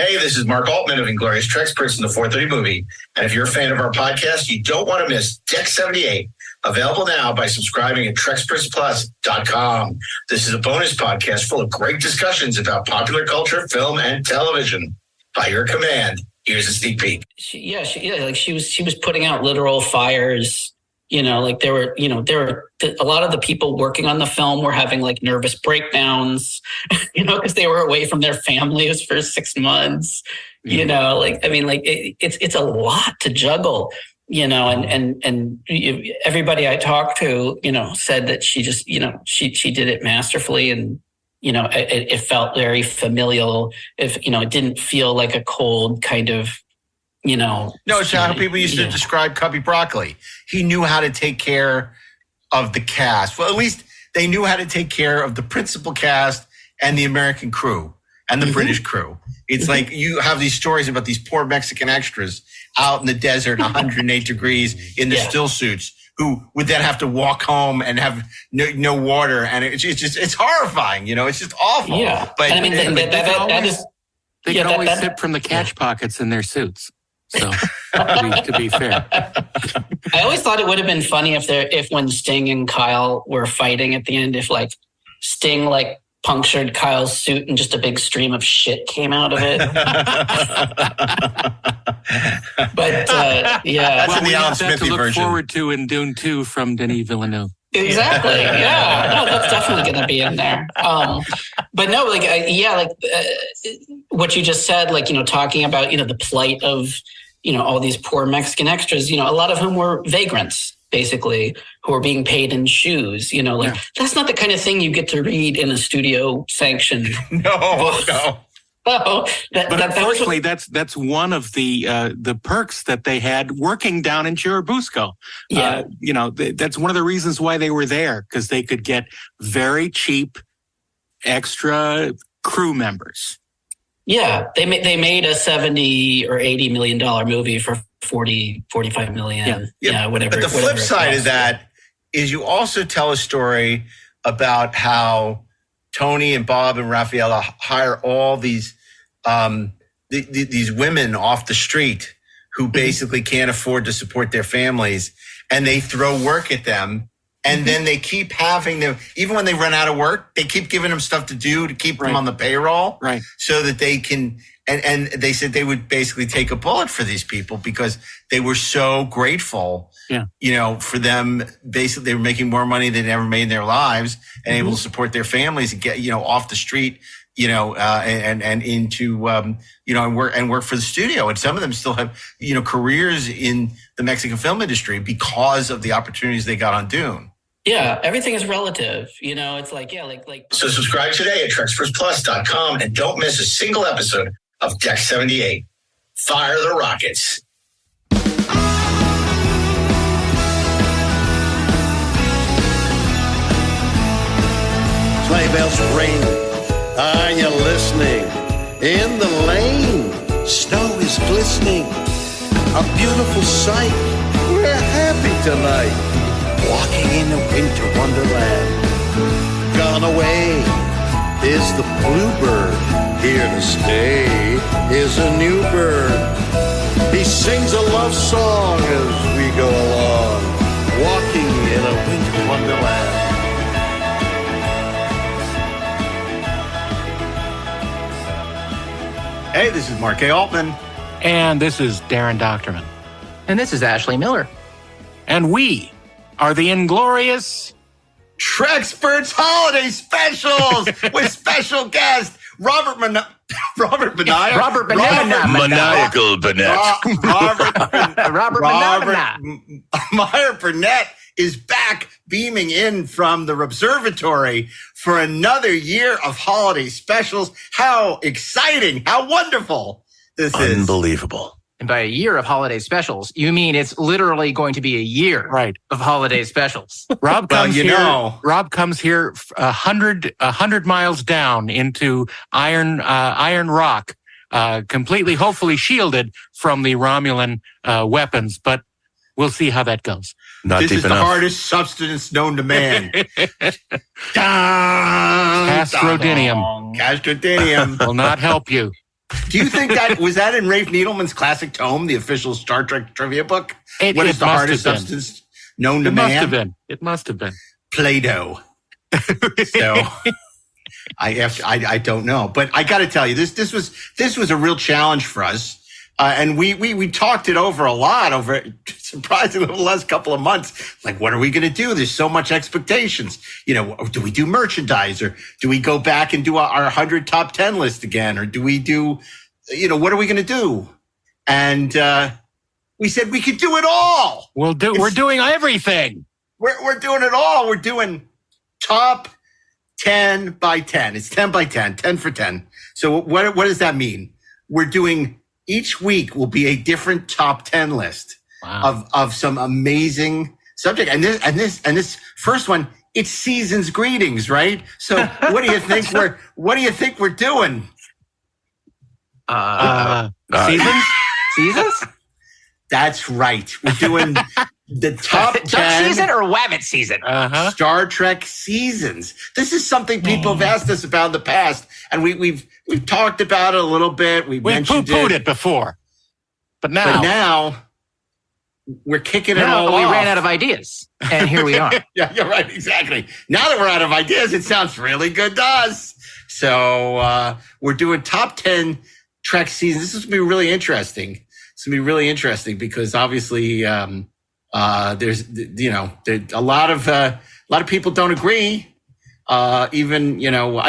Hey, this is Mark Altman of Inglorious Treksperts in the 430 movie. And if you're a fan of our podcast, you don't want to miss Deck 78, available now by subscribing at TrekspertsPlus.com. This is a bonus podcast full of great discussions about popular culture, film, and television. By your command, here's a sneak peek. She was putting out literal fires. There were a lot of the people working on the film were having like nervous breakdowns, because they were away from their families for 6 months. It's a lot to juggle. And everybody I talked to, said that she just, she did it masterfully, and it felt very familial. If it didn't feel like a cold kind of. No, it's how people used to describe Cubby Broccoli. He knew how to take care of the cast. Well, at least they knew how to take care of the principal cast and the American crew and the British crew. It's like you have these stories about these poor Mexican extras out in the desert, 108 degrees in the still suits, who would then have to walk home and have no water. And it's horrifying. It's just awful. Yeah. But and they can always sip from the catch pockets in their suits. So, to be fair, I always thought it would have been funny if when Sting and Kyle were fighting at the end, if like Sting like punctured Kyle's suit and just a big stream of shit came out of it. But that's in the Alan Smithy to look version. Forward to in Dune 2 from Denis Villeneuve. Exactly. Yeah. No, that's definitely going to be in there. But no, what you just said, talking about, the plight of, all these poor Mexican extras, a lot of whom were vagrants, basically, who are being paid in shoes, that's not the kind of thing you get to read in a studio sanctioned book. No. Oh, but unfortunately, that's one of the perks that they had working down in Churubusco. Yeah. That's one of the reasons why they were there, because they could get very cheap extra crew members. Yeah, they made a $70 or $80 million movie for 45 million. Yeah, whatever. But the flip side of that is you also tell a story about how Tony and Bob and Raffaella hire all these women off the street who basically can't afford to support their families, and they throw work at them, and then they keep having them, even when they run out of work, they keep giving them stuff to do to keep them on the payroll, so that they can. And they said they would basically take a bullet for these people because they were so grateful. For them, basically they were making more money than they ever made in their lives and able to support their families and get, off the street, and into, and work for the studio. And some of them still have, careers in the Mexican film industry because of the opportunities they got on Dune. Yeah, everything is relative. It's like. So subscribe today at TrekspertsPlus.com and don't miss a single episode of Deck 78. Fire the rockets. Sleigh bells ring. Are you listening? In the lane, snow is glistening. A beautiful sight. We're happy tonight. Walking in a winter wonderland. Gone away is the bluebird. Here to stay is a new bird. He sings a love song as we go along. Walking in a winter wonderland. Hey, this is Mark A. Altman. And this is Darren Docterman. And this is Ashley Miller. And we are the Inglorious Treksperts Holiday Specials with special guest Robert Burnett. Robert Burnett. Maniacal Burnett. Robert Meyer Burnett is back beaming in from the observatory for another year of holiday specials. How exciting. How wonderful this is. Unbelievable. And by a year of holiday specials, you mean it's literally going to be a year of holiday specials. Rob comes here 100 miles down into Iron Rock, completely, hopefully shielded from the Romulan weapons, but we'll see how that goes. This is the hardest substance known to man. Castrodinium will not help you. Do you think that was that in Rafe Needleman's classic tome, the official Star Trek trivia book? What is the hardest substance known to man? It must have been Play-Doh. So I don't know, but I got to tell you, this was a real challenge for us. And we talked it over a lot over surprisingly the last couple of months. Like, what are we going to do? There's so much expectations. Do we do merchandise, or do we go back and do our 100 top 10 list again? Or do we do, what are we going to do? And, we said we could do it all. We're doing everything. We're doing it all. We're doing top 10 by 10. It's 10 by 10, 10 for 10. So what does that mean? We're doing each week will be a different top 10 list of some amazing subject. And this first one, it's season's greetings, right? So what do you think we're doing? Seasons? That's right. We're doing the top 10 Duck season or Wabbit season? Star Trek seasons. This is something people have asked us about in the past, and we've talked about it a little bit. We mentioned poo-pooed it before, but now we're kicking it all off. We ran out of ideas, and here we are. Yeah, you're right. Exactly. Now that we're out of ideas, it sounds really good to us. So we're doing top 10 Trek seasons. This is going to be really interesting. It's going to be really interesting because obviously there's a lot of people don't agree. I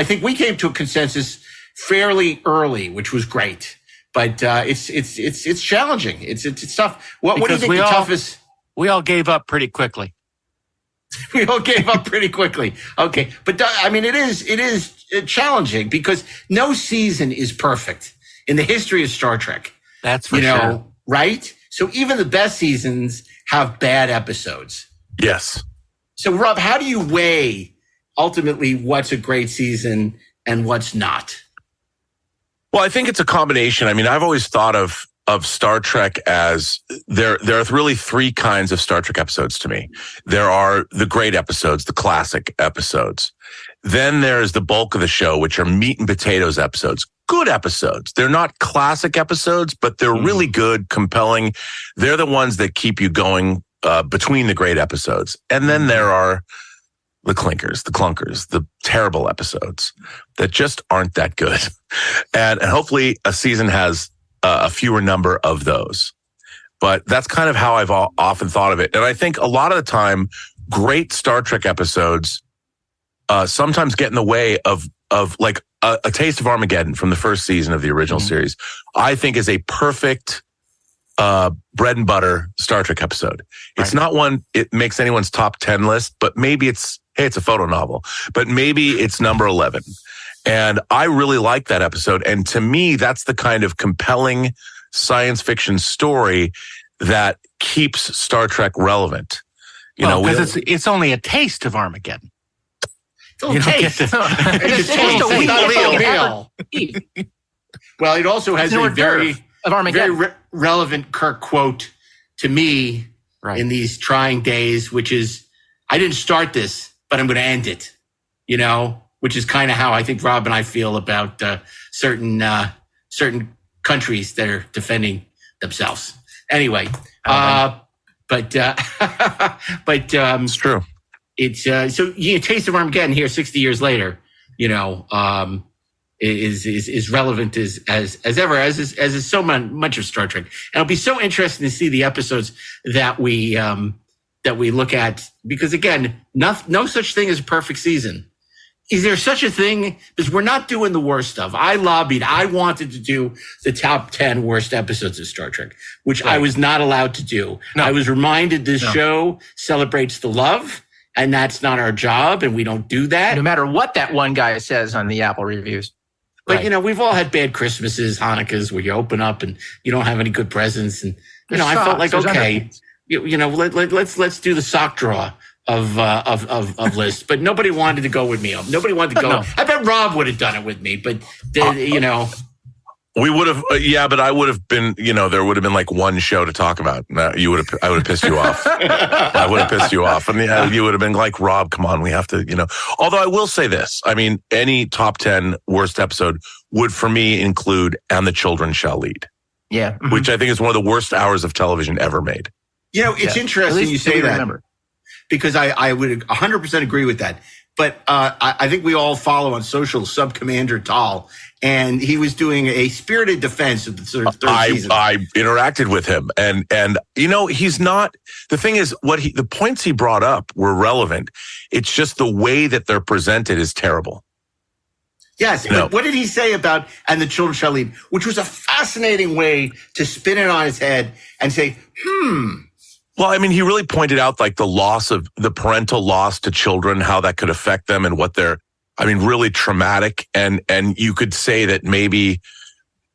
think we came to a consensus fairly early, which was great. But it's challenging. It's tough. What do you think the toughest? We all gave up pretty quickly. We all gave up pretty quickly. Okay, but it is challenging because no season is perfect in the history of Star Trek. That's for sure. Right? So even the best seasons have bad episodes. Yes. So Rob, how do you weigh ultimately what's a great season and what's not? Well, I think it's a combination. I've always thought of Star Trek as there are really three kinds of Star Trek episodes to me. There are the great episodes, the classic episodes. Then there's the bulk of the show, which are meat and potatoes episodes. Good episodes. They're not classic episodes, but they're really good, compelling. They're the ones that keep you going between the great episodes. And then there are the clinkers, the clunkers, the terrible episodes that just aren't that good. And hopefully a season has a fewer number of those. But that's kind of how I've often thought of it. And I think a lot of the time, great Star Trek episodes sometimes get in the way of like a Taste of Armageddon from the first season of the original series. I think is a perfect bread and butter Star Trek episode. It's not one it makes anyone's top 10 list, but maybe it's a photo novel, but maybe it's number 11. And I really like that episode. And to me, that's the kind of compelling science fiction story that keeps Star Trek relevant. Because it's only a taste of Armageddon. It's a meal. Well, it also has a very relevant Kirk quote to me in these trying days, which is, I didn't start this, but I'm going to end it, which is kind of how I think Rob and I feel about certain countries that are defending themselves. Anyway, but it's true. It's so Taste of Armageddon here 60 years later, is relevant as ever, as is so much of Star Trek. And it'll be so interesting to see the episodes that we look at, because again, no such thing as a perfect season. Is there such a thing? Because we're not doing the worst stuff. I wanted to do the top 10 worst episodes of Star Trek, which I was not allowed to do. No. I was reminded this show celebrates the love, and that's not our job, and we don't do that. No matter what that one guy says on the Apple reviews. But, we've all had bad Christmases, Hanukkahs, where you open up and you don't have any good presents. And, I felt like, okay, let's do the sock draw of lists. But nobody wanted to go with me. Nobody wanted to go. No. I bet Rob would have done it with me, but, We would have, yeah, but I would have been, there would have been like one show to talk about. I would have pissed you off. I would have pissed you off. And you would have been like, Rob, come on, we have to, Although I will say this, I mean, any top 10 worst episode would for me include And the Children Shall Lead. Yeah. Mm-hmm. Which I think is one of the worst hours of television ever made. It's interesting you say that. Because I would 100% agree with that. But I think we all follow on social Sub-Commander Tal, and he was doing a spirited defense of the third season. I interacted with him, and he's not. The thing is, the points he brought up were relevant. It's just the way that they're presented is terrible. Yes, but what did he say about And the Children Shall Lead, which was a fascinating way to spin it on his head and say, Well, I mean, he really pointed out like the parental loss to children, how that could affect them and what they're, really traumatic. And you could say that maybe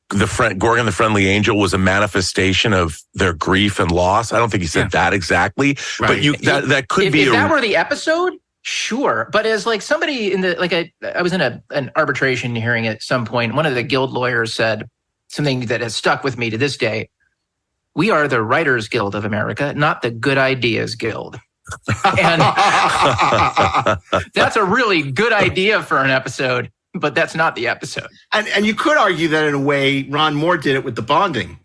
Gorgon the Friendly Angel was a manifestation of their grief and loss. I don't think he said that exactly, right. But that could be. If that were the episode, sure. But as like somebody I was in an arbitration hearing at some point. One of the guild lawyers said something that has stuck with me to this day. We are the Writers Guild of America, not the Good Ideas Guild. And that's a really good idea for an episode, but that's not the episode. And you could argue that in a way, Ron Moore did it with The Bonding,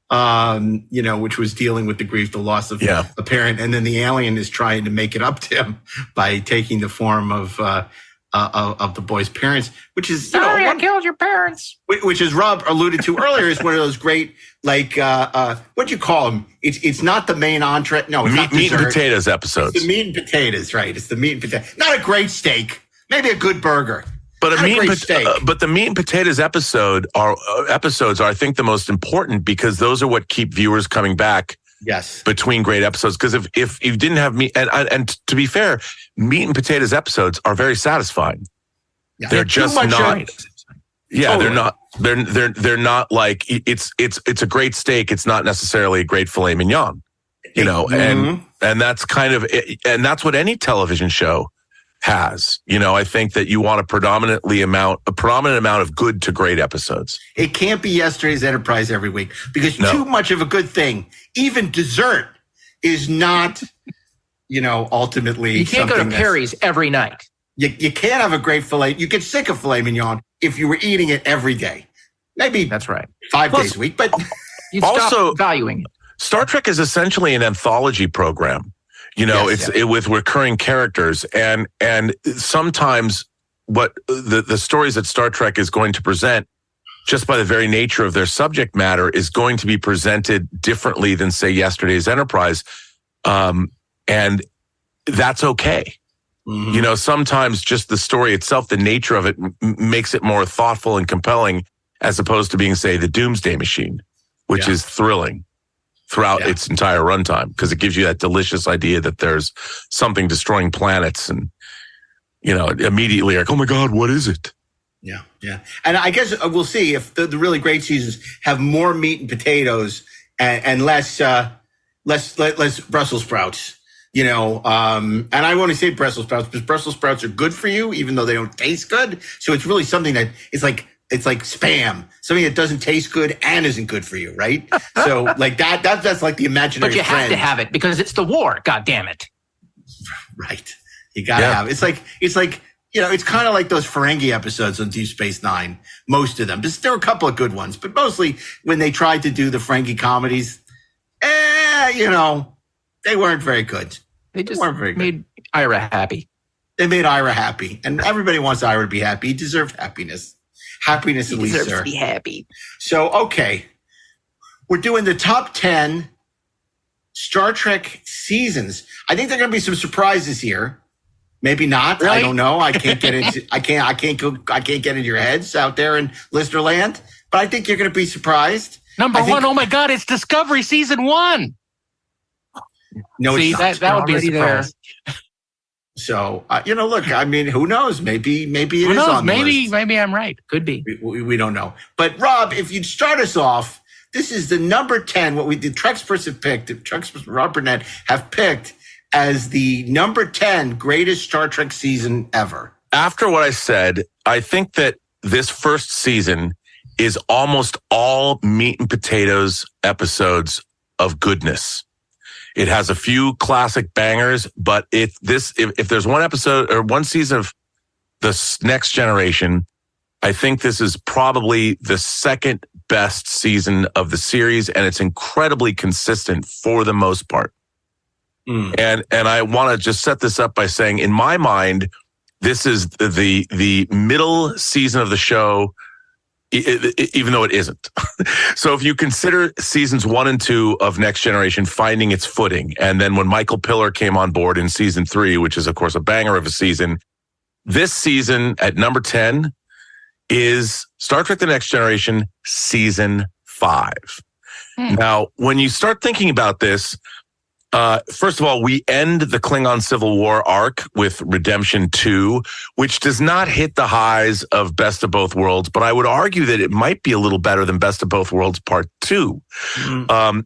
which was dealing with the grief, the loss of a parent. And then the alien is trying to make it up to him by taking the form of the boy's parents, which is, sorry, I killed your parents. Which, as Rob alluded to earlier, is one of those great, what'd you call them? It's not the main entree. No, it's not meat and potatoes episodes. It's the meat and potatoes, right? It's the meat and potatoes. Not a great steak, maybe a good burger. But the meat and potatoes episodes are, I think, the most important because those are what keep viewers coming back. Yes. Between great episodes. Because if you didn't have meat, and to be fair, meat and potatoes episodes are very satisfying. Yeah. They're just not. Yeah, totally. They're not like it's a great steak. It's not necessarily a great filet mignon, and that's kind of, and that's what any television show has. I think that you want a prominent amount of good to great episodes. It can't be Yesterday's Enterprise every week because too much of a good thing, even dessert, is not, ultimately. You can't go to Perry's every night. You can't have a great filet. You get sick of filet mignon if you were eating it every day. Maybe that's right. 5 days a week, but you'd stop valuing it. Star Trek is essentially an anthology program. With recurring characters, and sometimes what the stories that Star Trek is going to present, just by the very nature of their subject matter, is going to be presented differently than, say, Yesterday's Enterprise, and that's okay. Mm-hmm. Sometimes just the story itself, the nature of it, makes it more thoughtful and compelling, as opposed to being, say, the Doomsday Machine, which is thrilling throughout its entire runtime, because it gives you that delicious idea that there's something destroying planets, and immediately like, oh my God, what is it? Yeah. And I guess we'll see if the really great seasons have more meat and potatoes and less Brussels sprouts. And I want to say Brussels sprouts because Brussels sprouts are good for you, even though they don't taste good. So it's really something that it's like spam, something that doesn't taste good and isn't good for you, right? So like that's like the imaginary. But you have to have it because it's the war. God damn it! Right, you gotta have it. It's like it's kind of like those Ferengi episodes on Deep Space Nine. Most of them, there were a couple of good ones, but mostly when they tried to do the Ferengi comedies, they weren't very good. They just made Ira happy. They made Ira happy, and everybody wants Ira to be happy. He deserved happiness. Happiness, at least, sir. To be happy. So, okay. We're doing the top 10 Star Trek seasons. I think there are going to be some surprises here. Maybe not. Really? I don't know. I can't get into I can't get into your heads out there in listener land, but I think you're going to be surprised. Number one, oh my God, it's Discovery season 1. No, see, that would be a surprise. So, look, I mean, who knows? Maybe it is on the list. Maybe I'm right. Could be. We don't know. But Rob, if you'd start us off, this is the number 10, what the Treksperts have picked, Treksperts Robert Burnett have picked as the number 10 greatest Star Trek season ever. After what I said, I think that this first season is almost all meat and potatoes episodes of goodness. It has a few classic bangers, but if there's one episode or one season of the Next Generation, I think this is probably the second best season of the series, and it's incredibly consistent for the most part. And I want to just set this up by saying, in my mind, this is the middle season of the show, even though it isn't. So if you consider seasons 1 and 2 of Next Generation finding its footing, and then when Michael Piller came on board in season 3, which is of course a banger of a season, this season at number 10 is Star Trek: The Next Generation season 5. Now, when you start thinking about this, first of all, we end the Klingon Civil War arc with Redemption 2, which does not hit the highs of Best of Both Worlds, but I would argue that it might be a little better than Best of Both Worlds Part 2.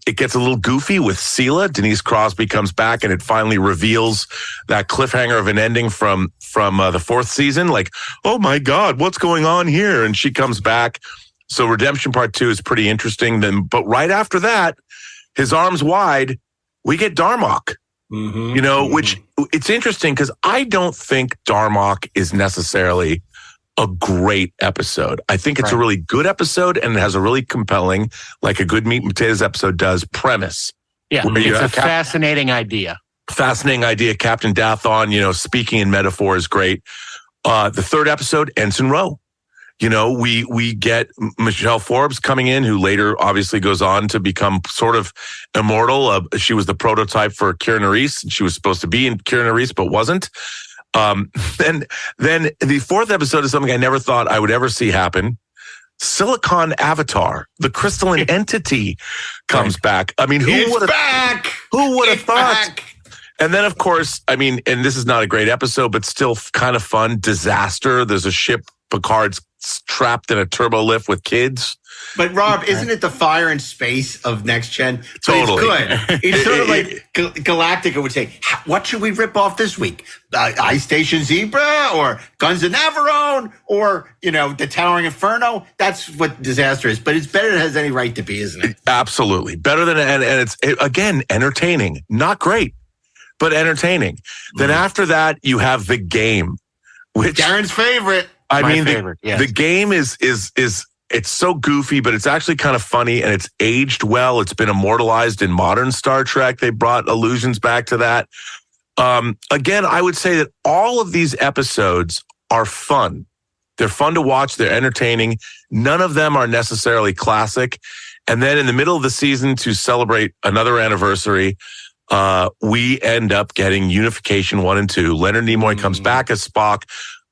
It gets a little goofy with Sela. Denise Crosby comes back and it finally reveals that cliffhanger of an ending from the 4th season. Like, oh my God, what's going on here? And she comes back. So Redemption Part 2 is pretty interesting. But right after that, His Arms Wide, we get Darmok, which it's interesting because I don't think Darmok is necessarily a great episode. I think it's a really good episode and it has a really compelling, like a good meat and potatoes episode does, premise. Yeah, it's a fascinating idea. Fascinating idea. Captain Dathon, speaking in metaphor is great. The 3rd episode, Ensign Rowe. We get Michelle Forbes coming in, who later obviously goes on to become sort of immortal. She was the prototype for Keira Nerys. She was supposed to be in Keira Nerys, but wasn't. Then the 4th episode is something I never thought I would ever see happen. Silicon Avatar, the crystalline entity, comes back. I mean, who would have thought? Back. And then, of course, and this is not a great episode, but still kind of fun. Disaster. There's a ship. Picard's trapped in a turbo lift with kids. But Rob, isn't it the Fire and Space of Next Gen? Totally. It's good. It's sort of like Galactica would say, what should we rip off this week? Ice Station Zebra or Guns of Navarone or, the Towering Inferno? That's what Disaster is. But it's better than it has any right to be, isn't it? Absolutely. Better than, and it's, again, entertaining. Not great, but entertaining. Then after that, you have The Game, which Darren's favorite. The Game is it's so goofy, but it's actually kind of funny and it's aged well. It's been immortalized in modern Star Trek. They brought allusions back to that. Again, I would say that all of these episodes are fun. They're fun to watch. They're entertaining. None of them are necessarily classic. And then in the middle of the season, to celebrate another anniversary, we end up getting Unification 1 and 2. Leonard Nimoy comes back as Spock.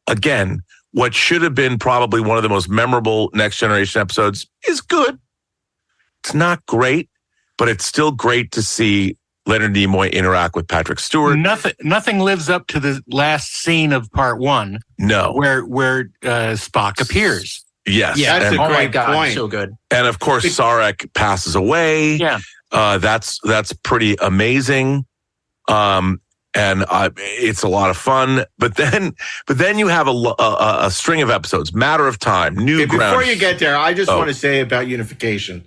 Again, what should have been probably one of the most memorable Next Generation episodes is good. It's not great, but it's still great to see Leonard Nimoy interact with Patrick Stewart. Nothing lives up to the last scene of Part 1. No. Where Spock appears. Yes. Yeah, that's a great point. So good. And of course, Sarek passes away. Yeah. That's pretty amazing. And it's a lot of fun. But then you have a string of episodes. Matter of Time, New Ground. Before you get there, I just want to say about Unification.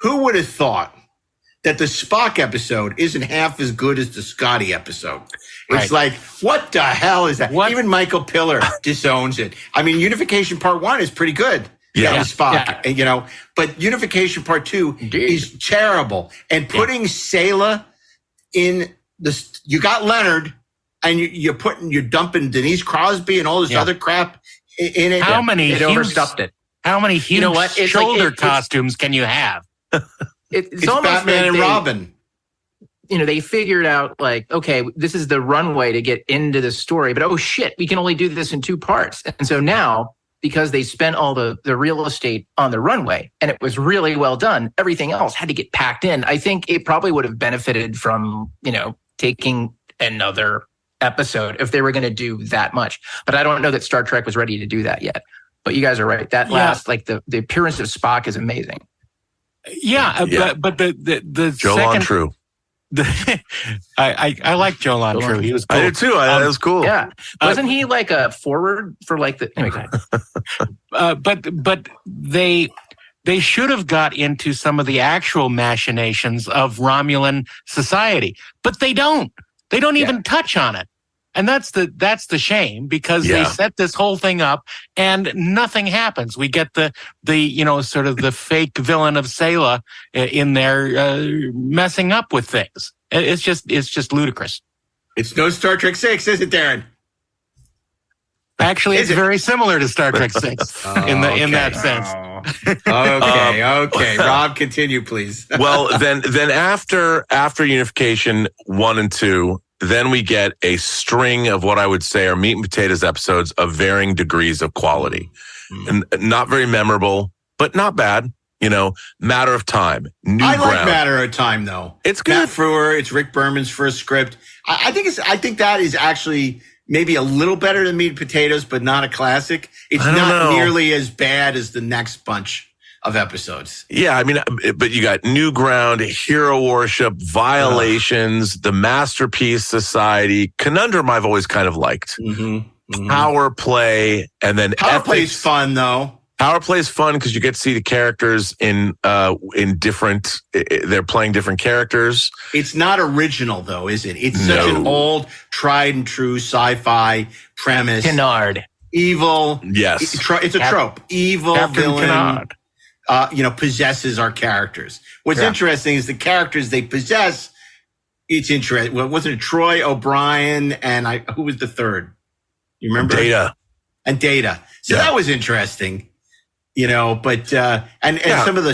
Who would have thought that the Spock episode isn't half as good as the Scotty episode? It's like, what the hell is that? What? Even Michael Piller disowns it. Unification Part 1 is pretty good. Yeah, Spock. Yeah. But Unification Part 2 is terrible. And putting Sela in you got Leonard, and you're dumping Denise Crosby and all this other crap in it. How many? It overstuffed it. How many huge shoulder costumes can you have? It's almost Batman and Robin. They figured out okay, this is the runway to get into the story, but oh shit, we can only do this in 2 parts. And so now, because they spent all the real estate on the runway and it was really well done, everything else had to get packed in. I think it probably would have benefited from, taking another episode if they were going to do that much. But I don't know that Star Trek was ready to do that yet. But you guys are right. That last, the appearance of Spock is amazing. Yeah. But the Joe second... Lontrue. I like Joe Lontrue. He was cool. I did too. That was cool. Yeah. Wasn't he like a forward for anyway, but they they should have got into some of the actual machinations of Romulan society, but they don't. They don't even touch on it. And that's the shame, because they set this whole thing up and nothing happens. We get the sort of the fake villain of Sayla in there messing up with things. It's just ludicrous. It's no Star Trek 6, is it, Darren? Actually, it's very similar to Star Trek 6 in that sense. Okay. Rob, continue, please. Well, then after Unification 1 and 2, then we get a string of what I would say are meat and potatoes episodes of varying degrees of quality. And not very memorable, but not bad. Matter of Time. I like Matter of Time, though. It's good. Matt Frewer, it's Rick Berman's first script. I think that is actually maybe a little better than meat and potatoes, but not a classic. It's not nearly as bad as the next bunch of episodes. Yeah, I mean, but you got New Ground, Hero Worship, Violations, The Masterpiece Society, Conundrum I've always kind of liked. Power Play, and then Power Play's fun, though. Power Play is fun because you get to see the characters in different. They're playing different characters. It's not original, though, is it? It's such an old, tried and true sci-fi premise. Canard. Evil. Yes. It's a trope. Evil Captain villain. Possesses our characters. What's interesting is the characters they possess. It's interesting. Well, wasn't it Troy, O'Brien, and who was the third? You remember? Data. And Data. So that was interesting. But some of the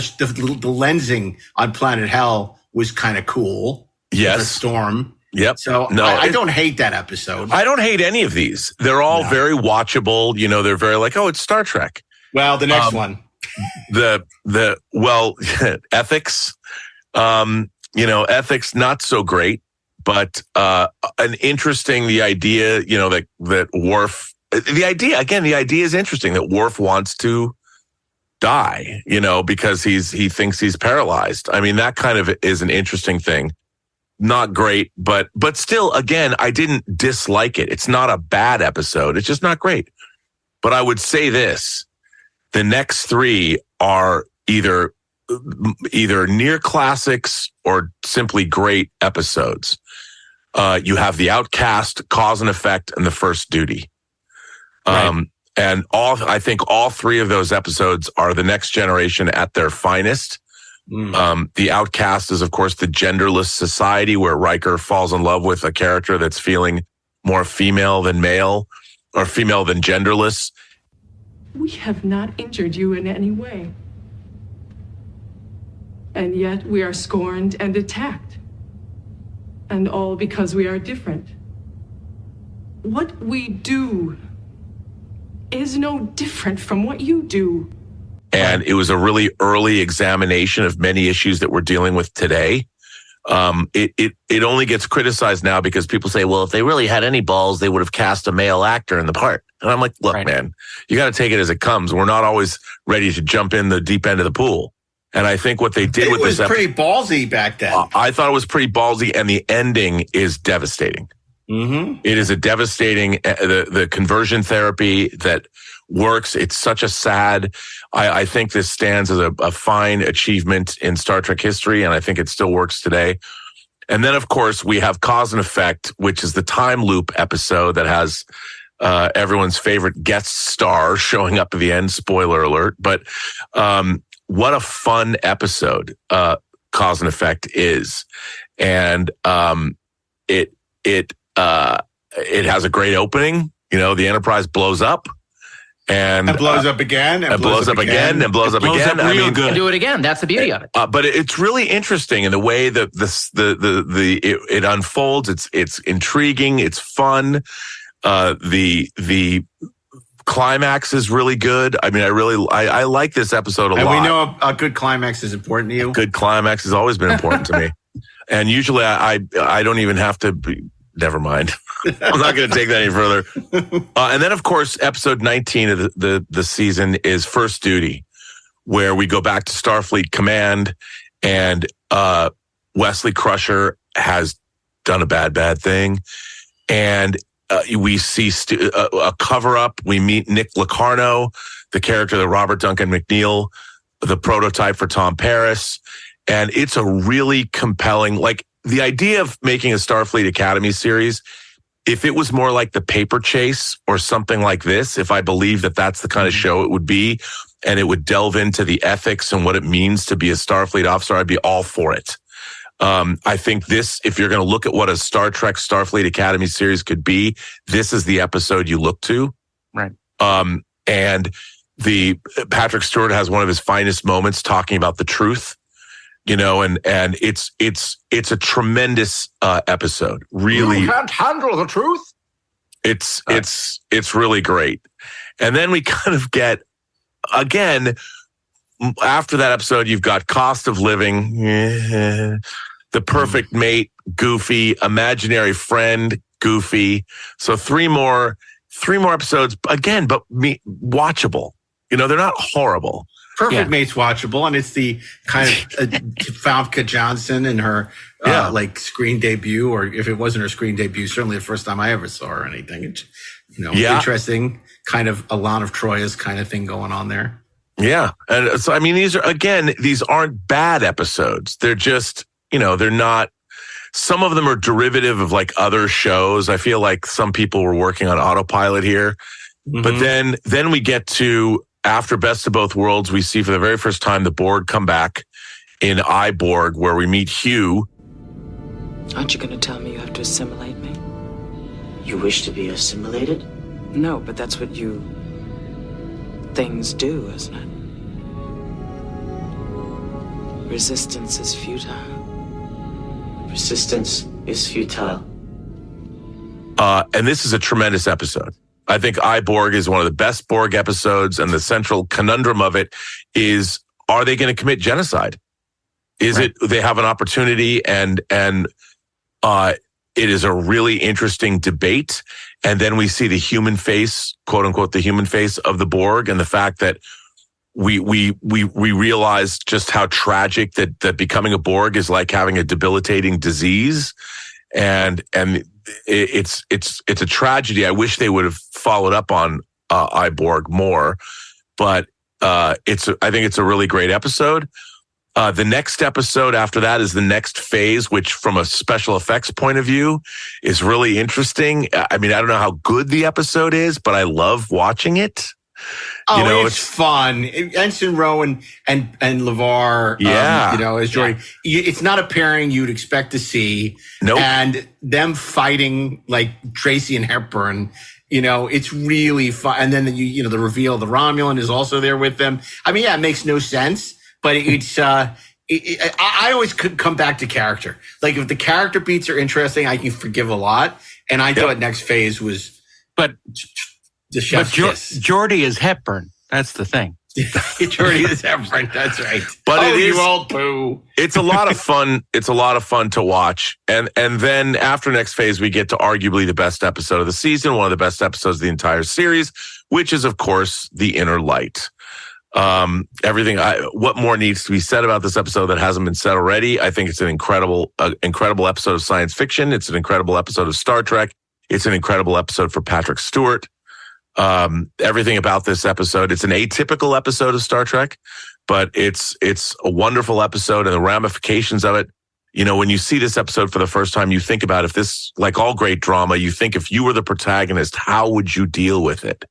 lensing on Planet Hell was kind of cool. Yes. The storm. Yep. So I don't hate that episode. I don't hate any of these. They're all very watchable. They're very like, oh, it's Star Trek. Well, the next one. Ethics. Ethics not so great, but an interesting the idea. That Worf. The idea is interesting that Worf wants to die, because he thinks he's paralyzed. I mean, that kind of is an interesting thing. Not great, but still, again, I didn't dislike it. It's not a bad episode. It's just not great. But I would say this, the next three are either near classics or simply great episodes. You have The Outcast, Cause and Effect, and The First Duty. Right. And I think all three of those episodes are the next generation at their finest. The Outcast is, of course, the genderless society where Riker falls in love with a character that's feeling more female than male or female than genderless. We have not injured you in any way. And yet we are scorned and attacked. And all because we are different. What we do is no different from what you do. And it was a really early examination of many issues that we're dealing with today. It only gets criticized now because people say, well, if they really had any balls, they would have cast a male actor in the part. And I'm like, look, man, you got to take it as it comes. We're not always ready to jump in the deep end of the pool. And I think what they did with this episode, it was pretty ballsy back then. I thought it was pretty ballsy, and the ending is devastating. Mm-hmm. It is a devastating, the conversion therapy that works. It's such a sad, I think this stands as a fine achievement in Star Trek history, and I think it still works today. And then, of course, we have Cause and Effect, which is the time loop episode that has everyone's favorite guest star showing up at the end. Spoiler alert. But what a fun episode Cause and Effect is. And it has a great opening. The Enterprise blows up. And it blows up again. And blows up again. And blows up again. I mean, good. Do it again. That's the beauty of it. But it's really interesting in the way that it unfolds. It's intriguing. It's fun. The climax is really good. I mean, I like this episode a lot. And we know a good climax is important to you. A good climax has always been important to me. And usually I don't even have to be, never mind. I'm not going to take that any further. And then, of course, episode 19 of the season is First Duty, where we go back to Starfleet Command, and Wesley Crusher has done a bad thing. And we see a cover-up. We meet Nick Locarno, the character that Robert Duncan McNeil the prototype for Tom Paris. And it's a really compelling, like the idea of making a Starfleet Academy series, if it was more like the Paper Chase or something like this, if I believe that that's the kind of show it would be, and it would delve into the ethics and what it means to be a Starfleet officer, I'd be all for it. I think this, if you're going to look at what a Star Trek Starfleet Academy series could be, this is the episode you look to. Right. And the Patrick Stewart has one of his finest moments talking about the truth, you know, and it's a tremendous episode. Really, you can't handle the truth. It's really great. And then we kind of get, again, after that episode, you've got Cost of Living, The Perfect Mate, goofy, Imaginary Friend, goofy. So three more episodes again, but watchable. You know, they're not horrible. Perfect Mate's watchable, and it's the kind of Famke Johnson in her like screen debut, or if it wasn't her screen debut, certainly the first time I ever saw her or anything. It's, you know, interesting kind of Alana of Troy's kind of thing going on there. Yeah. And so, I mean, these aren't bad episodes. They're just, you know, they're not, some of them are derivative of like other shows. I feel like some people were working on autopilot here, but then we get to, after Best of Both Worlds, we see for the very first time the Borg come back in iBorg, where we meet Hugh. Aren't you going to tell me you have to assimilate me? You wish to be assimilated? No, but that's what things do, isn't it? Resistance is futile. Resistance is futile. And this is a tremendous episode. I think iBorg is one of the best Borg episodes, and the central conundrum of it is, are they going to commit genocide? Is it, they have an opportunity, and it is a really interesting debate. And then we see the human face, quote unquote, the human face of the Borg, and the fact that we realize just how tragic that becoming a Borg is like having a debilitating disease. And it's a tragedy. I wish they would have followed up on iBorg more, but I think it's a really great episode. The next episode after that is the next phase, which from a special effects point of view is really interesting. I mean, I don't know how good the episode is, but I love watching it. Oh, you know, it's fun. Ensign Rowan and LeVar, you know, as Jordy. Yeah. It's not a pairing you'd expect to see. Nope. And them fighting like Tracy and Hepburn, you know, it's really fun. And then you know, the reveal of the Romulan is also there with them. I mean, yeah, it makes no sense, but it's I always could come back to character. Like if the character beats are interesting, I can forgive a lot. And I thought next phase was, but the chef's kiss. Geordi is Hepburn. That's the thing. Geordi is Hepburn. That's right. But it is, you old poo. It's a lot of fun. It's a lot of fun to watch. And then after next phase, we get to arguably the best episode of the season, one of the best episodes of the entire series, which is, of course, The Inner Light. What more needs to be said about this episode that hasn't been said already? I think it's an incredible episode of science fiction. It's an incredible episode of Star Trek. It's an incredible episode for Patrick Stewart. Everything about this episode, it's an atypical episode of Star Trek, but it's a wonderful episode, and the ramifications of it. You know, when you see this episode for the first time, you think about, if this, like all great drama, you think if you were the protagonist, how would you deal with it?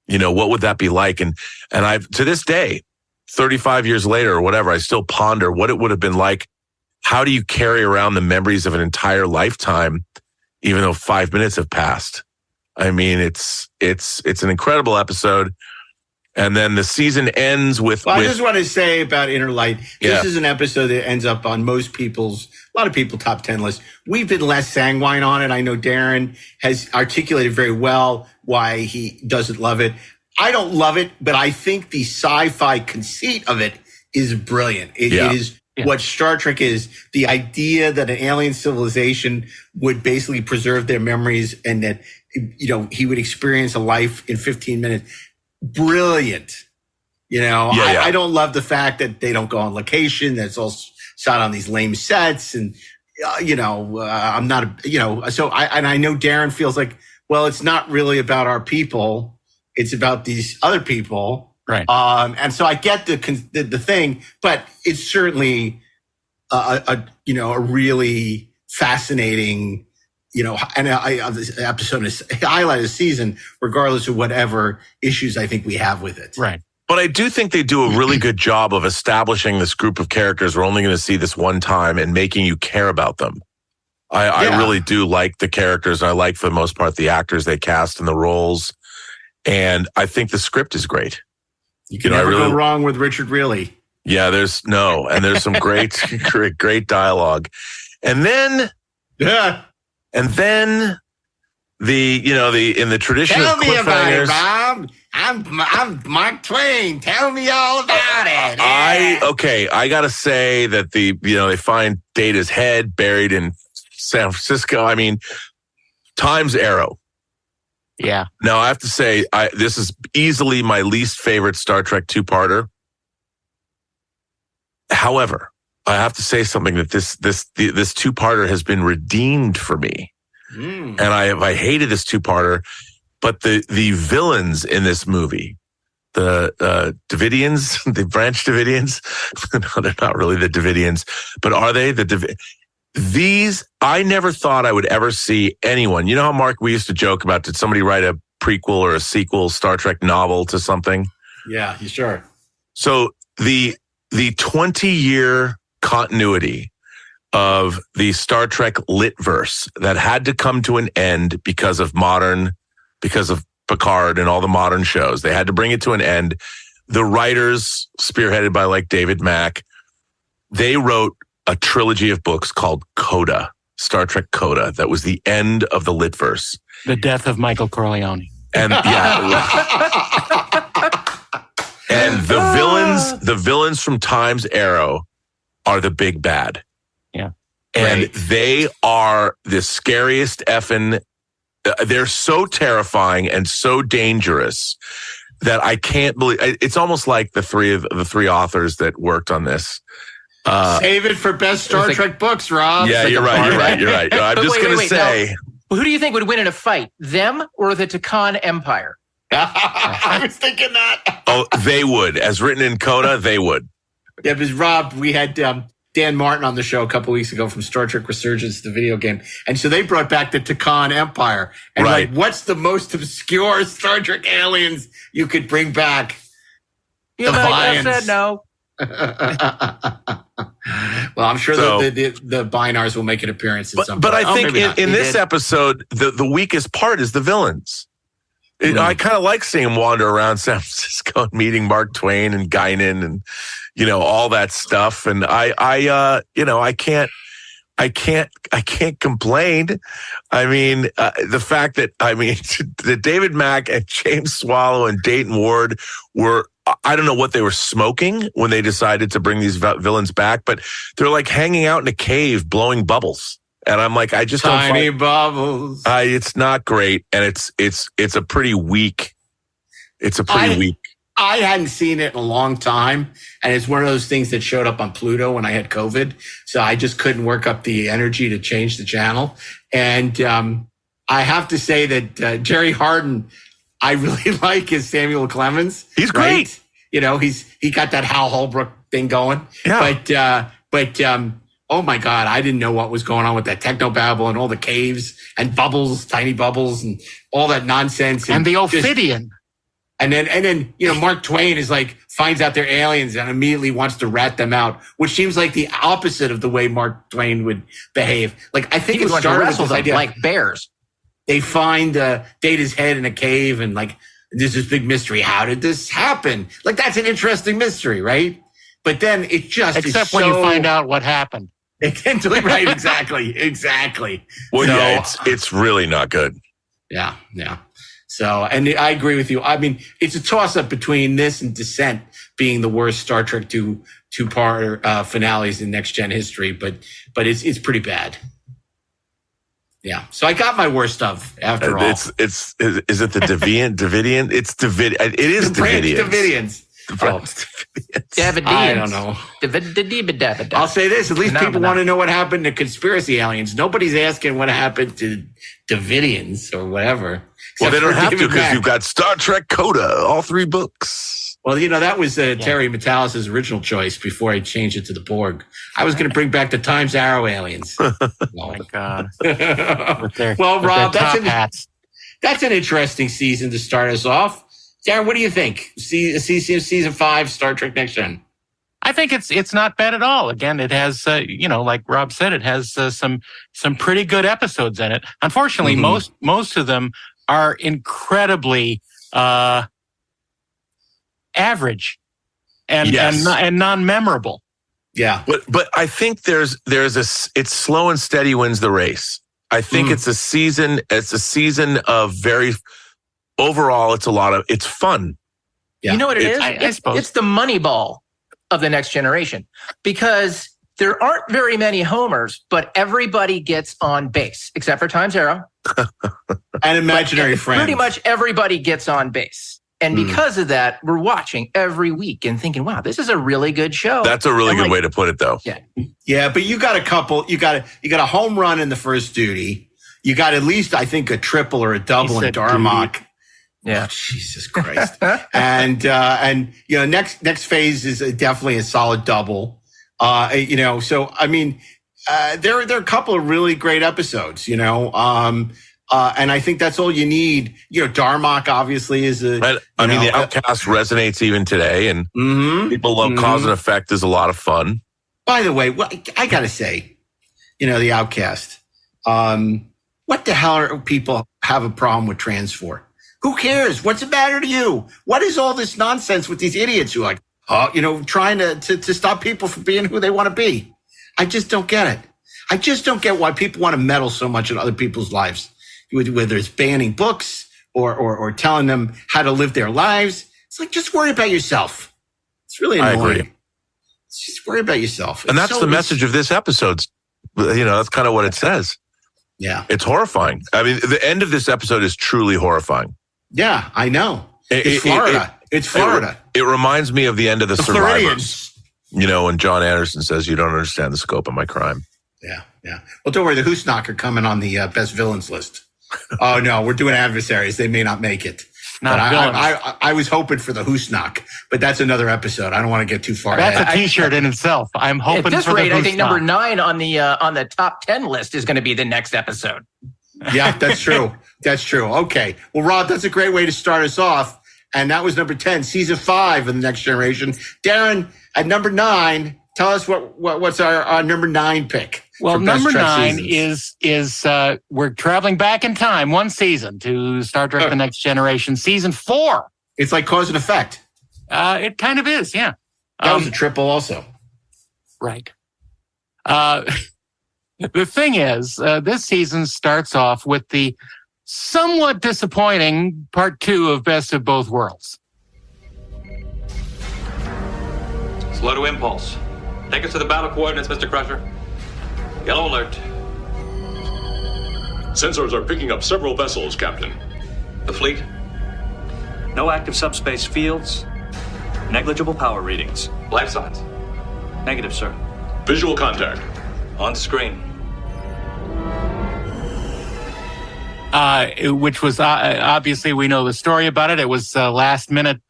You know, what would that be like? And I've, to this day, 35 years later or whatever, I still ponder what it would have been like. How do you carry around the memories of an entire lifetime, even though 5 minutes have passed? I mean, it's an incredible episode. And then the season ends with... Well, I just want to say about Inner Light, this is an episode that ends up on a lot of people top 10 lists. We've been less sanguine on it. I know Darren has articulated very well why he doesn't love it. I don't love it, but I think the sci-fi conceit of it is brilliant. It is what Star Trek is. The idea that an alien civilization would basically preserve their memories, and that, you know, he would experience a life in 15 minutes. Brilliant. You know, I don't love the fact that they don't go on location. That's all shot on these lame sets. And, I'm not, so I know Darren feels like, well, it's not really about our people. It's about these other people. Right. And so I get the thing, but it's certainly a really fascinating, and this episode is highlight of the season, regardless of whatever issues I think we have with it. Right. But I do think they do a really good job of establishing this group of characters we're only going to see this one time and making you care about them. I really do like the characters. I like, for the most part, the actors they cast in the roles. And I think the script is great. You can never go wrong with Richard Reilly. Yeah, there's some great, great dialogue. And then in the tradition Tell of me about it, cliffhangers. Rob. I'm Mark Twain. Tell me all about it. I gotta say that they find Data's head buried in San Francisco. I mean, Time's Arrow. Yeah. Now I have to say, this is easily my least favorite Star Trek two-parter. However, I have to say something that this two-parter has been redeemed for me. And I hated this two-parter, but the villains in this movie, the Davidians, the Branch Davidians, no, they're not really the Davidians, but are they these? I never thought I would ever see anyone. You know how, Mark, we used to joke about, did somebody write a prequel or a sequel Star Trek novel to something? Yeah, sure. So the 20-year continuity of the Star Trek litverse that had to come to an end because of Picard and all the modern shows. They had to bring it to an end. The writers, spearheaded by like David Mack, they wrote a trilogy of books called Coda, Star Trek Coda. That was the end of the litverse. The death of Michael Corleone. And and the villains from Time's Arrow are the big bad. Yeah. And they are the scariest effing. They're so terrifying and so dangerous that I can't believe. It's almost like the three authors that worked on this. Save it for best Star Trek books, Rob. Yeah, you're right. I'm just going to say. No. Who do you think would win in a fight, them or the Takan Empire? I was thinking that. Oh, they would. As written in Coda, they would. Yeah, because Rob, we had Dan Martin on the show a couple weeks ago from Star Trek Resurgence, the video game. And so they brought back the Takan Empire. And what's the most obscure Star Trek aliens you could bring back? The Vines. Said no. Well, I'm sure the Binars will make an appearance at some point. But I think in this episode, the weakest part is the villains. I kind of like seeing them wander around San Francisco and meeting Mark Twain and Guinan and, all that stuff. And I can't complain. I mean, the fact that, that David Mack and James Swallow and Dayton Ward were, I don't know what they were smoking when they decided to bring these villains back, but they're like hanging out in a cave blowing bubbles. And I'm like, I just tiny bubbles. It's not great. And it's a pretty weak. I hadn't seen it in a long time. And it's one of those things that showed up on Pluto when I had COVID. So I just couldn't work up the energy to change the channel. And I have to say that Jerry Hardin, I really like as Samuel Clemens. He's great. Right? He got that Hal Holbrook thing going. Yeah. But oh my God, I didn't know what was going on with that technobabble and all the caves and bubbles, tiny bubbles and all that nonsense. And the Ophidian. And then, Mark Twain is like, finds out they're aliens and immediately wants to rat them out, which seems like the opposite of the way Mark Twain would behave. Like, I think it started with this idea. Like bears. They find Data's head in a cave and like, there's this big mystery. How did this happen? Like, that's an interesting mystery, right? But then it just except when you find out what happened. Right, exactly. Well, yeah, it's really not good. Yeah. So, and I agree with you. I mean, it's a toss-up between this and Descent being the worst Star Trek two-part finales in next-gen history, but it's pretty bad. Yeah. So I got my worst of after all. Is it the Davidian? It's David. It is Davidians. Davidians. I don't know. I'll say this: at least people want to know what happened to conspiracy aliens. Nobody's asking what happened to Davidians or whatever. Well, they don't have to because you've got Star Trek Coda, all 3 books. Well, that was Terry Metalis' original choice before I changed it to the Borg. I was going to bring back the Times Arrow aliens. Oh my God. Well, Rob, that's an interesting season to start us off. Darren, what do you think? Season 5, Star Trek Next Gen. I think it's not bad at all. Again, it has, like Rob said, it has some pretty good episodes in it. Unfortunately, most of them are incredibly average and non-memorable. Yeah, but I think it's slow and steady wins the race. I think it's a season of overall, it's fun. Yeah. You know what it is? I suppose. It's the Moneyball of the next generation, because there aren't very many homers, but everybody gets on base, except for Times Arrow. And imaginary friends. Pretty much everybody gets on base. And because of that, we're watching every week and thinking, wow, this is a really good show. That's a really good way to put it, though. Yeah. Yeah, but you got a home run in the first duty. You got at least, I think, a triple or a double in Darmok. Yeah. Oh, Jesus Christ. and next phase is definitely a solid double. So I mean, there are a couple of really great episodes, and I think that's all you need. Darmok obviously is the Outcast resonates even today, and people love Cause and Effect is a lot of fun. By the way, I gotta say, the Outcast, what the hell are people have a problem with trans for? Who cares? What's the matter to you? What is all this nonsense with these idiots who are trying to stop people from being who they want to be? I just don't get it. I just don't get why people want to meddle so much in other people's lives, whether it's banning books or telling them how to live their lives. It's like, just worry about yourself. It's really annoying. I agree. Just worry about yourself. And that's the message of this episode. That's kind of what it says. Yeah. It's horrifying. I mean, the end of this episode is truly horrifying. Yeah, I know. It's Florida. It's Florida. It reminds me of the end of the Survivors. Floridians. When John Anderson says, "You don't understand the scope of my crime." Yeah. Well, don't worry. The Hoosnock coming on the best villains list. Oh, no, we're doing adversaries. They may not make it. Not I was hoping for the Hoosnock, but that's another episode. I don't want to get too far That's ahead. a T-shirt in itself. I'm hoping at this for rate, the I think Hoosnock. number 9 on the top 10 list is going to be the next episode. Yeah, that's true. That's true. Okay. Well, Rob, that's a great way to start us off. And that was number 10, season 5 of The Next Generation. Darren, at number 9, tell us what's our number 9 pick. Well, number 9 is we're traveling back in time one season to Star Trek The Next Generation, season 4. It's like Cause and Effect. It kind of is, yeah. That was a triple also. Right. The thing is, this season starts off with the somewhat disappointing part 2 of Best of Both Worlds. Slow to impulse. Take us to the battle coordinates, Mr. Crusher. Yellow alert. Sensors are picking up several vessels, Captain. The fleet? No active subspace fields. Negligible power readings. Life signs? Negative, sir. Visual contact. On screen. Which was obviously, we know the story about it. It was last minute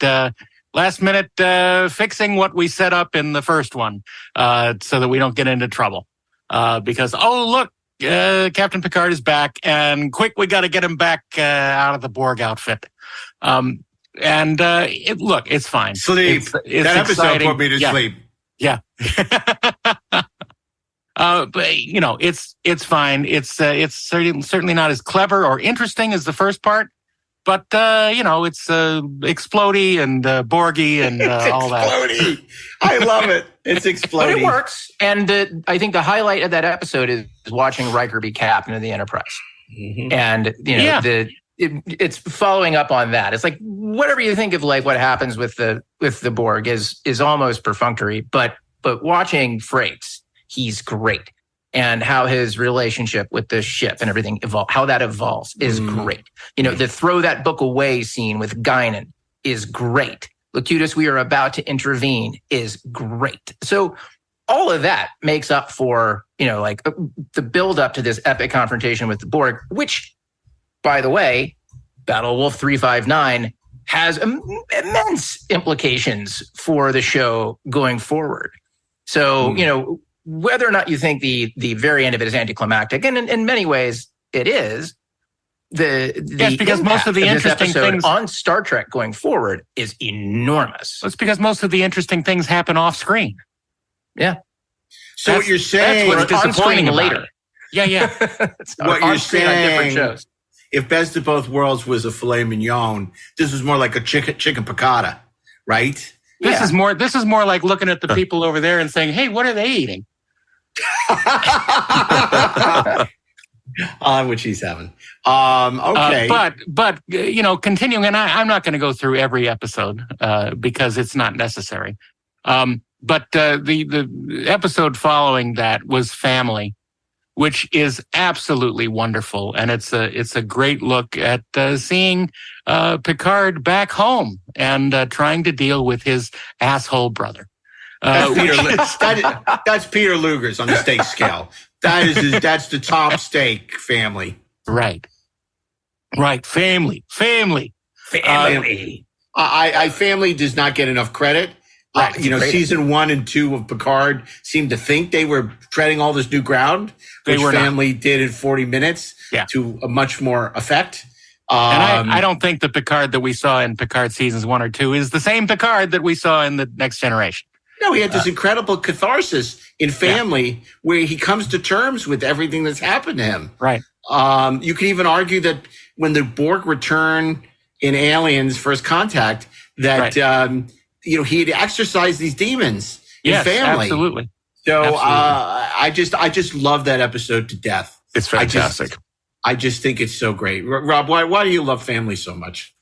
fixing what we set up in the first one, so that we don't get into trouble. Because look, Captain Picard is back, and quick, we got to get him back out of the Borg outfit. It's fine. Sleep. It's that episode exciting. put me to sleep. Yeah. But it's fine. It's certainly not as clever or interesting as the first part, but it's explodey and Borgy and all that. Explodey. I love it. It's explodey. But it works. And I think the highlight of that episode is watching Riker be captain of the Enterprise. Mm-hmm. And it's following up on that. It's like, whatever you think of like what happens with the Borg is almost perfunctory, but watching Frakes, he's great. And how his relationship with the ship and everything how that evolves is great. The throw that book away scene with Guinan is great. Locutus, we are about to intervene is great. So all of that makes up for, the build up to this epic confrontation with the Borg, which, by the way, Battle Wolf 359 has immense implications for the show going forward. So, whether or not you think the very end of it is anticlimactic, and in many ways it is, the because most of the interesting things on Star Trek going forward is enormous. That's because most of the interesting things happen off screen. Yeah. So what you're saying, that's what's disappointing later. Yeah. What you're saying, on different shows. If Best of Both Worlds was a filet mignon, this was more like a chicken piccata, right? This is more like looking at the people over there and saying, "Hey, what are they eating?" What she's having. Okay. But continuing, and I'm not going to go through every episode because it's not necessary. But the episode following that was Family, which is absolutely wonderful, and it's a great look at seeing Picard back home and trying to deal with his asshole brother. That's Peter Luger's on the steak scale. That's the top steak. Family. Right. Family. Family does not get enough credit. Right. Season 1 and 2 of Picard seemed to think they were treading all this new ground, which Family did in 40 minutes to a much more effect. And I don't think the Picard that we saw in Picard seasons 1 or 2 is the same Picard that we saw in the Next Generation. No, he had this incredible catharsis in Family where he comes to terms with everything that's happened to him. Right. You could even argue that when the Borg return in Aliens First Contact, that he had exorcised these demons in Family. Absolutely. So I just love that episode to death. It's fantastic. I just think it's so great. Rob, why do you love Family so much?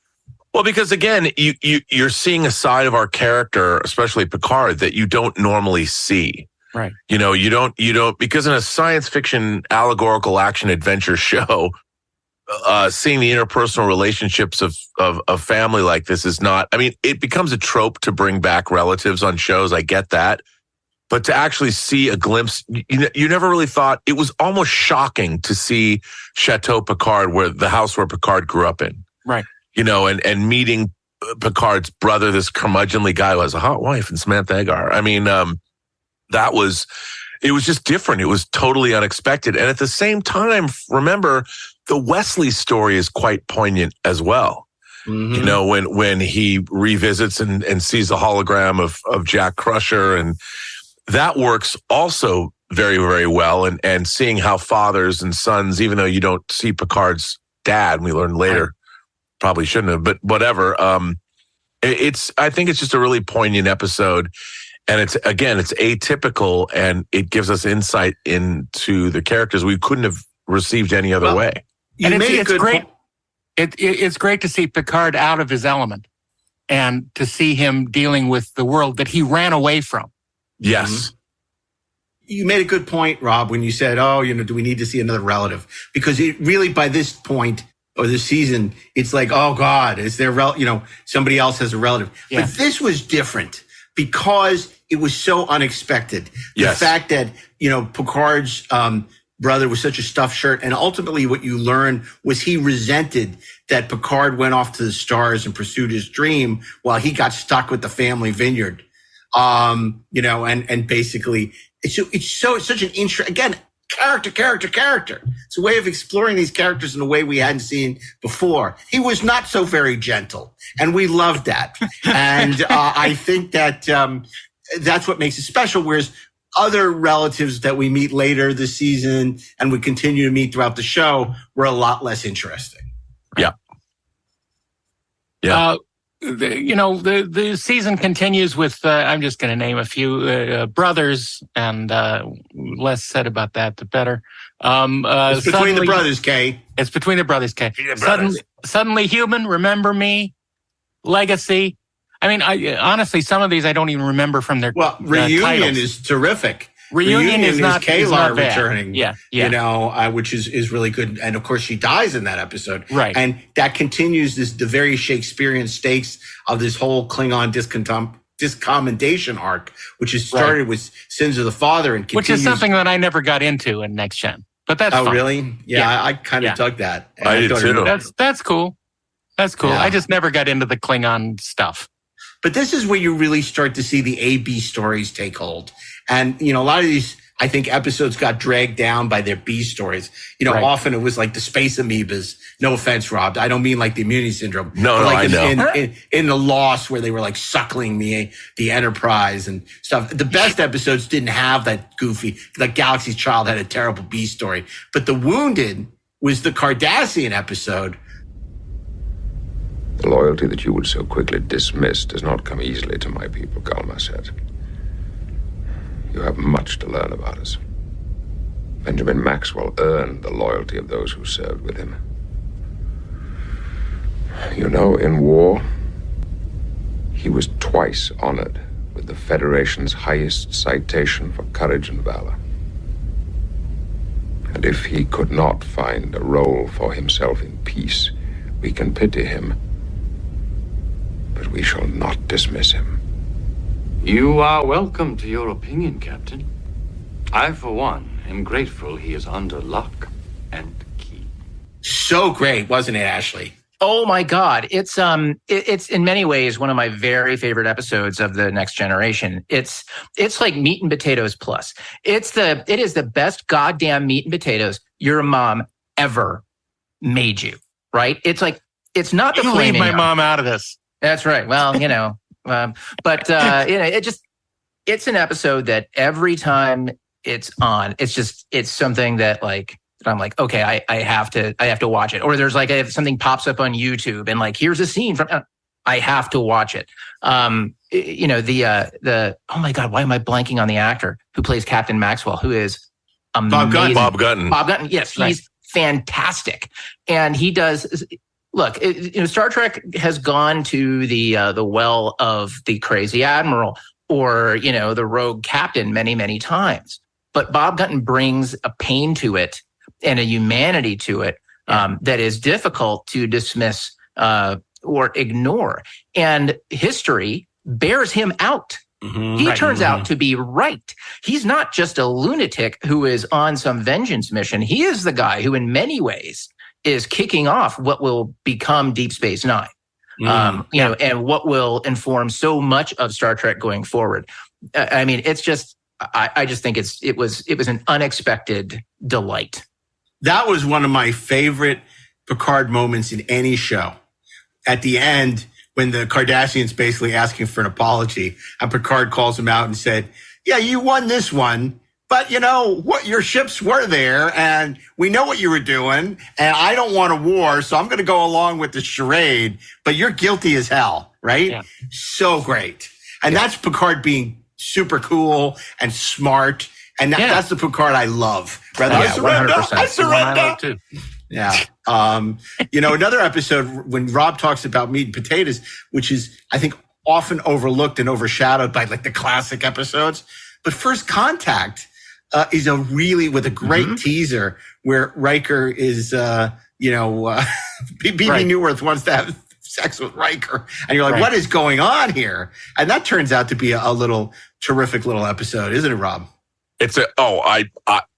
Well, because again, you're seeing a side of our character, especially Picard, that you don't normally see. Right. You don't, because in a science fiction allegorical action adventure show, seeing the interpersonal relationships of family like this is not, it becomes a trope to bring back relatives on shows. I get that. But to actually see a glimpse, you never really thought, it was almost shocking to see Chateau Picard, where the house where Picard grew up in. Right. And meeting Picard's brother, this curmudgeonly guy who has a hot wife, and Samantha Agar. It was just different. It was totally unexpected. And at the same time, remember, the Wesley story is quite poignant as well. Mm-hmm. When he revisits and sees the hologram of Jack Crusher, and that works also very, very well. And seeing how fathers and sons, even though you don't see Picard's dad, we learn later, probably shouldn't have, but whatever. I think it's just a really poignant episode. And it's atypical, and it gives us insight into the characters we couldn't have received any other way. It's great. It's great to see Picard out of his element and to see him dealing with the world that he ran away from. Yes. Mm-hmm. You made a good point, Rob, when you said, do we need to see another relative? Because it really, by this point or this season, it's like, oh God, is there, somebody else has a relative. Yeah. But this was different because it was so unexpected. Yes. The fact that, Picard's brother was such a stuffed shirt, and ultimately what you learn was he resented that Picard went off to the stars and pursued his dream while he got stuck with the family vineyard. And basically it's such an again, character. It's a way of exploring these characters in a way we hadn't seen before. He was not so very gentle, and we loved that. And I think that that's what makes it special. Whereas other relatives that we meet later this season and we continue to meet throughout the show were a lot less interesting. Yeah. The season continues with, I'm just going to name a few, brothers, and less said about that, the better. It's between the brothers, Kay. It's between the brothers, Kay. Suddenly Human, Remember Me, Legacy. Honestly, some of these I don't even remember from their Reunion titles. is terrific. Reunion is Kayla returning, Yeah. Which is really good. And of course, she dies in that episode. Right. And that continues the very Shakespearean stakes of this whole Klingon discommendation arc, which has started with Sins of the Father and continues. Which is something that I never got into in Next Gen. But that's fine. Really? Yeah. I kind of dug that. I did too. That's cool. That's cool. Yeah. I just never got into the Klingon stuff. But this is where you really start to see the A-B stories take hold. And, a lot of these, I think, episodes got dragged down by their B stories. Right. Often it was like the space amoebas. No offense, Rob. I don't mean like the immunity syndrome. No, but I know. In the Lost, where they were like suckling the Enterprise and stuff. The best episodes didn't have that goofy, like Galaxy's Child had a terrible B story. But The Wounded was the Cardassian episode. The loyalty that you would so quickly dismiss does not come easily to my people, Galmaset. You have much to learn about us. Benjamin Maxwell earned the loyalty of those who served with him. In war, he was twice honored with the Federation's highest citation for courage and valor. And if he could not find a role for himself in peace, we can pity him, but we shall not dismiss him. You are welcome to your opinion, Captain. I, for one, am grateful he is under lock and key. So great, wasn't it, Ashley? Oh my God. It's in many ways one of my very favorite episodes of The Next Generation. It's like meat and potatoes plus. It is the best goddamn meat and potatoes your mom ever made you, right? It's like, it's not the You leave my mom out of this. That's right. Well, it's an episode that every time it's on, it's something that like, I'm like, okay, I have to watch it. Or there's like, if something pops up on YouTube and like, here's a scene from, I have to watch it. Oh my God, why am I blanking on the actor who plays Captain Maxwell, who is amazing. Bob Gunton. Bob Gunton. Yes. He's fantastic. And he does, look, Star Trek has gone to the well of the crazy admiral or, the rogue captain many, many times. But Bob Gunton brings a pain to it and a humanity to it that is difficult to dismiss or ignore. And history bears him out. Mm-hmm. He turns out to be right. He's not just a lunatic who is on some vengeance mission. He is the guy who, in many ways, is kicking off what will become Deep Space Nine. And what will inform so much of Star Trek going forward. I mean, it's just, I just think it was an unexpected delight. That was one of my favorite Picard moments in any show. At the end, when the Cardassian's basically asking for an apology, and Picard calls him out and said, yeah, you won this one, but what, your ships were there and we know what you were doing and I don't want a war, so I'm going to go along with the charade, but you're guilty as hell, right? Yeah. So great. And that's Picard being super cool and smart. And that's the Picard I love. I surrender. 100%. I surrender. I love too. Yeah. Another episode when Rob talks about meat and potatoes, which is, I think, often overlooked and overshadowed by like the classic episodes. But First Contact is with a great teaser where Riker is, B.B. Newirth wants to have sex with Riker. And you're like, what is going on here? And that turns out to be a terrific little episode, isn't it, Rob?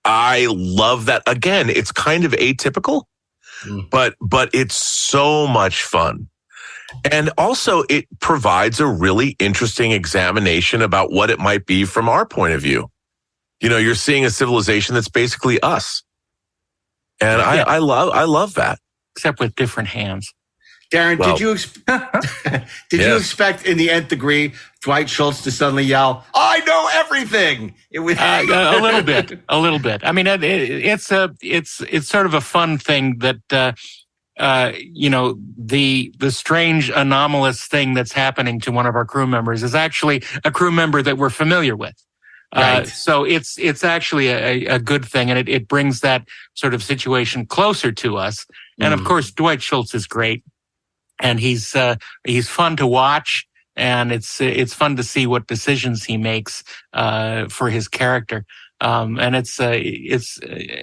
I love that. Again, it's kind of atypical, but it's so much fun. And also it provides a really interesting examination about what it might be from our point of view. You're seeing a civilization that's basically us. And I love that. Except with different hands. Darren, did you expect in the nth degree Dwight Schultz to suddenly yell, "I know everything"? It was a little bit. I mean, it's sort of a fun thing that the strange anomalous thing that's happening to one of our crew members is actually a crew member that we're familiar with. Right. So it's actually a good thing, and it brings that sort of situation closer to us. And of course, Dwight Schultz is great. And he's fun to watch, and it's fun to see what decisions he makes for his character. And it's an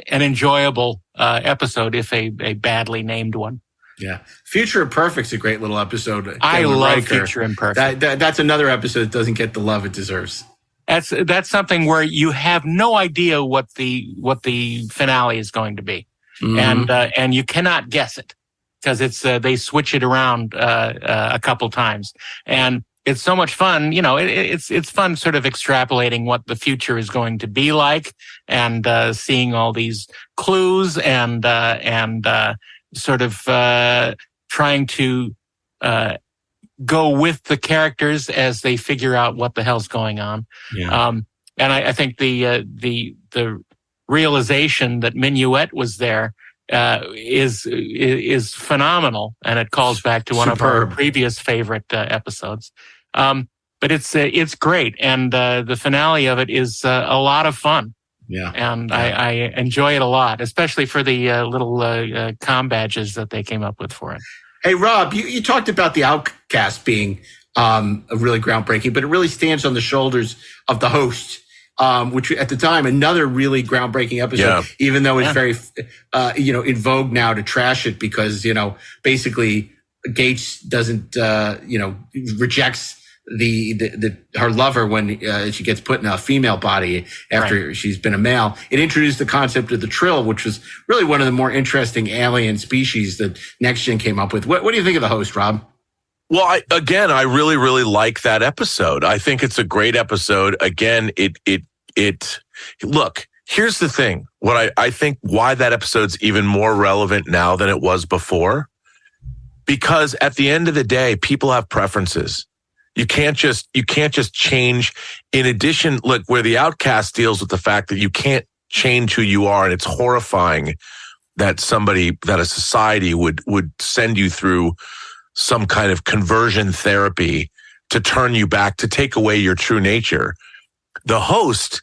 enjoyable episode, if a badly named one. Yeah, Future Imperfect's a great little episode. I love Future Imperfect. That's another episode that doesn't get the love it deserves. That's something where you have no idea what the finale is going to be, and you cannot guess it. because it's they switch it around a couple times, and it's so much fun. You know, it's fun sort of extrapolating what the future is going to be like, and seeing all these clues and sort of trying to go with the characters as they figure out what the hell's going on. Yeah. And I think the realization that Minuet was there is phenomenal, and it calls back to one of our previous favorite episodes. But it's great, and the finale of it is a lot of fun. Yeah, and I enjoy it a lot, especially for the little com badges that they came up with for it. Hey, Rob, you talked about the Outcast being a really groundbreaking, but it really stands on the shoulders of the host. Which at the time, another really groundbreaking episode, even though it's very, in vogue now to trash it because, basically Gates doesn't, rejects her lover when she gets put in a female body after she's been a male. It introduced the concept of the Trill, which was really one of the more interesting alien species that Next Gen came up with. What do you think of the host, Rob? Well, I really, really like that episode. I think it's a great episode. Again, look, here's the thing. What I think why that episode's even more relevant now than it was before, because at the end of the day, people have preferences. You can't just change. In addition, look, where the Outcast deals with the fact that you can't change who you are, and it's horrifying that a society would send you through some kind of conversion therapy to turn you back, to take away your true nature. The host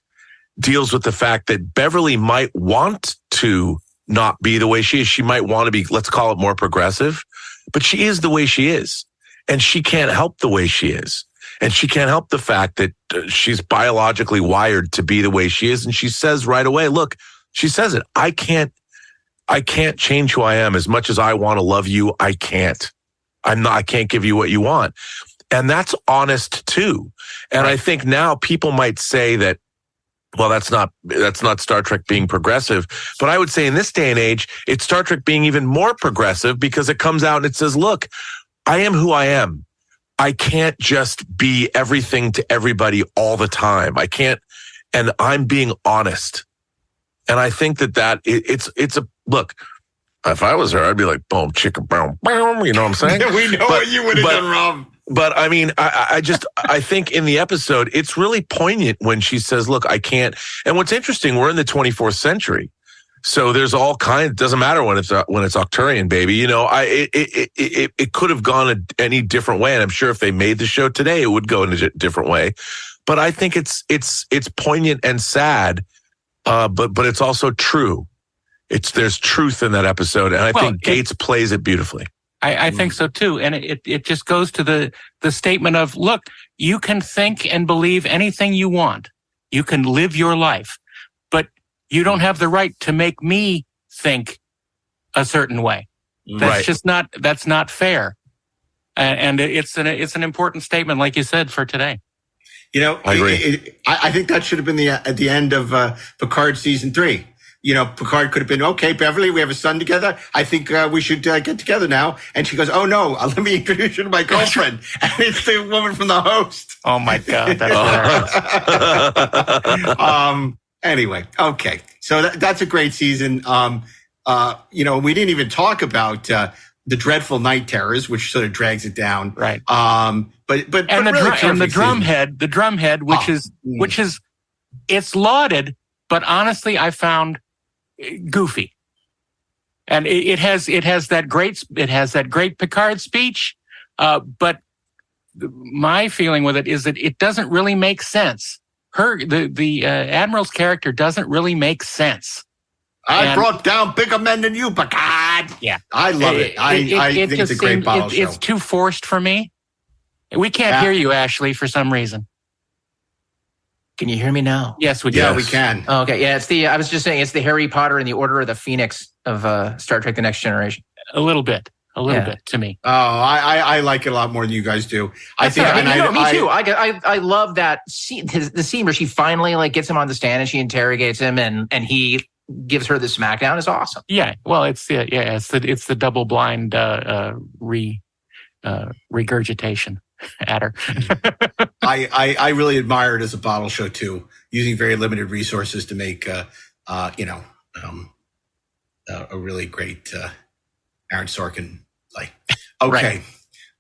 deals with the fact that Beverly might want to not be the way she is. She might want to be, let's call it, more progressive, but she is the way she is. And she can't help the way she is. And she can't help the fact that she's biologically wired to be the way she is. And she says right away, look, she says it, I can't change who I am. As much as I want to love you, I can't. I can't give you what you want. And that's honest too. And I think now people might say that, well, that's not Star Trek being progressive. But I would say in this day and age, it's Star Trek being even more progressive, because it comes out and it says, look, I am who I am. I can't just be everything to everybody all the time. I can't, and I'm being honest. And I think that it's a look. If I was her, I'd be like, boom, chicka, boom, boom. You know what I'm saying? We know what you would have done, Rob. But I mean, I think in the episode, it's really poignant when she says, look, I can't. And what's interesting, we're in the 24th century. So there's all kinds, it doesn't matter when it's Octurian, baby. It could have gone any different way. And I'm sure if they made the show today, it would go in a different way. But I think it's poignant and sad. But it's also true. There's truth in that episode. And I think Gates plays it beautifully. I think so too. And it just goes to the statement of, look, you can think and believe anything you want. You can live your life, but you don't have the right to make me think a certain way. That's that's not fair. And it's an important statement, like you said, for today. I agree. I think that should have been at the end of Picard season 3. Picard could have been, okay, Beverly, we have a son together. I think we should get together now. And she goes, oh, no, let me introduce you to my girlfriend. And it's the woman from the host. Oh, my God. That's Anyway, okay. So that's a great season. We didn't even talk about the dreadful Night Terrors, which sort of drags it down. Right. But the drumhead, which is it's lauded, but honestly, I found goofy. And it has that great Picard speech, but my feeling with it is that it doesn't really make sense. The Admiral's character doesn't really make sense. I brought down bigger men than you, Picard. Yeah, I love it. I think it's a great bottle show. It's too forced for me. We can't hear you, Ashley, for some reason. Can you hear me now? Yes, we can. Yeah, we can. Oh, okay, yeah. I was just saying, it's the Harry Potter and the Order of the Phoenix of Star Trek: The Next Generation. A little bit to me. Oh, I like it a lot more than you guys do. Me too. I love that scene, the scene where she finally gets him on the stand and she interrogates him, and he gives her the smackdown is awesome. Yeah, well, it's the double blind regurgitation at her. I really admire it as a bottle show too, using very limited resources to make a really great Aaron Sorkin play. Okay,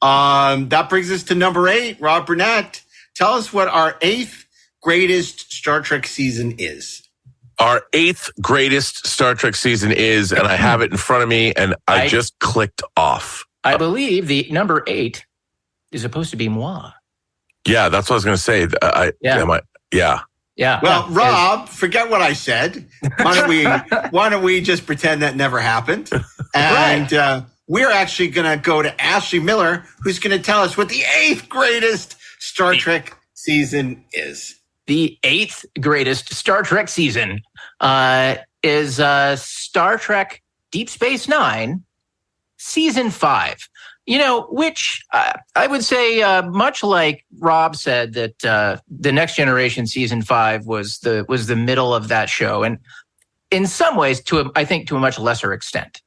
that brings us to number 8. Rob Burnett, tell us what our 8th greatest Star Trek season is. Our 8th greatest Star Trek season is, and I have it in front of me, and I just clicked off. I believe the number 8 is supposed to be moi. Yeah, that's what I was going to say. Yeah. Well, Rob, forget what I said. Why don't we just pretend that never happened? And we're actually going to go to Ashley Miller, who's going to tell us what the 8th greatest Star Trek season is. The 8th greatest Star Trek season is Star Trek Deep Space Nine, Season 5. Which I would say, much like Rob said, that the Next Generation Season 5 was the middle of that show, and in some ways, I think to a much lesser extent,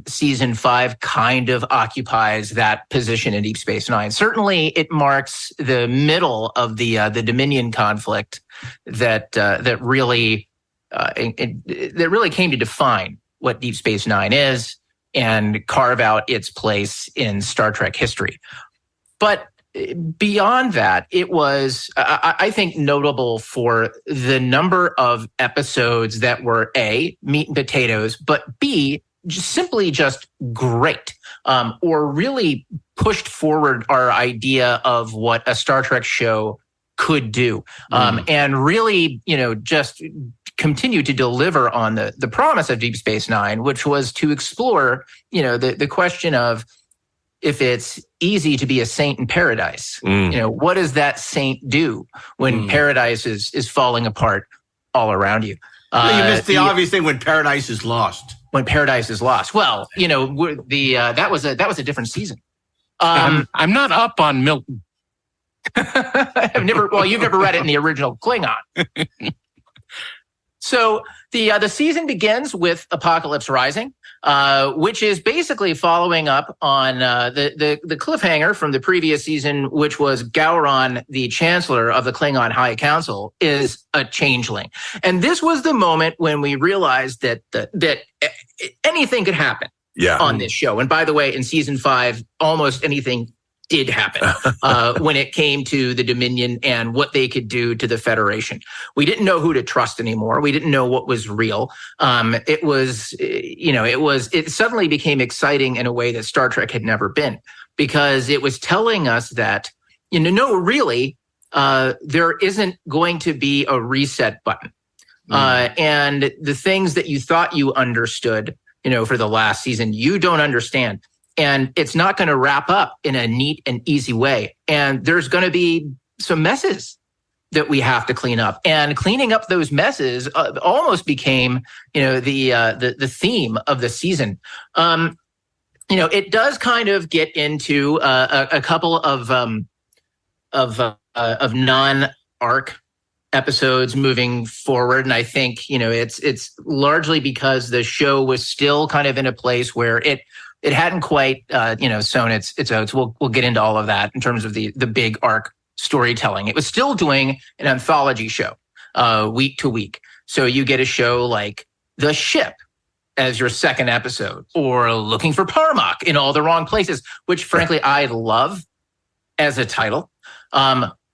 Season 5 kind of occupies that position in Deep Space Nine. Certainly, it marks the middle of the Dominion conflict that really came to define what Deep Space Nine is and carve out its place in Star Trek history. But beyond that, it was, I think, notable for the number of episodes that were A, meat and potatoes, but B, simply just great, or really pushed forward our idea of what a Star Trek show could do, and really, just continue to deliver on the promise of Deep Space Nine, which was to explore, the question of, if it's easy to be a saint in paradise, what does that saint do when paradise is falling apart all around you? You missed the obvious thing: when paradise is lost. When paradise is lost. Well, that was a different season. I'm not up on Milton. You've never read it in the original Klingon. So the season begins with Apocalypse Rising, which is basically following up on the cliffhanger from the previous season, which was Gowron, the Chancellor of the Klingon High Council, is a changeling. And this was the moment when we realized that anything could happen on this show. And by the way, in season 5, almost anything did happen when it came to the Dominion and what they could do to the Federation. We didn't know who to trust anymore. We didn't know what was real. It suddenly became exciting in a way that Star Trek had never been, because it was telling us that, really, there isn't going to be a reset button. And the things that you thought you understood, for the last season, you don't understand. And it's not going to wrap up in a neat and easy way. And there's going to be some messes that we have to clean up. And cleaning up those messes almost became, the theme of the season. It does kind of get into a couple of non-arc episodes moving forward. And I think, it's largely because the show was still kind of in a place where it hadn't quite, sown its oats. We'll get into all of that in terms of the big arc storytelling. It was still doing an anthology show week to week. So you get a show like The Ship as your second episode, or Looking for Parmak in All the Wrong Places, which frankly I love as a title.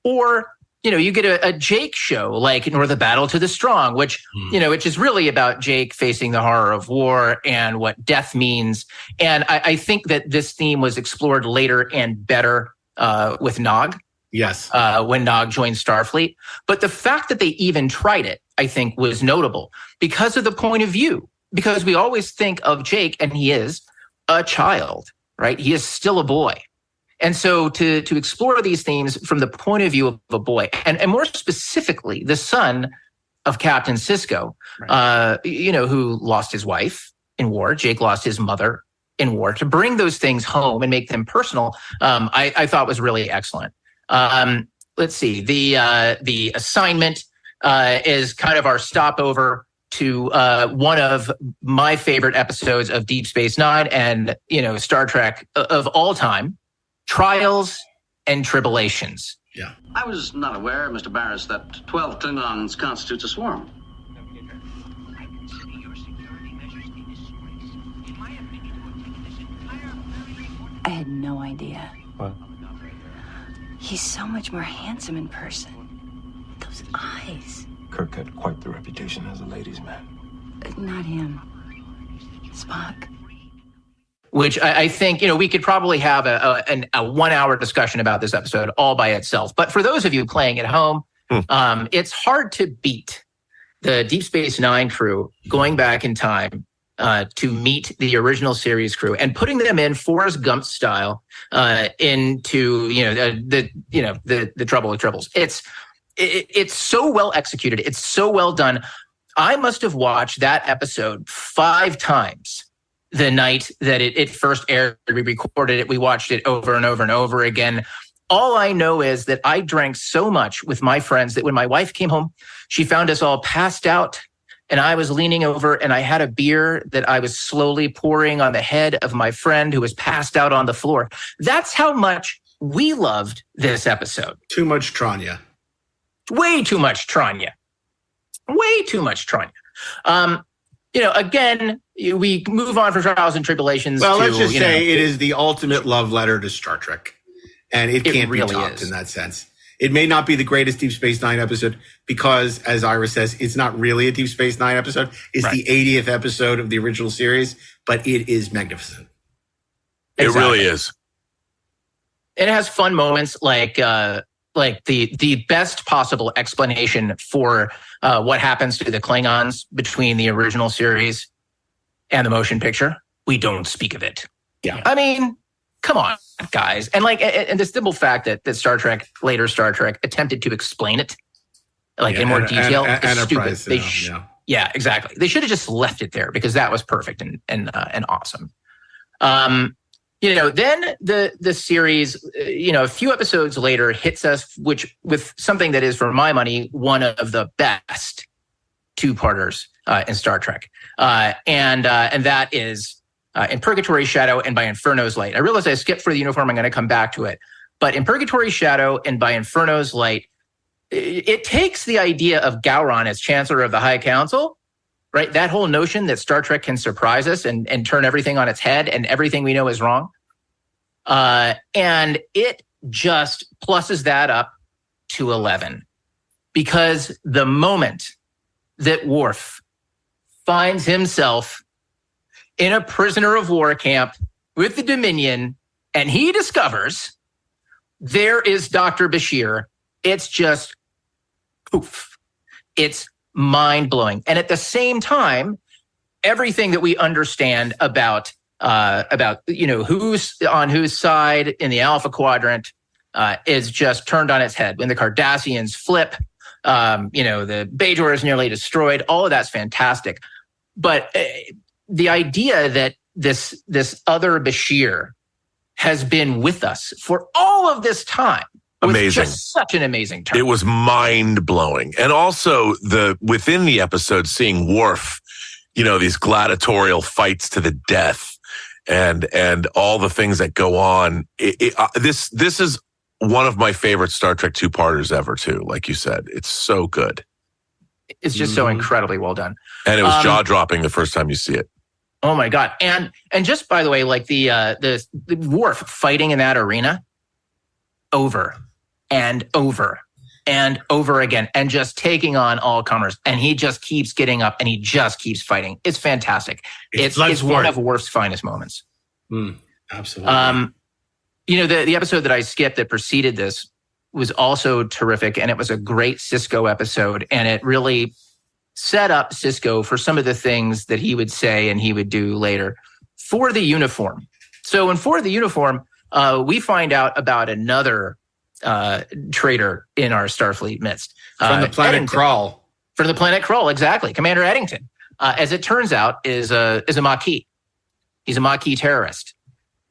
Or you get a Jake show like Nor the Battle to the Strong, which, which is really about Jake facing the horror of war and what death means. And I think that this theme was explored later and better with Nog. Yes. When Nog joined Starfleet. But the fact that they even tried it, I think, was notable because of the point of view. Because we always think of Jake, and he is a child, right? He is still a boy. And so to explore these themes from the point of view of a boy, and more specifically, the son of Captain Sisko, right. Who lost his wife in war. Jake lost his mother in war. To bring those things home and make them personal, I thought was really excellent. Let's see. The assignment is kind of our stopover to one of my favorite episodes of Deep Space Nine and, Star Trek of all time, Trials and Tribulations. Yeah. I was not aware, Mr. Barris, that 12 Klingons constitutes a swarm. I had no idea. What? He's so much more handsome in person. Those eyes. Kirk had quite the reputation as a ladies' man. Not him. Spock. Which I think, we could probably have a 1 hour discussion about this episode all by itself. But for those of you playing at home, it's hard to beat the Deep Space Nine crew going back in time to meet the original series crew and putting them in Forrest Gump style into the trouble with tribbles. It's so well executed. It's so well done. I must have watched that episode 5 times the night that it first aired. We recorded it. We watched it over and over and over again. All I know is that I drank so much with my friends that when my wife came home, she found us all passed out. And I was leaning over and I had a beer that I was slowly pouring on the head of my friend who was passed out on the floor. That's how much we loved this episode. Too much Tranya. Way too much Tranya. Way too much Tranya. Again, we move on from Trials and Tribulations. Well, let's just say it is the ultimate love letter to Star Trek. And it can't really be topped is. in that sense. It may not be the greatest Deep Space Nine episode because, as Ira says, it's not really a Deep Space Nine episode. It's the 80th episode of the original series, but it is magnificent. It really is. It has fun moments like the best possible explanation for what happens to the Klingons between the original series and the motion picture. We don't speak of it. Yeah. I mean, come on, guys. And the simple fact that later Star Trek attempted to explain it in more detail is stupid. Yeah, exactly. They should have just left it there because that was perfect and awesome. Then the series, a few episodes later hits us, with something that is, for my money, one of the best 2-parters in Star Trek, and that is in Purgatory's Shadow and By Inferno's Light. I realize I skipped for the uniform. I'm going to come back to it, but in Purgatory's Shadow and By Inferno's Light, it takes the idea of Gowron as Chancellor of the High Council. Right, that whole notion that Star Trek can surprise us and turn everything on its head and everything we know is wrong. And it just pluses that up to 11. Because the moment that Worf finds himself in a prisoner of war camp with the Dominion and he discovers there is Dr. Bashir, it's just poof. It's mind-blowing. And at the same time, everything that we understand about who's on whose side in the Alpha Quadrant is just turned on its head. When the Cardassians flip, the Bajor is nearly destroyed. All of that's fantastic. But the idea that this other Bashir has been with us for all of this time, amazing. Just such an amazing turn. It was mind-blowing. And also within the episode, seeing Worf, these gladiatorial fights to the death and all the things that go on. This is one of my favorite Star Trek 2-parters ever too. Like you said, it's so good. It's just so incredibly well done. And it was jaw-dropping the first time you see it. Oh my God. And just by the way, like the Worf fighting in that arena over and over and over again and just taking on all comers. And he just keeps getting up and he just keeps fighting. It's fantastic. It's one of Worf's finest moments. Absolutely. The episode that I skipped that preceded this was also terrific. And it was a great Sisko episode. And it really set up Sisko for some of the things that he would say and he would do later. For the Uniform. So in For the Uniform, we find out about another traitor in our Starfleet midst. From the planet Krall. From the planet Krall, exactly. Commander Eddington, as it turns out, is a Maquis. He's a Maquis terrorist.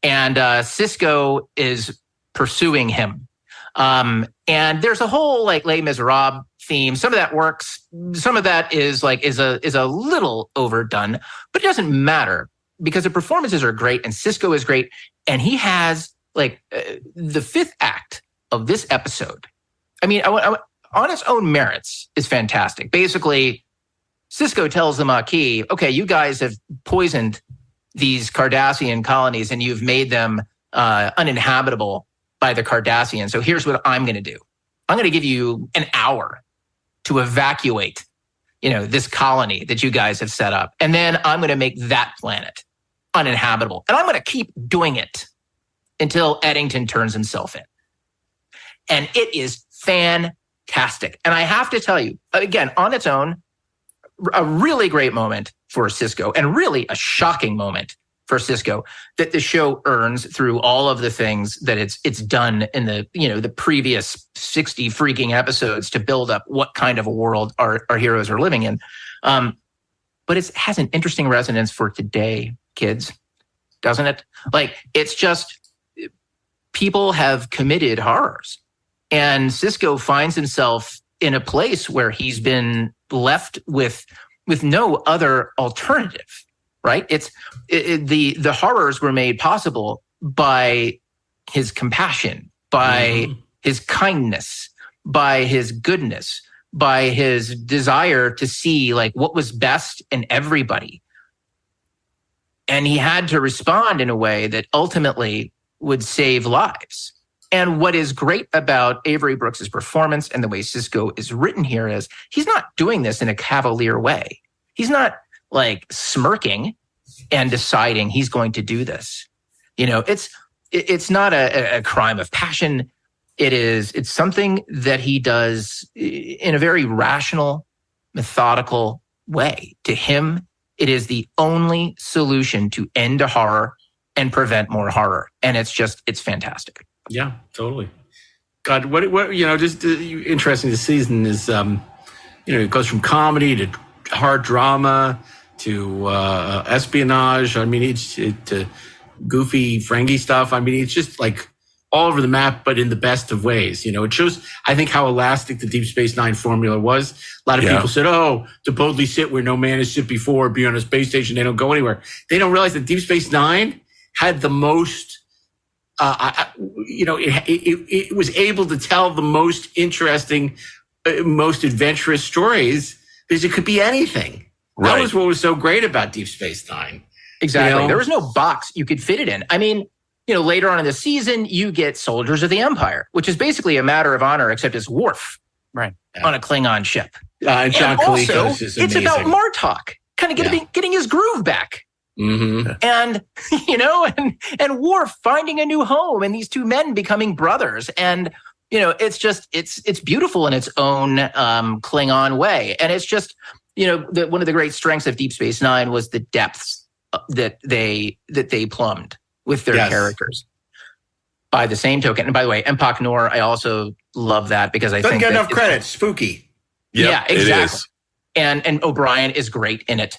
And Sisko is pursuing him. And there's a whole like Les Miserables theme. Some of that works. Some of that is a little overdone, but it doesn't matter because the performances are great and Sisko is great. And he has like the fifth act of this episode. I mean, on its own merits is fantastic. Basically, Sisko tells the Maquis, okay, you guys have poisoned these Cardassian colonies and you've made them uninhabitable by the Cardassians. So here's what I'm going to do. I'm going to give you an hour to evacuate, this colony that you guys have set up. And then I'm going to make that planet uninhabitable. And I'm going to keep doing it until Eddington turns himself in. And it is fantastic. And I have to tell you, again, on its own, a really great moment for Sisko and really a shocking moment for Sisko that the show earns through all of the things that it's done in the previous 60 freaking episodes to build up what kind of a world our heroes are living in. But it has an interesting resonance for today, kids, doesn't it? Like, it's just people have committed horrors. And Sisko finds himself in a place where he's been left with no other alternative, right? The horrors were made possible by his compassion, by his kindness, by his goodness, by his desire to see like what was best in everybody. And he had to respond in a way that ultimately would save lives. And what is great about Avery Brooks's performance and the way Sisko is written here is he's not doing this in a cavalier way. He's not like smirking and deciding he's going to do this. It's not a crime of passion. It's something that he does in a very rational, methodical way. To him, it is the only solution to end a horror and prevent more horror. And it's fantastic. Yeah, totally. God, what just interesting this season is, it goes from comedy to hard drama to espionage. I mean, it's goofy, frangy stuff. I mean, it's just like all over the map, but in the best of ways. It shows, I think, how elastic the Deep Space Nine formula was. A lot of people said, to boldly sit where no man has sit before, be on a space station, they don't go anywhere. They don't realize that Deep Space Nine had the most, it was able to tell the most interesting, most adventurous stories because it could be anything. Right. That was what was so great about Deep Space Nine. Exactly. There was no box you could fit it in. I mean, later on in the season, you get Soldiers of the Empire, which is basically a matter of honor, except it's Worf, right, on a Klingon ship. And John Kalikos is amazing. It's about Martok, kind of getting his groove back. Mm-hmm. And, and Worf finding a new home and these two men becoming brothers. And, it's beautiful in its own Klingon way. And it's just, one of the great strengths of Deep Space Nine was the depths that they plumbed with their characters. By the same token, and by the way, Empok Nor, I also love that because I doesn't think get enough credit. Spooky. Yeah, exactly. It is. And O'Brien is great in it.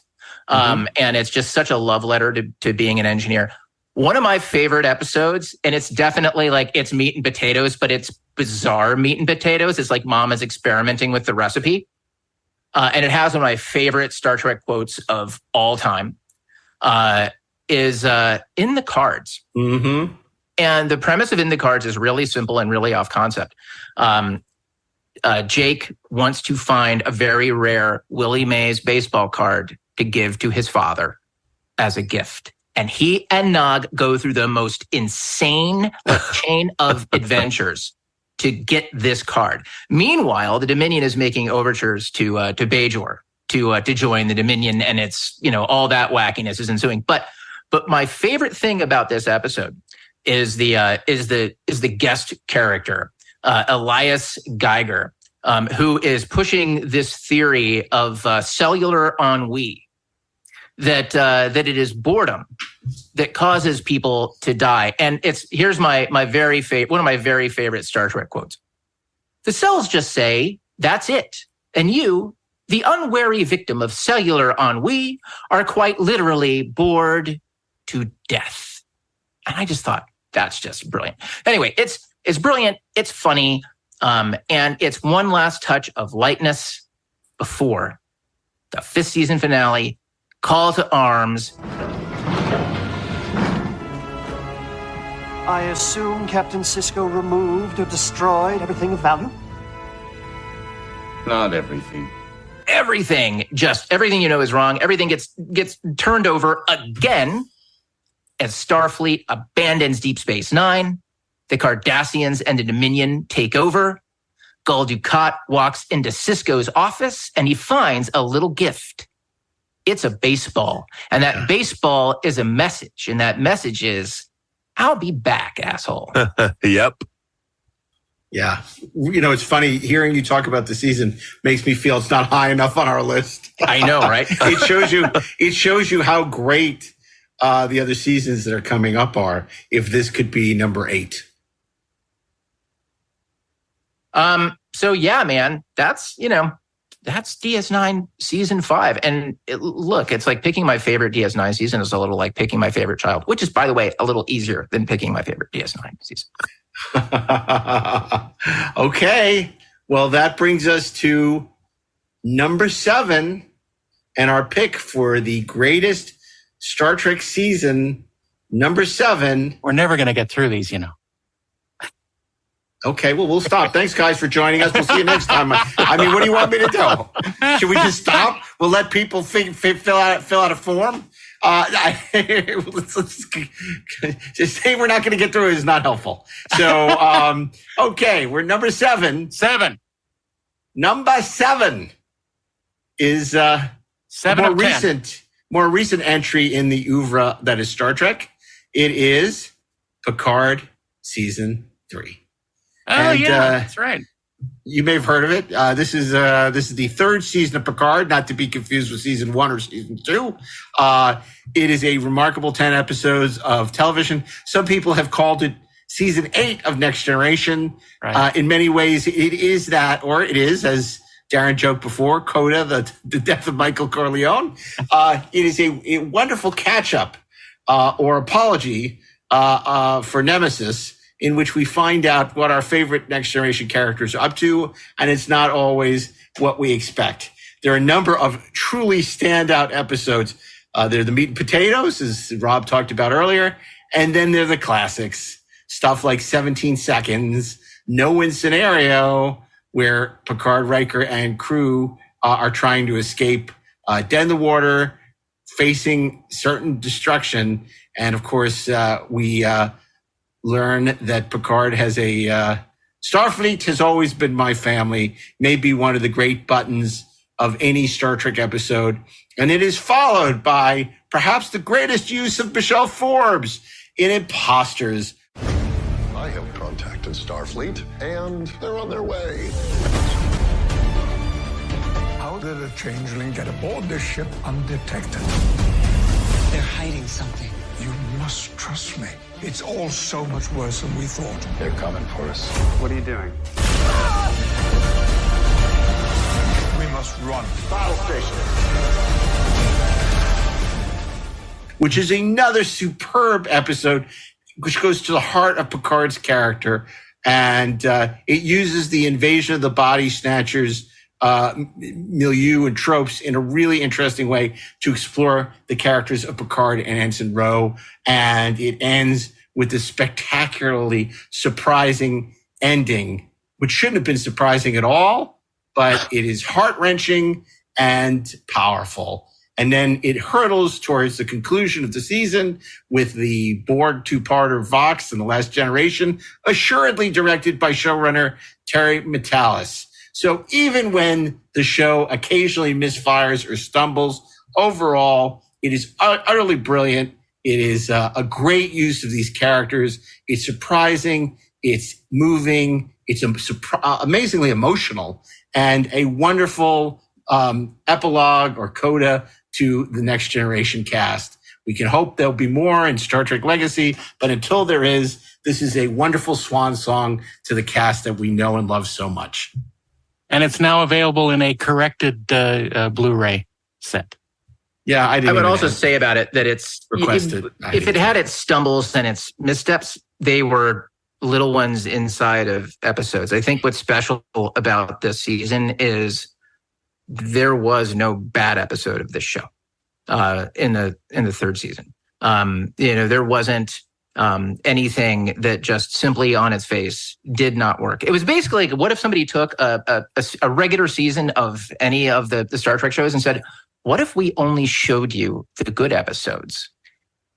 And it's just such a love letter to being an engineer. One of my favorite episodes, and it's definitely like it's meat and potatoes, but it's bizarre meat and potatoes. It's like mom is experimenting with the recipe. And it has one of my favorite Star Trek quotes of all time, is In the Cards. Mm-hmm. And the premise of In the Cards is really simple and really off concept. Jake wants to find a very rare Willie Mays baseball card to give to his father as a gift. And he and Nog go through the most insane chain of adventures to get this card. Meanwhile, the Dominion is making overtures to Bajor to join the Dominion, and it's, all that wackiness is ensuing. But my favorite thing about this episode is the guest character, Elias Geiger, who is pushing this theory of cellular ennui, that it is boredom that causes people to die. And here's my very favorite, one of my very favorite Star Trek quotes. The cells just say, that's it. And you, the unwary victim of cellular ennui, are quite literally bored to death. And I just thought, that's just brilliant. Anyway, It's brilliant. It's funny. And it's one last touch of lightness before the 5th season finale, Call to Arms. I assume Captain Sisko removed or destroyed everything of value? Not everything. Everything, just everything you know is wrong. Everything gets turned over again as Starfleet abandons Deep Space Nine. The Cardassians and the Dominion take over. Gul Dukat walks into Sisko's office and he finds a little gift. It's a baseball. And that baseball is a message. And that message is, I'll be back, asshole. Yep. Yeah. You know, it's funny hearing you talk about the season makes me feel it's not high enough on our list. I know, right? It shows you how great the other seasons that are coming up are, if this could be number 8. So yeah, man, that's DS9 season 5. And look, it's like picking my favorite DS9 season is a little like picking my favorite child, which is, by the way, a little easier than picking my favorite DS9 season. Okay. Well, that brings us to number 7 and our pick for the greatest Star Trek season, number 7. We're never going to get through these, you know. Okay, well, we'll stop. Thanks, guys, for joining us. We'll see you next time. I mean, what do you want me to do? Should we just stop? We'll let people fill out a form. Let's just say we're not going to get through it is not helpful. So, okay, we're number 7. 7. Number 7 is 7 more recent entry in the oeuvre that is Star Trek. It is Picard season 3. Oh, that's right. You may have heard of it. This is the 3rd season of Picard, not to be confused with season 1 or season 2. It is a remarkable 10 episodes of television. Some people have called it season 8 of Next Generation. Right. In many ways, it is that, or it is, as Darren joked before, Coda, the death of Michael Corleone. It is a wonderful catch-up or apology for Nemesis, in which we find out what our favorite Next Generation characters are up to, and it's not always what we expect. There are a number of truly standout episodes. They're the meat and potatoes, as Rob talked about earlier, and then they're the classics, stuff like 17 Seconds, No-Win Scenario, where Picard, Riker, and crew are trying to escape dead in the water, facing certain destruction, and of course, we learn that Picard has Starfleet has always been my family, maybe one of the great buttons of any Star Trek episode. And it is followed by perhaps the greatest use of Michelle Forbes in Imposters. I have contacted Starfleet, and they're on their way. How did a changeling get aboard this ship undetected? They're hiding something. You must trust me. It's all so much worse than we thought. They're coming for us. What are you doing? We must run. Battle station. Which is another superb episode, which goes to the heart of Picard's character. And it uses the invasion of the body snatchers milieu and tropes in a really interesting way to explore the characters of Picard and Ensign Ro. And it ends with this spectacularly surprising ending, which shouldn't have been surprising at all, but it is heart-wrenching and powerful. And then it hurtles towards the conclusion of the season with the Borg 2-parter Vox and The Last Generation, assuredly directed by showrunner Terry Matalas. So even when the show occasionally misfires or stumbles, overall, it is utterly brilliant. It is a great use of these characters. It's surprising. It's moving. It's amazingly emotional, and a wonderful epilogue or coda to the Next Generation cast. We can hope there'll be more in Star Trek Legacy, but until there is, this is a wonderful swan song to the cast that we know and love so much. And it's now available in a corrected Blu-ray set. Yeah, I would also say about it that it's requested. If it had its stumbles and its missteps, they were little ones inside of episodes. I think what's special about this season is there was no bad episode of this show in the third season. There wasn't anything that just simply on its face did not work. It was basically like, what if somebody took a regular season of any of the Star Trek shows and said, what if we only showed you the good episodes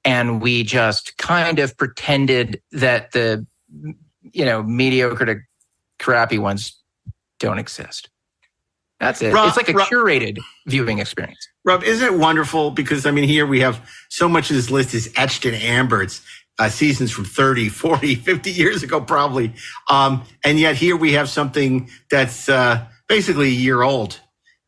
and we just kind of pretended that the mediocre to crappy ones don't exist? That's it. It's like a curated viewing experience. Rob, isn't it wonderful? Because, here we have so much of this list is etched in amber. It's seasons from 30, 40, 50 years ago, probably. And yet here we have something that's basically a year old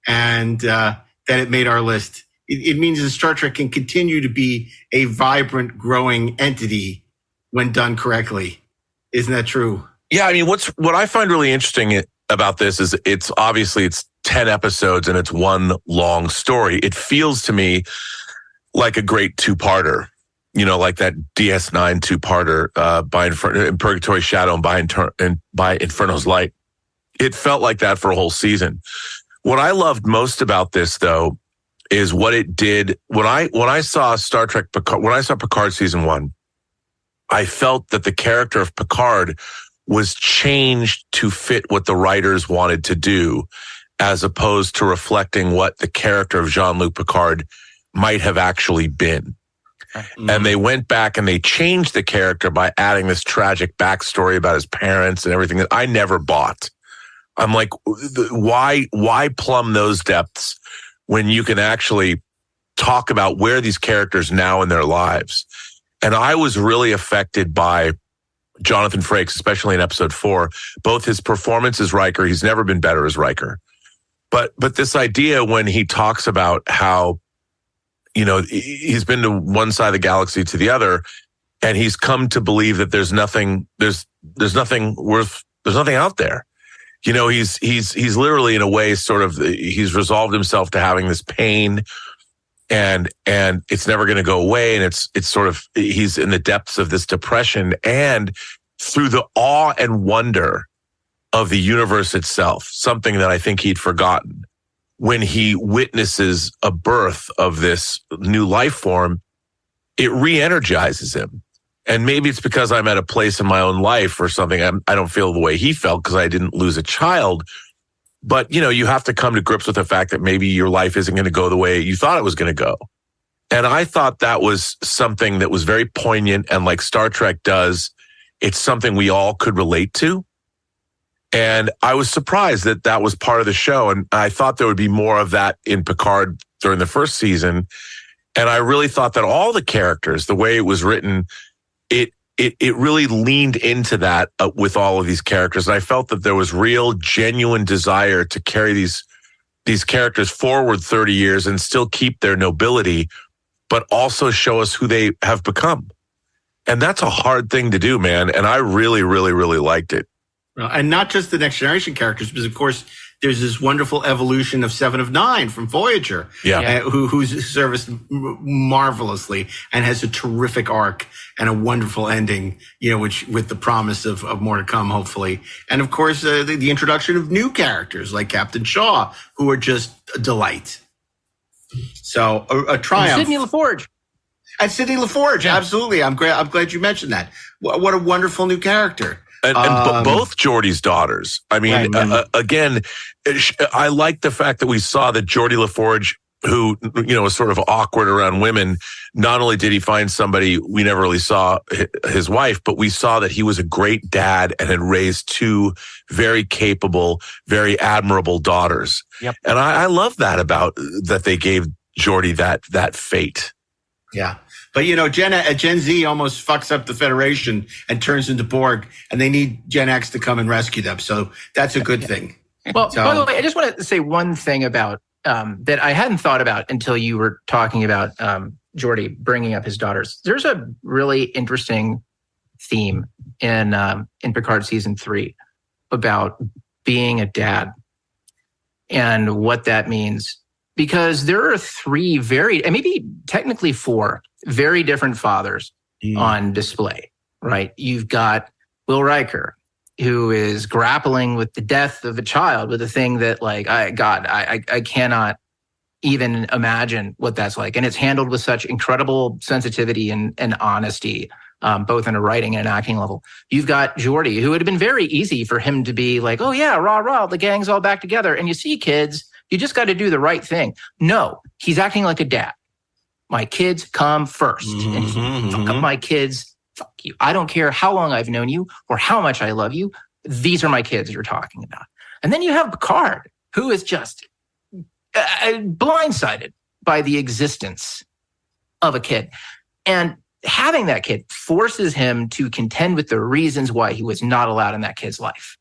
and that it made our list. It means that Star Trek can continue to be a vibrant, growing entity when done correctly. Isn't that true? Yeah, what I find really interesting about this is it's 10 episodes and it's one long story. It feels to me like a great two-parter, like that DS9 two-parter by Purgatory Shadow and by Inferno's Light. It felt like that for a whole season. What I loved most about this, though, is what it did. When I saw Star Trek Picard, when I saw Picard season 1, I felt that the character of Picard was changed to fit what the writers wanted to do, as opposed to reflecting what the character of Jean-Luc Picard might have actually been. Mm-hmm. And they went back and they changed the character by adding this tragic backstory about his parents and everything that I never bought. I'm like, why plumb those depths when you can actually talk about where these characters now in their lives? And I was really affected by Jonathan Frakes, especially in episode 4, both his performance as Riker. He's never been better as Riker. But this idea when he talks about how, he's been to one side of the galaxy to the other, and he's come to believe that there's nothing out there. He's literally in a way he's resolved himself to having this pain and it's never going to go away. And it's he's in the depths of this depression, and through the awe and wonder of the universe itself, something that I think he'd forgotten, when he witnesses a birth of this new life form, it re-energizes him. And maybe it's because I'm at a place in my own life or something. I don't feel the way he felt because I didn't lose a child. But, you have to come to grips with the fact that maybe your life isn't going to go the way you thought it was going to go. And I thought that was something that was very poignant. And like Star Trek does, it's something we all could relate to. And I was surprised that that was part of the show. And I thought there would be more of that in Picard during the first season. And I really thought that all the characters, the way it was written, it really leaned into that with all of these characters. And I felt that there was real, genuine desire to carry these characters forward 30 years and still keep their nobility, but also show us who they have become. And that's a hard thing to do, man. And I really, really, really liked it. And not just the Next Generation characters, because, of course, there's this wonderful evolution of 7 of 9 from Voyager, who's serviced marvelously and has a terrific arc and a wonderful ending, which with the promise of more to come, hopefully. And, of course, the introduction of new characters like Captain Shaw, who are just a delight. So a triumph. And Sidney LaForge. And Sidney LaForge, absolutely. I'm glad you mentioned that. What a wonderful new character. And both Geordi's daughters. Again, I like the fact that we saw that Geordi LaForge, who, was sort of awkward around women, not only did he find somebody, we never really saw his wife, but we saw that he was a great dad and had raised 2 very capable, very admirable daughters. Yep. And I love that about that they gave Geordi that fate. Yeah. But, Gen Z almost fucks up the Federation and turns into Borg, and they need Gen X to come and rescue them. So that's a good thing. Well, by the way, I just want to say one thing about that I hadn't thought about until you were talking about Geordi bringing up his daughters. There's a really interesting theme in Picard season 3 about being a dad and what that means. Because there are 3 and maybe technically 4 very different fathers on display, right? You've got Will Riker, who is grappling with the death of a child, with a thing that, like, I cannot even imagine what that's like. And it's handled with such incredible sensitivity and honesty, both in a writing and an acting level. You've got Geordi, who it had been very easy for him to be like, oh yeah, rah, rah, the gang's all back together. And you see, kids, you just got to do the right thing. No, he's acting like a dad. My kids come first. And if you fuck up my kids, fuck you. I don't care how long I've known you or how much I love you. These are my kids you're talking about. And then you have Picard, who is just blindsided by the existence of a kid. And having that kid forces him to contend with the reasons why he was not allowed in that kid's life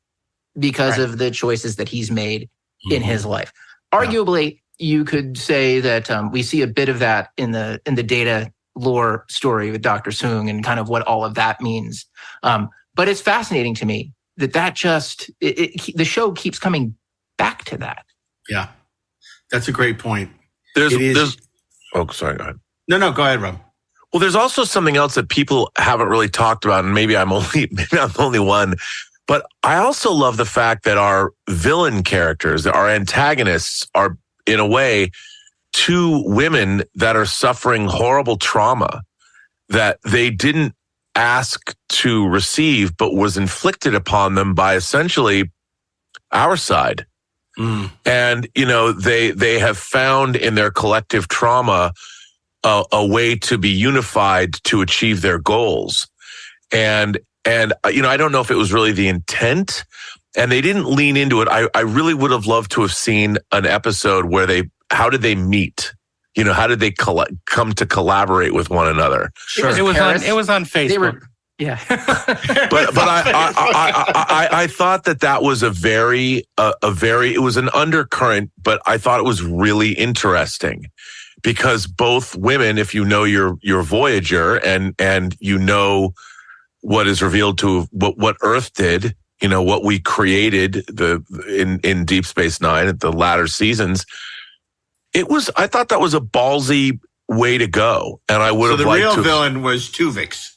because of the choices that he's made in his life. Arguably, you could say that we see a bit of that in the Data lore story with Dr. Soong and kind of what all of that means. But it's fascinating to me that just the show keeps coming back to that. Yeah, that's a great point. Oh, sorry, go ahead. No, go ahead, Rob. Well, there's also something else that people haven't really talked about, and maybe I'm the only one. But I also love the fact that our villain characters, our antagonists, are in a way two women that are suffering horrible trauma that they didn't ask to receive, but was inflicted upon them by essentially our side. And, you know, they have found in their collective trauma a way to be unified to achieve their goals. And, you know, I don't know if it was really the intent, and they didn't lean into it. I really would have loved to have seen an episode where how did they meet? You know, how did they come to collaborate with one another? Sure. It was on Facebook. but I thought that was a very it was an undercurrent, but I thought it was really interesting because both women, if you know your Voyager and you know what is revealed to what Earth did, you know, what we created in Deep Space Nine at the latter seasons, I thought that was a ballsy way to go, and I would have liked to. So the real villain was Tuvix.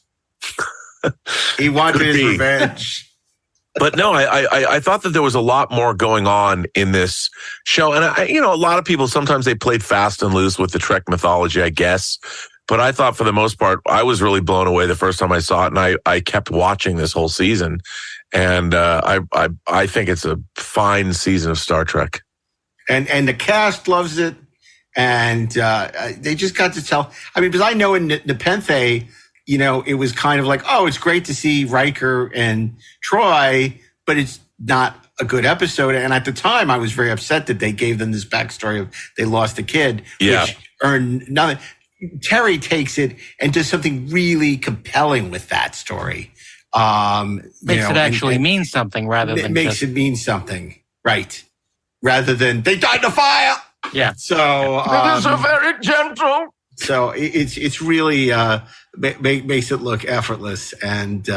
He wanted his revenge. But no, I thought that there was a lot more going on in this show. And, you know, a lot of people, sometimes they played fast and loose with the Trek mythology, I guess. But I thought for the most part, I was really blown away the first time I saw it. And I kept watching this whole season. And I think it's a fine season of Star Trek. And the cast loves it. And they just got to tell. I mean, because I know in Nepenthe, you know, it was kind of like, oh, it's great to see Riker and Troy, but it's not a good episode. And at the time, I was very upset that they gave them this backstory of they lost a kid, which earned nothing. Terry takes it and does something really compelling with that story. Makes it actually mean something rather than makes it mean something, right? Rather than they died in a fire. Yeah. So brothers are very gentle. So it's really makes it look effortless, and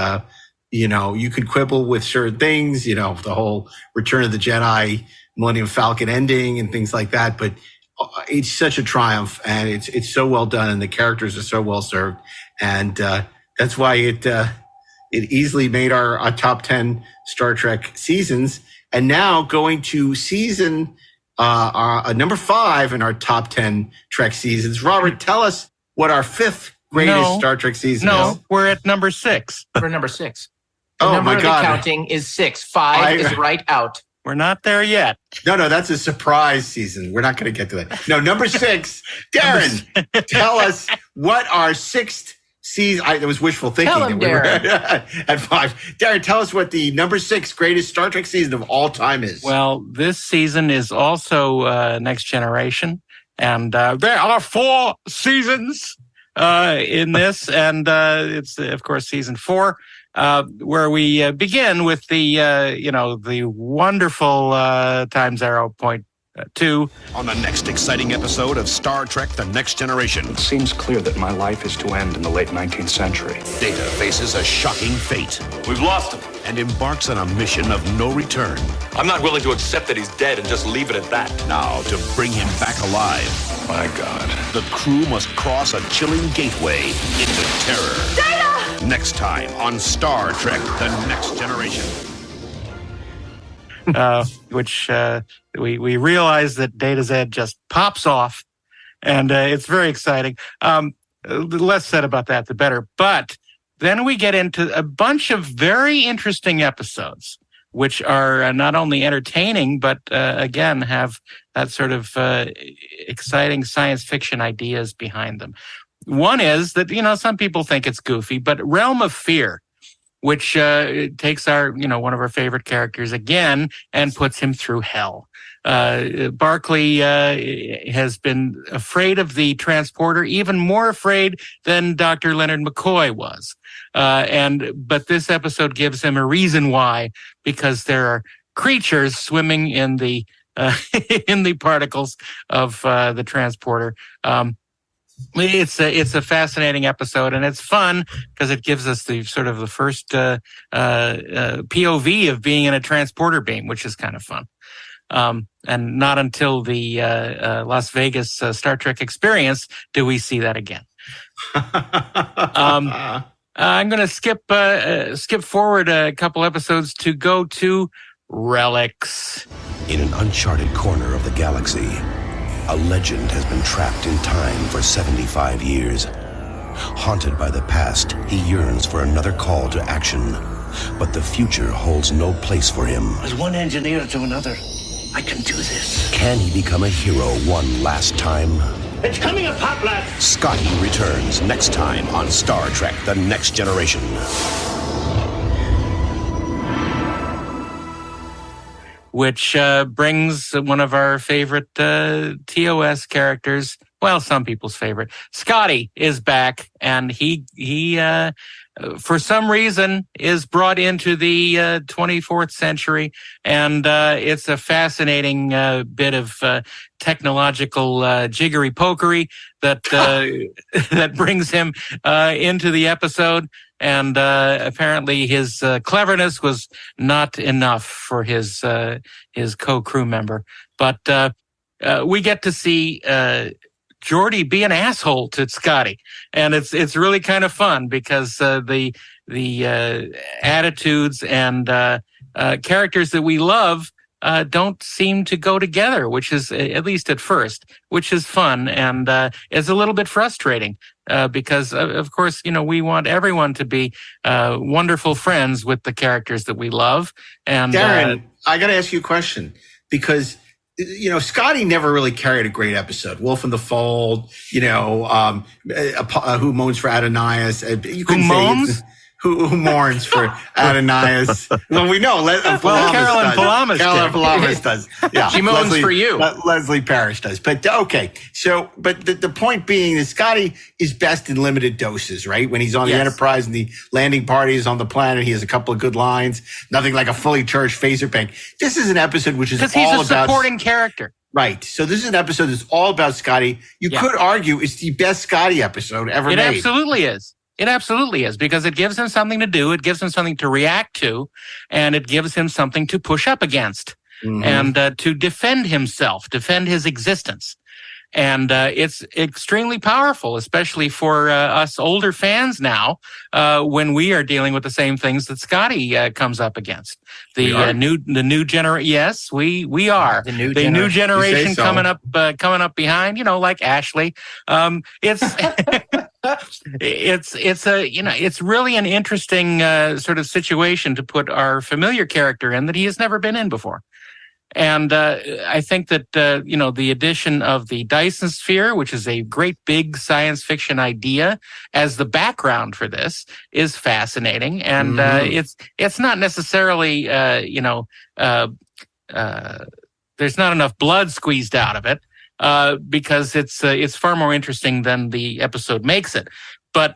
you know, you could quibble with certain things, you know, the whole Return of the Jedi, Millennium Falcon ending, and things like that. But it's such a triumph, and it's so well done, and the characters are so well served, and that's why it easily made our top 10 Star Trek seasons, and now going to season. Number 5 in our top 10 Trek seasons. Robert, tell us what our 5th greatest Star Trek season is. No, we're at number 6. We're number 6. The number of the counting is 6. 5 is right out. We're not there yet. No, that's a surprise season. We're not going to get to that. No, number 6. Darren, tell us what our 6th season. It was wishful thinking. Tell him, Darren. At 5. Darren, tell us what the number 6 greatest Star Trek season of all time is. Well, this season is also Next Generation, and there are 4 seasons in this, and it's of course season 4, where we begin with the wonderful Time 0.2. On the next exciting episode of Star Trek The Next Generation. It seems clear that my life is to end in the late 19th century. Data faces a shocking fate. We've lost him. And embarks on a mission of no return. I'm not willing to accept that he's dead and just leave it at that. Now, to bring him back alive, my God, the crew must cross a chilling gateway into terror. Data! Next time on Star Trek: The Next Generation. Which we realize that Data Z just pops off, and it's very exciting. The less said about that, the better. But then we get into a bunch of very interesting episodes, which are not only entertaining, but again, have that sort of exciting science fiction ideas behind them. One is that, some people think it's goofy, but Realm of Fear, which takes our, one of our favorite characters again and puts him through hell. Barclay has been afraid of the transporter, even more afraid than Dr. Leonard McCoy was. But this episode gives him a reason why, because there are creatures swimming in the in the particles of the transporter. It's a fascinating episode, and it's fun because it gives us the sort of the first POV of being in a transporter beam, which is kind of fun. And not until the Las Vegas Star Trek experience do we see that again. I'm going to skip forward a couple episodes to go to Relics. In an uncharted corner of the galaxy, a legend has been trapped in time for 75 years. Haunted by the past, he yearns for another call to action. But the future holds no place for him. As one engineer to another, I can do this. Can he become a hero one last time? It's coming apart, lad! Scotty returns next time on Star Trek: The Next Generation. Which brings one of our favorite TOS characters. Well, some people's favorite. Scotty is back, and he for some reason is brought into the 24th century, and it's a fascinating bit of technological jiggery-pokery that that brings him into the episode. And apparently his cleverness was not enough for his co-crew member. But we get to see Geordi be an asshole to Scotty, and it's really kind of fun because the attitudes and characters that we love don't seem to go together, which is, at least at first, which is fun and is a little bit frustrating because, of course, we want everyone to be wonderful friends with the characters that we love. And Darren, I got to ask you a question because, Scotty never really carried a great episode. Wolf in the Fold, Who Moans for Adonias. You couldn't say who mourns for Adonias? Well, we know. Carolyn Palamas does. Yeah, she moans for you. Leslie Parrish does. But okay, but the point being that Scotty is best in limited doses, right? When he's on the Enterprise and the landing party is on the planet, he has a couple of good lines. Nothing like a fully charged phaser bank. This is an episode which is all about because he's a supporting character. Right. So this is an episode that's all about Scotty. You could argue it's the best Scotty episode ever made. It absolutely is. It absolutely is, because it gives him something to do, it gives him something to react to, and it gives him something to push up against and to defend himself, defend his existence. And it's extremely powerful, especially for us older fans now, when we are dealing with the same things that Scotty comes up against. The new generation. Yes, we are. The new generation coming up behind. Like Ashley. It's really an interesting sort of situation to put our familiar character in that he has never been in before. And I think that, the addition of the Dyson Sphere, which is a great big science fiction idea as the background for this, is fascinating. And it's not necessarily, there's not enough blood squeezed out of it because it's far more interesting than the episode makes it. But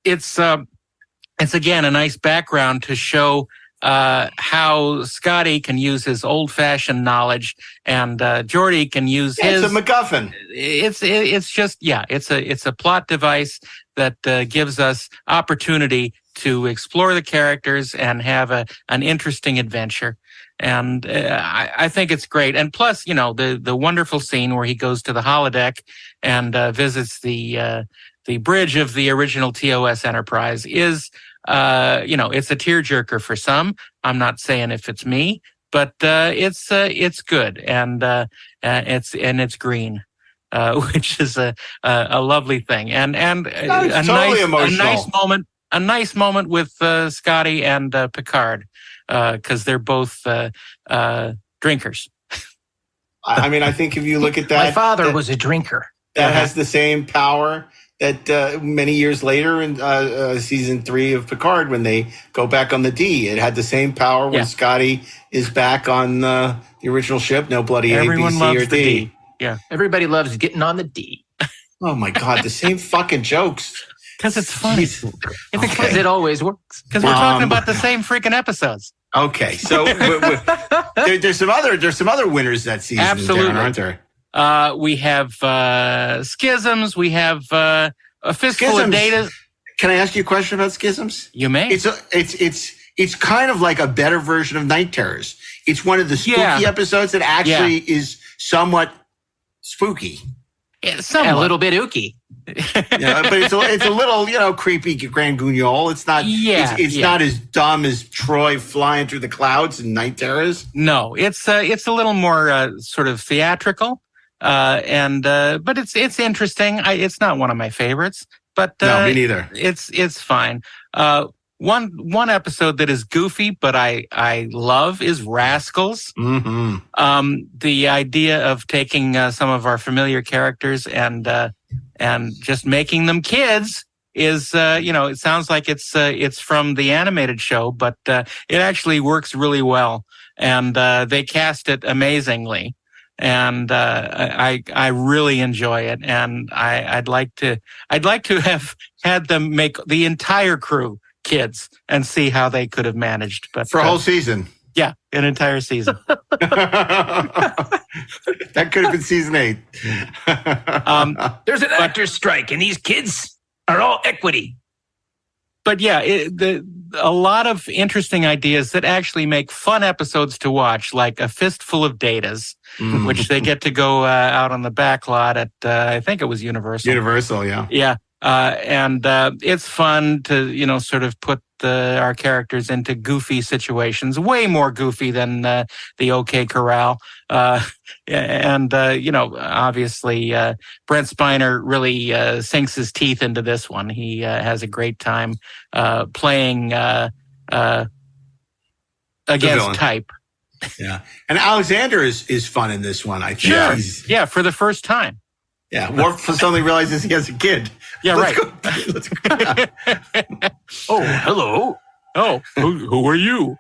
it's again, a nice background to show how Scotty can use his old-fashioned knowledge, and Geordi can use his. It's a MacGuffin. It's a plot device that gives us opportunity to explore the characters and have an interesting adventure. And I think it's great. And plus, the wonderful scene where he goes to the holodeck and visits the bridge of the original TOS Enterprise is, it's a tearjerker for some. I'm not saying if it's me, but it's good, and it's green, which is a lovely thing, and a nice moment with Scotty and Picard, because they're both drinkers. I mean, I think if you look at that, my father was a drinker. That has the same power that many years later in season 3 of Picard, when they go back on the D, it had the same power when Scotty is back on the original ship. No bloody Everyone A, B, C, loves or the D. Yeah, everybody loves getting on the D. Oh my God, the same fucking jokes. Because it's funny. Because it always works. Because we're talking about the same freaking episodes. Okay, so there's some other winners that season. Absolutely, aren't there? We have Schisms. We have a fistful of data. Can I ask you a question about Schisms? You may. It's kind of like a better version of Night Terrors. It's one of the spooky episodes that actually is somewhat spooky. A little bit ooky. But it's a little, creepy Grand Guignol. It's not. It's not as dumb as Troy flying through the clouds in Night Terrors. No, it's a little more sort of theatrical, but it's interesting. It's not one of my favorites, but no, me neither. It's fine. One episode that is goofy, but I love is Rascals. Mm-hmm. The idea of taking some of our familiar characters and just making them kids is, it sounds like it's from the animated show, but it actually works really well, and they cast it amazingly, and I really enjoy it, and I'd like to have had them make the entire crew kids and see how they could have managed, but for a whole season. Yeah, an entire season. That could have been season 8. There's an actor's strike, and these kids are all equity. But yeah, a lot of interesting ideas that actually make fun episodes to watch, like A Fistful of Datas, which they get to go out on the back lot at, I think it was Universal. Universal, yeah. Yeah. And it's fun to, sort of put our characters into goofy situations, way more goofy than the OK Corral. Obviously, Brent Spiner really sinks his teeth into this one. He has a great time playing against type. Yeah. And Alexander is fun in this one, I think. Sure. Yeah, for the first time. Yeah, Worf suddenly realizes he has a kid. Yeah, Let's right. Go. Oh, hello. Oh, who are you?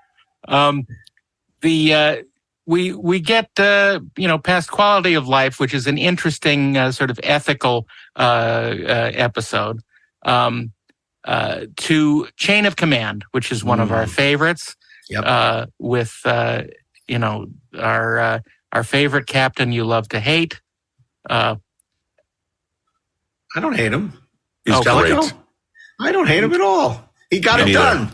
We get past quality of life, which is an interesting sort of ethical episode. To Chain of Command, which is one of our favorites. Yep. With our favorite captain you love to hate. I don't hate him. He's great. I don't hate him at all. He got it done.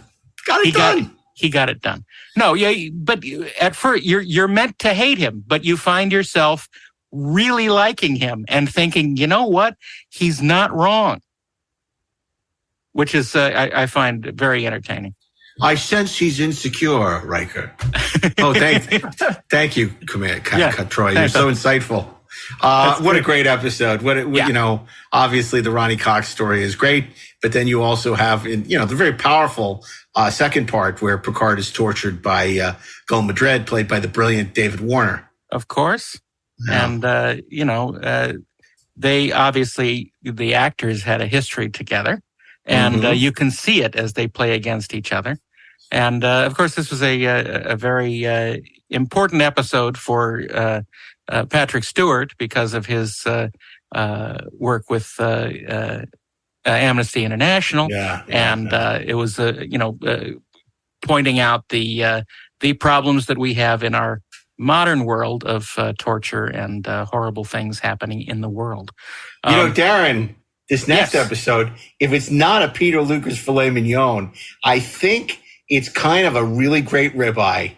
He got it done. No, yeah, but at first you're meant to hate him, but you find yourself really liking him and thinking, you know what? He's not wrong. Which is, I find very entertaining. I sense he's insecure, Riker. Oh, thank you, Troy. You're so insightful. What a great episode. Obviously the Ronnie Cox story is great, but then you also have, the very powerful second part where Picard is tortured by Gul Madred, played by the brilliant David Warner. Of course. Yeah. And, they obviously, the actors had a history together, and you can see it as they play against each other. And, of course, this was a very important episode for Patrick Stewart because of his work with Amnesty International, it was pointing out the problems that we have in our modern world of torture and horrible things happening in the world. Darren, this next episode, if it's not a Peter Lucas filet mignon, I think it's kind of a really great ribeye.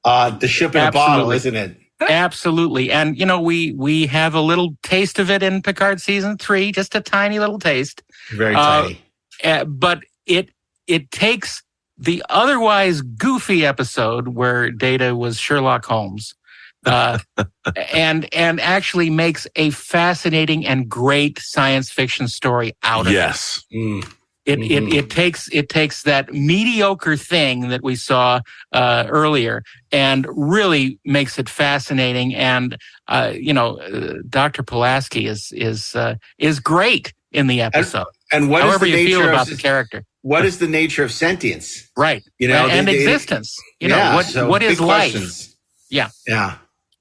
The ship in a bottle, isn't it? Absolutely. And, we have a little taste of it in Picard season 3, just a tiny little taste. Very tiny. But it takes the otherwise goofy episode where Data was Sherlock Holmes and actually makes a fascinating and great science fiction story out of it. Yes. It takes that mediocre thing that we saw earlier and really makes it fascinating. And Dr. Pulaski is great in the episode. And what however is the you nature feel of about the character, what is the nature of sentience? right? And existence. What is life? Questions. Yeah. Yeah.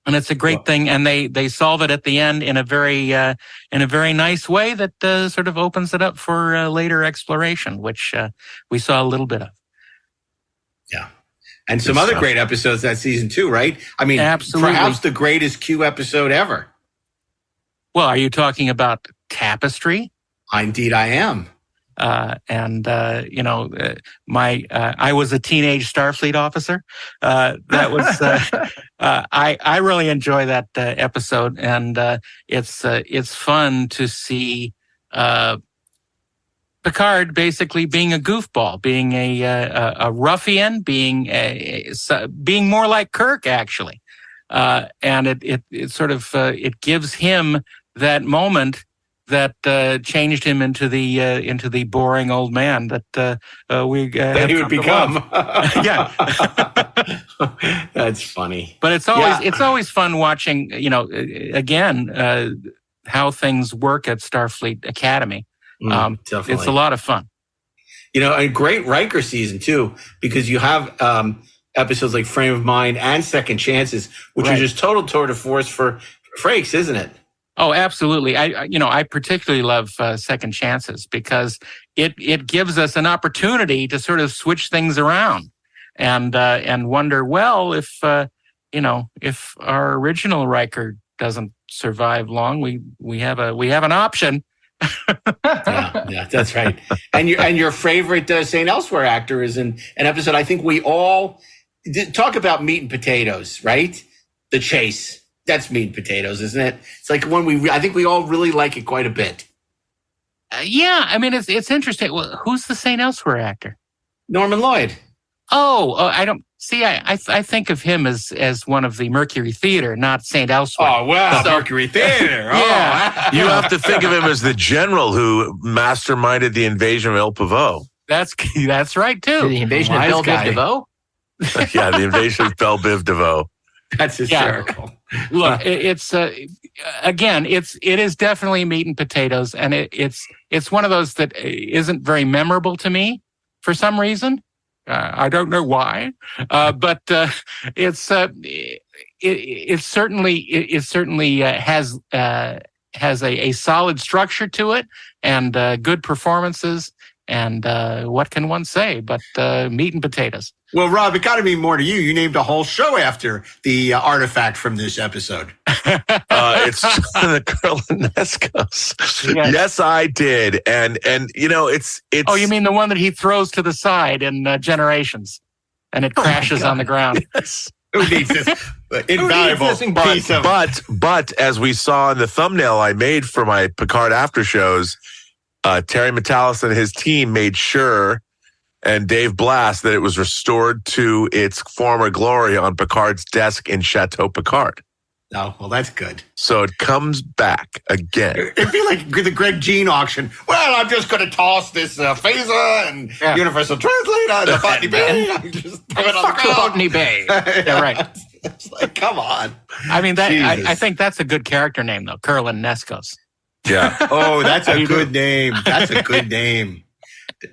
And it's a great thing, and they solve it at the end in a very nice way that sort of opens it up for later exploration, which we saw a little bit of. Yeah, and some other great episodes that season 2, right? I mean, absolutely, perhaps the greatest Q episode ever. Well, are you talking about Tapestry? Indeed, I am. I was a teenage Starfleet officer. That was, I really enjoy that episode, and it's fun to see Picard basically being a goofball, being a ruffian, being more like Kirk actually, and it sort of it gives him that moment that changed him into the boring old man that that he would become. Yeah, that's funny. But it's always fun watching. Again, how things work at Starfleet Academy. Definitely. It's a lot of fun. A great Riker season too, because you have episodes like Frame of Mind and Second Chances, which are just total tour de force for Frakes, isn't it? Oh, absolutely. I particularly love Second Chances because it gives us an opportunity to sort of switch things around and wonder, well, if our original Riker doesn't survive long, we have an option. yeah, that's right. And your favorite St. Elsewhere actor is in an episode. I think we all talk about meat and potatoes, right? The Chase. That's meat and potatoes, isn't it? It's like one I think we all really like it quite a bit. Yeah, I mean it's interesting. Well, who's the St. Elsewhere actor? Norman Lloyd. Oh, I don't see. I think of him as one of the Mercury Theater, not St. Elsewhere. Oh well, Mercury Theater. Yeah, you have to think of him as the general who masterminded the invasion of El Pavot. That's right too. The invasion of Belle Biv DeVoe. Yeah, the invasion of Belle Biv DeVoe. That's hysterical. Yeah. Look, it's again, it is definitely meat and potatoes, and it's one of those that isn't very memorable to me for some reason. I don't know why, but it certainly has a solid structure to it and good performances. And what can one say but meat and potatoes? Well, Rob, it got to be more to you. You named a whole show after the artifact from this episode. It's the Kurlanescos. Yes, I did. And it's. Oh, you mean the one that he throws to the side in Generations, and it crashes on the ground? Yes. Who needs this invaluable piece of? But as we saw in the thumbnail I made for my Picard after shows, Terry Metalis and his team made sure, and Dave Blast, that it was restored to its former glory on Picard's desk in Chateau Picard. Oh, well, that's good. So it comes back again. It'd be like the Greg Jean auction. Well, I'm just going to toss this phaser and Universal Translator and the Botany Bay. I'm just throw it on the ground. Botany Bay. Yeah, right. It's like, come on. I mean, I think that's a good character name, though. Kurlanescos. Yeah. Oh, that's a good name. That's a good name.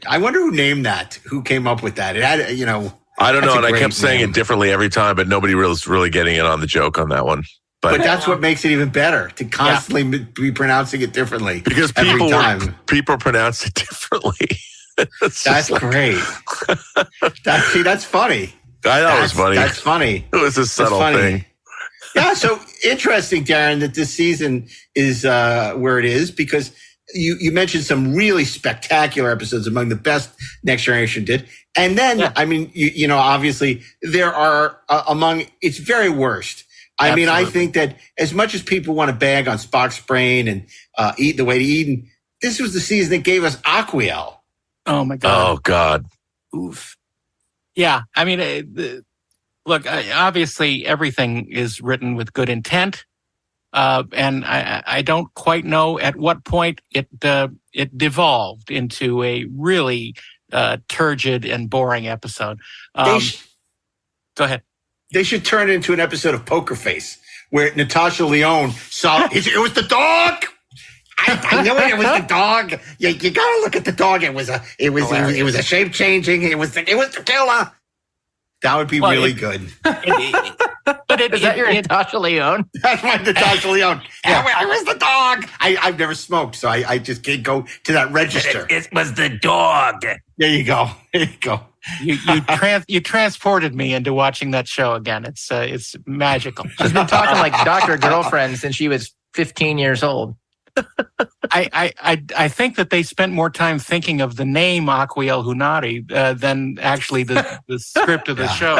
I wonder who named that. Who came up with that? It had, I don't know, and I kept saying it differently every time, but nobody was really getting in on the joke on that one. But that's what makes it even better, to constantly be pronouncing it differently. Because people pronounce it differently. That's great. That's funny. I thought it was funny. That's funny. It was a subtle thing. Yeah, so interesting, Darren, that this season is where it is, because you mentioned some really spectacular episodes, among the best Next Generation did. And then, I mean, obviously there are among its very worst. I mean, I think that as much as people want to bag on Spock's brain and Eat the Way to Eden, this was the season that gave us Aquiel. Oh my God. Oh God. Oof. Yeah. I mean, look, obviously everything is written with good intent. And I don't quite know at what point it devolved into a really turgid and boring episode. Go ahead. They should turn it into an episode of Poker Face where Natasha Lyonne saw it was the dog. I knew it was the dog. You gotta look at the dog. It was a shape changing. It was the killer. That would be really good. But is that your Natasha Lyonne? That's my Natasha Lyonne. Yeah. I was the dog. I've never smoked, so I just can't go to that register. It was the dog. There you go. There you go. You transported me into watching that show again. It's magical. She's been talking like Dr. Girlfriend since she was 15 years old. I think that they spent more time thinking of the name Aquiel Hunari than actually the script of the show.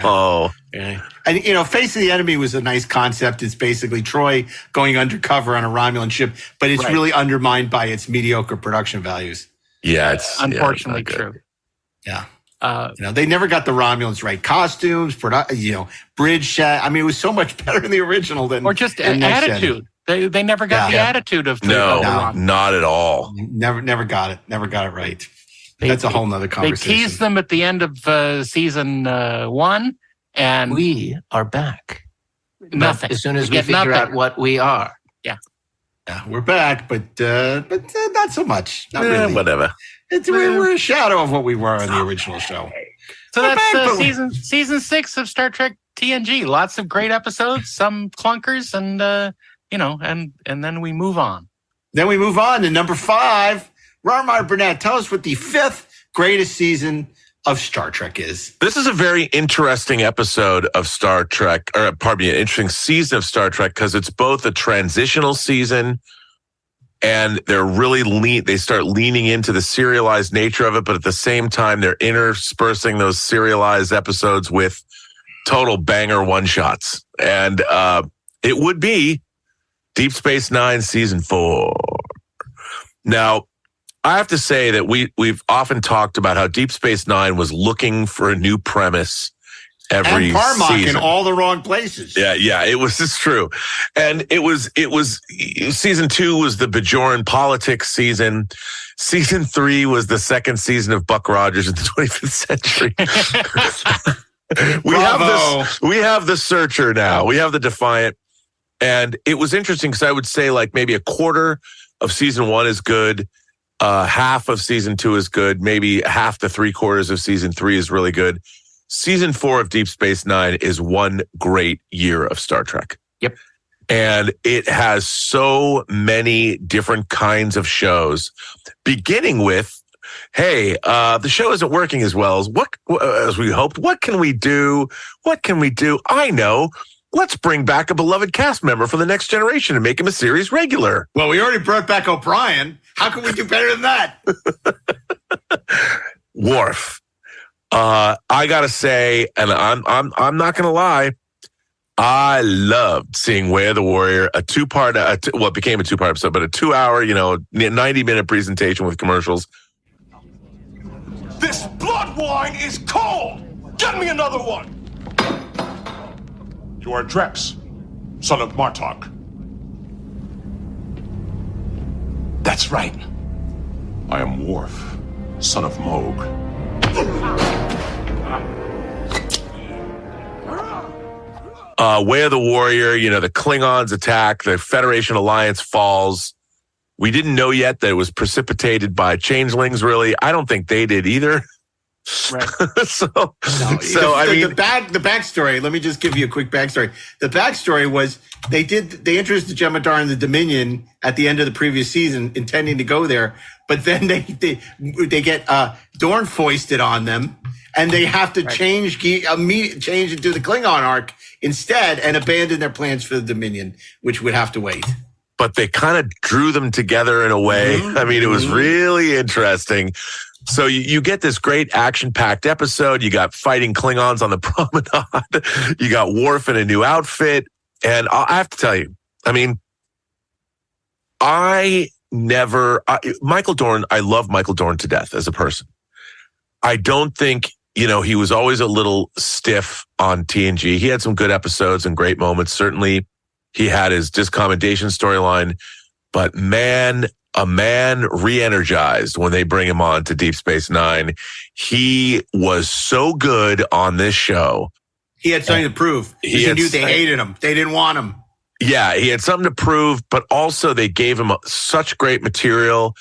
Oh. Yeah. And, Face of the Enemy was a nice concept. It's basically Troy going undercover on a Romulan ship, but it's really undermined by its mediocre production values. Yeah, it's unfortunately true. Yeah. They never got the Romulans right. Costumes, bridge shot. I mean, it was so much better in the original than... Or just an attitude. They never got the attitude of... No, not at all. Never got it. Never got it right. That's a whole nother conversation. They teased them at the end of season 1, and... We are back. Nothing. As soon as we figure out what we are. Yeah. Yeah, we're back, but not so much. Not really. Whatever. We're a shadow of what we were in the original show. So that's season 6 of Star Trek TNG. Lots of great episodes, some clunkers, and and then we move on. Then we move on to number 5. Robert Burnett, tell us what the 5th greatest season of Star Trek is. This is a very interesting episode of Star Trek, an interesting season of Star Trek, because it's both a transitional season and they start leaning into the serialized nature of it, but at the same time, they're interspersing those serialized episodes with total banger one-shots. And it would be Deep Space Nine Season 4. Now, I have to say that we've often talked about how Deep Space Nine was looking for a new premise every and Carmack season. in all the wrong places. Yeah, it's true. And it was season 2 was the Bajoran politics season. Season 3 was the second season of Buck Rogers in the 25th century. we have the Searcher now. We have the Defiant. And it was interesting because I would say like maybe a quarter of season 1 is good. Half of season 2 is good. Maybe half to 3/4 of season 3 is really good. Season 4 of Deep Space Nine is one great year of Star Trek. Yep. And it has so many different kinds of shows, beginning with, hey, the show isn't working as well as we hoped. What can we do? I know. Let's bring back a beloved cast member for the next generation and make him a series regular. Well, we already brought back O'Brien. How can we do better than that? Worf. I gotta say, and I'm not gonna lie, I loved seeing Way of the Warrior, it became a 2-part episode, but a 2-hour, 90-minute presentation with commercials. This blood wine is cold! Get me another one! You are Drex, son of Martok. That's right. I am Worf, son of Moog. Way of the Warrior, the Klingons attack, the Federation Alliance falls. We didn't know yet that it was precipitated by changelings, really. I don't think they did either. Right. The backstory, let me just give you a quick backstory. The backstory was they introduced the Jem'Hadar and the Dominion at the end of the previous season, intending to go there, but then they get Dorn foisted on them, and they have to change into the Klingon arc instead and abandon their plans for the Dominion, which would have to wait. but they kind of drew them together in a way. I mean, it was really interesting. So you get this great action-packed episode. You got fighting Klingons on the promenade. You got Worf in a new outfit. And I have to tell you, I mean, Michael Dorn, I love Michael Dorn to death as a person. I don't think, he was always a little stiff on TNG. He had some good episodes and great moments. Certainly, he had his discommendation storyline. But man, a man re-energized when they bring him on to Deep Space Nine. He was so good on this show. He had something to prove. He knew they hated him. They didn't want him. Yeah, he had something to prove, but also they gave him such great material.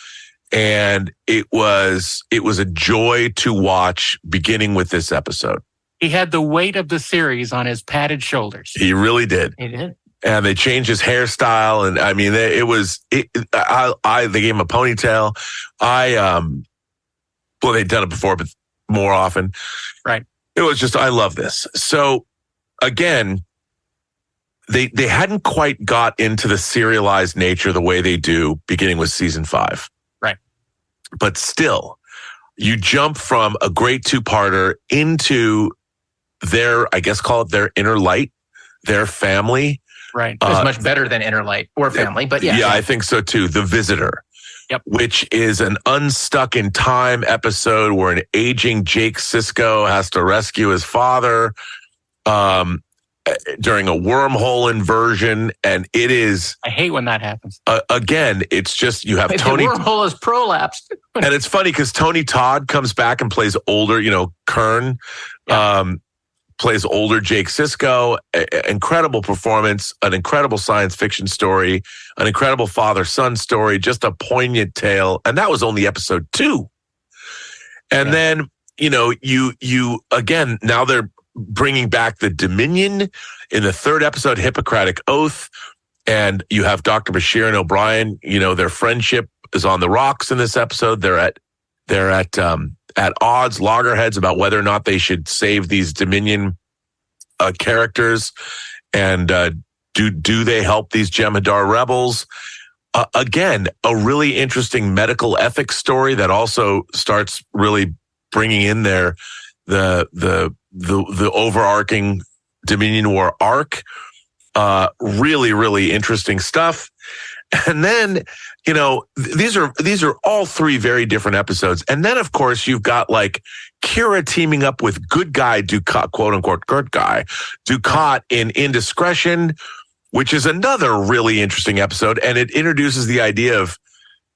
And it was a joy to watch, beginning with this episode. He had the weight of the series on his padded shoulders. He really did. He did. And they changed his hairstyle, and I mean, they gave him a ponytail. They'd done it before, but more often. Right. It was just, I love this. So again, they hadn't quite got into the serialized nature the way they do beginning with season 5. Right. But still, you jump from a great 2-parter into call it their inner light, their family. Right. It's much better than Inner Light or Family, but yeah. Yeah, I think so too. The Visitor. Yep. Which is an unstuck in time episode where an aging Jake Sisko has to rescue his father during a wormhole inversion. And it is... I hate when that happens. Again, it's just, you have Tony... The wormhole is prolapsed. And it's funny because Tony Todd comes back and plays older, Kern. Yeah. Plays older Jake Sisko, incredible performance, an incredible science fiction story, an incredible father-son story, just a poignant tale. And that was only episode 2. And then, you again, now they're bringing back the Dominion in the 3rd episode, Hippocratic Oath. And you have Dr. Bashir and O'Brien, their friendship is on the rocks in this episode. They're at odds, loggerheads about whether or not they should save these Dominion characters, and do they help these Jem'Hadar rebels? Again, a really interesting medical ethics story that also starts really bringing in there the overarching Dominion War arc. Really, really interesting stuff. And then, these are all 3 very different episodes. And then, of course, you've got like Kira teaming up with good guy Dukat, quote unquote, good guy Dukat in Indiscretion, which is another really interesting episode. And it introduces the idea of,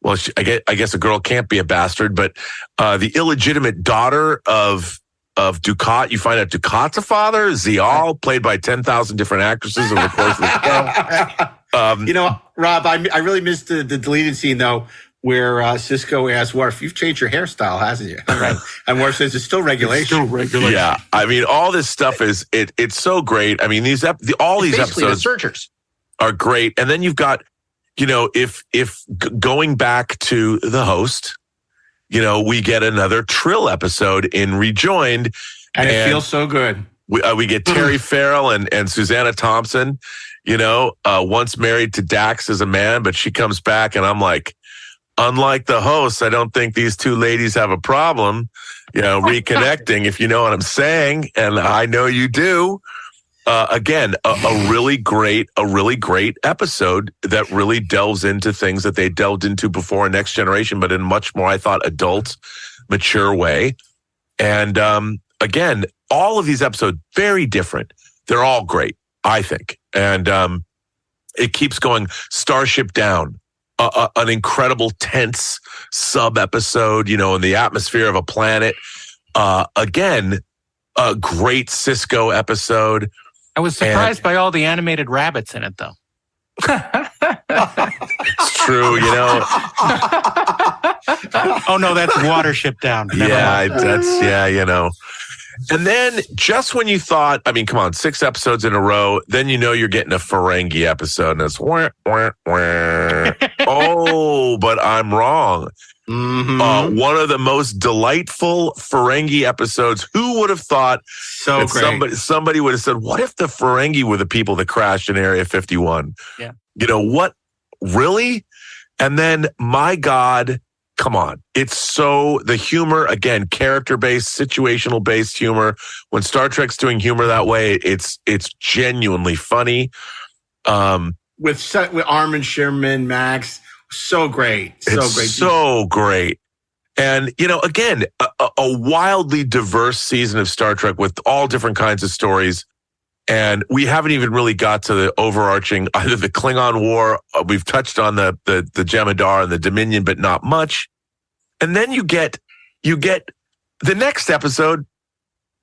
well, I guess a girl can't be a bastard, but the illegitimate daughter of Dukat. You find out Dukat's a father, Zial, played by 10,000 different actresses over the course of the show. Rob, I really missed the deleted scene, though, where Sisko asks Worf, "You've changed your hairstyle, hasn't you?" Right. And Worf says, "It's still regulation." Yeah. I mean, all this stuff it's so great. I mean, these episodes are great. And then you've got, if going back to the host, we get another Trill episode in Rejoined. And it feels so good. We get Terry Farrell and Susanna Thompson, once married to Dax as a man, but she comes back and I'm like, unlike the hosts, I don't think these 2 ladies have a problem, reconnecting, if you know what I'm saying. And I know you do. Again, a really great episode that really delves into things that they delved into before in Next Generation, but in much more, I thought, adult, mature way. And again, all of these episodes, very different. They're all great, I think. And it keeps going. Starship Down, an incredible tense sub-episode, in the atmosphere of a planet. Again, a great Sisko episode. I was surprised by all the animated rabbits in it, though. It's true, Oh, no, that's Watership Down. Never And then just when you thought, I mean, come on, 6 episodes in a row, then you're getting a Ferengi episode, and it's wah, wah, wah. Oh, but I'm wrong. Mm-hmm. One of the most delightful Ferengi episodes. Who would have thought so great. Somebody would have said, what if the Ferengi were the people that crashed in Area 51? Yeah. really? And then, my God, come on. It's so, the humor, again, character-based, situational-based humor. When Star Trek's doing humor that way, it's genuinely funny. With Armin Sherman, Max, so great. So great. And, again, a wildly diverse season of Star Trek with all different kinds of stories. And we haven't even really got to the overarching, either the Klingon War, we've touched on the Jem'Hadar and the Dominion, but not much. And then you get the next episode,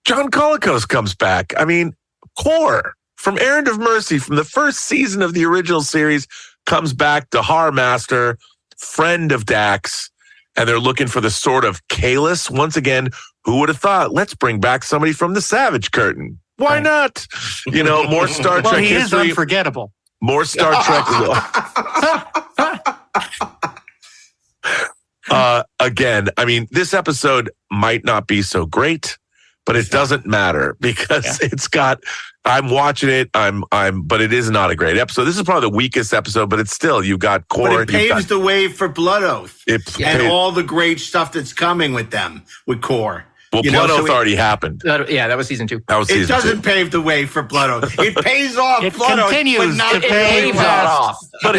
John Colicos comes back. I mean, Kor from Errand of Mercy from the first season of the original series comes back, Dahar Master, friend of Dax, and they're looking for the Sword of Kahless. Once again, who would have thought? Let's bring back somebody from the Savage Curtain. Why not? More Star Trek he history. is unforgettable. More Star Trek. Again, I mean, this episode might not be so great, but it doesn't matter because it's got, I'm watching it. But it is not a great episode. This is probably the weakest episode, but it's still, you've got Kor. But it paves the way for Blood Oath and all the great stuff that's coming with them, with Kor. Well, Blood Oath already happened. That was season 2. It doesn't pave the way for Blood Oath. It pays off Blood Oath, but not to pay off. But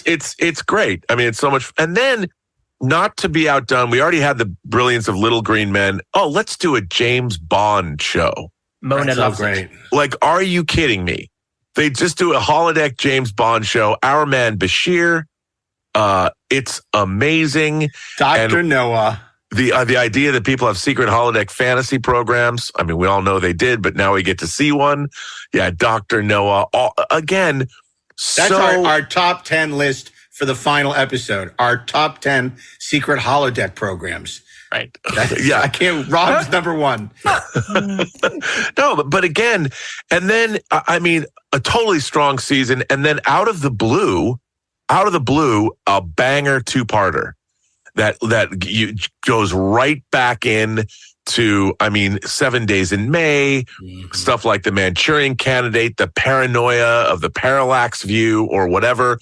it's great. I mean, it's so much. And then, not to be outdone, we already had the brilliance of Little Green Men. Oh, let's do a James Bond show. Mona loves it. Like, are you kidding me? They just do a holodeck James Bond show. Our man Bashir. It's amazing. Dr. Noah. The idea that people have secret holodeck fantasy programs. I mean, we all know they did, but now we get to see one. Yeah, Dr. Noah. Again, that's our top 10 list for the final episode. Our top 10 secret holodeck programs. Right. Yeah. I can't. Rob's number 1. No, but again, and then, I mean, a totally strong season. And then out of the blue, a banger 2-parter. That goes right back in to, I mean, 7 Days in May, stuff like The Manchurian Candidate, The Paranoia of the Parallax View, or whatever.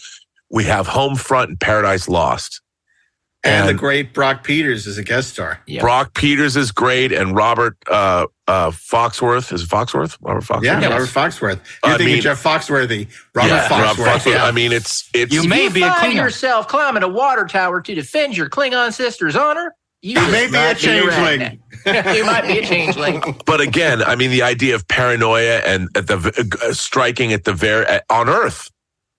We have Homefront and Paradise Lost. And the great Brock Peters is a guest star. Yep. Brock Peters is great, and Robert Foxworth. Is it Foxworth? Robert Foxworth? Yeah, Robert Foxworth. You're thinking Jeff Foxworthy. Robert Foxworth. Yeah. I mean, it's you may be find yourself climbing a water tower to defend your Klingon sister's honor. You may be a changeling. You might be a changeling. But again, I mean, the idea of paranoia and at the striking at the on Earth.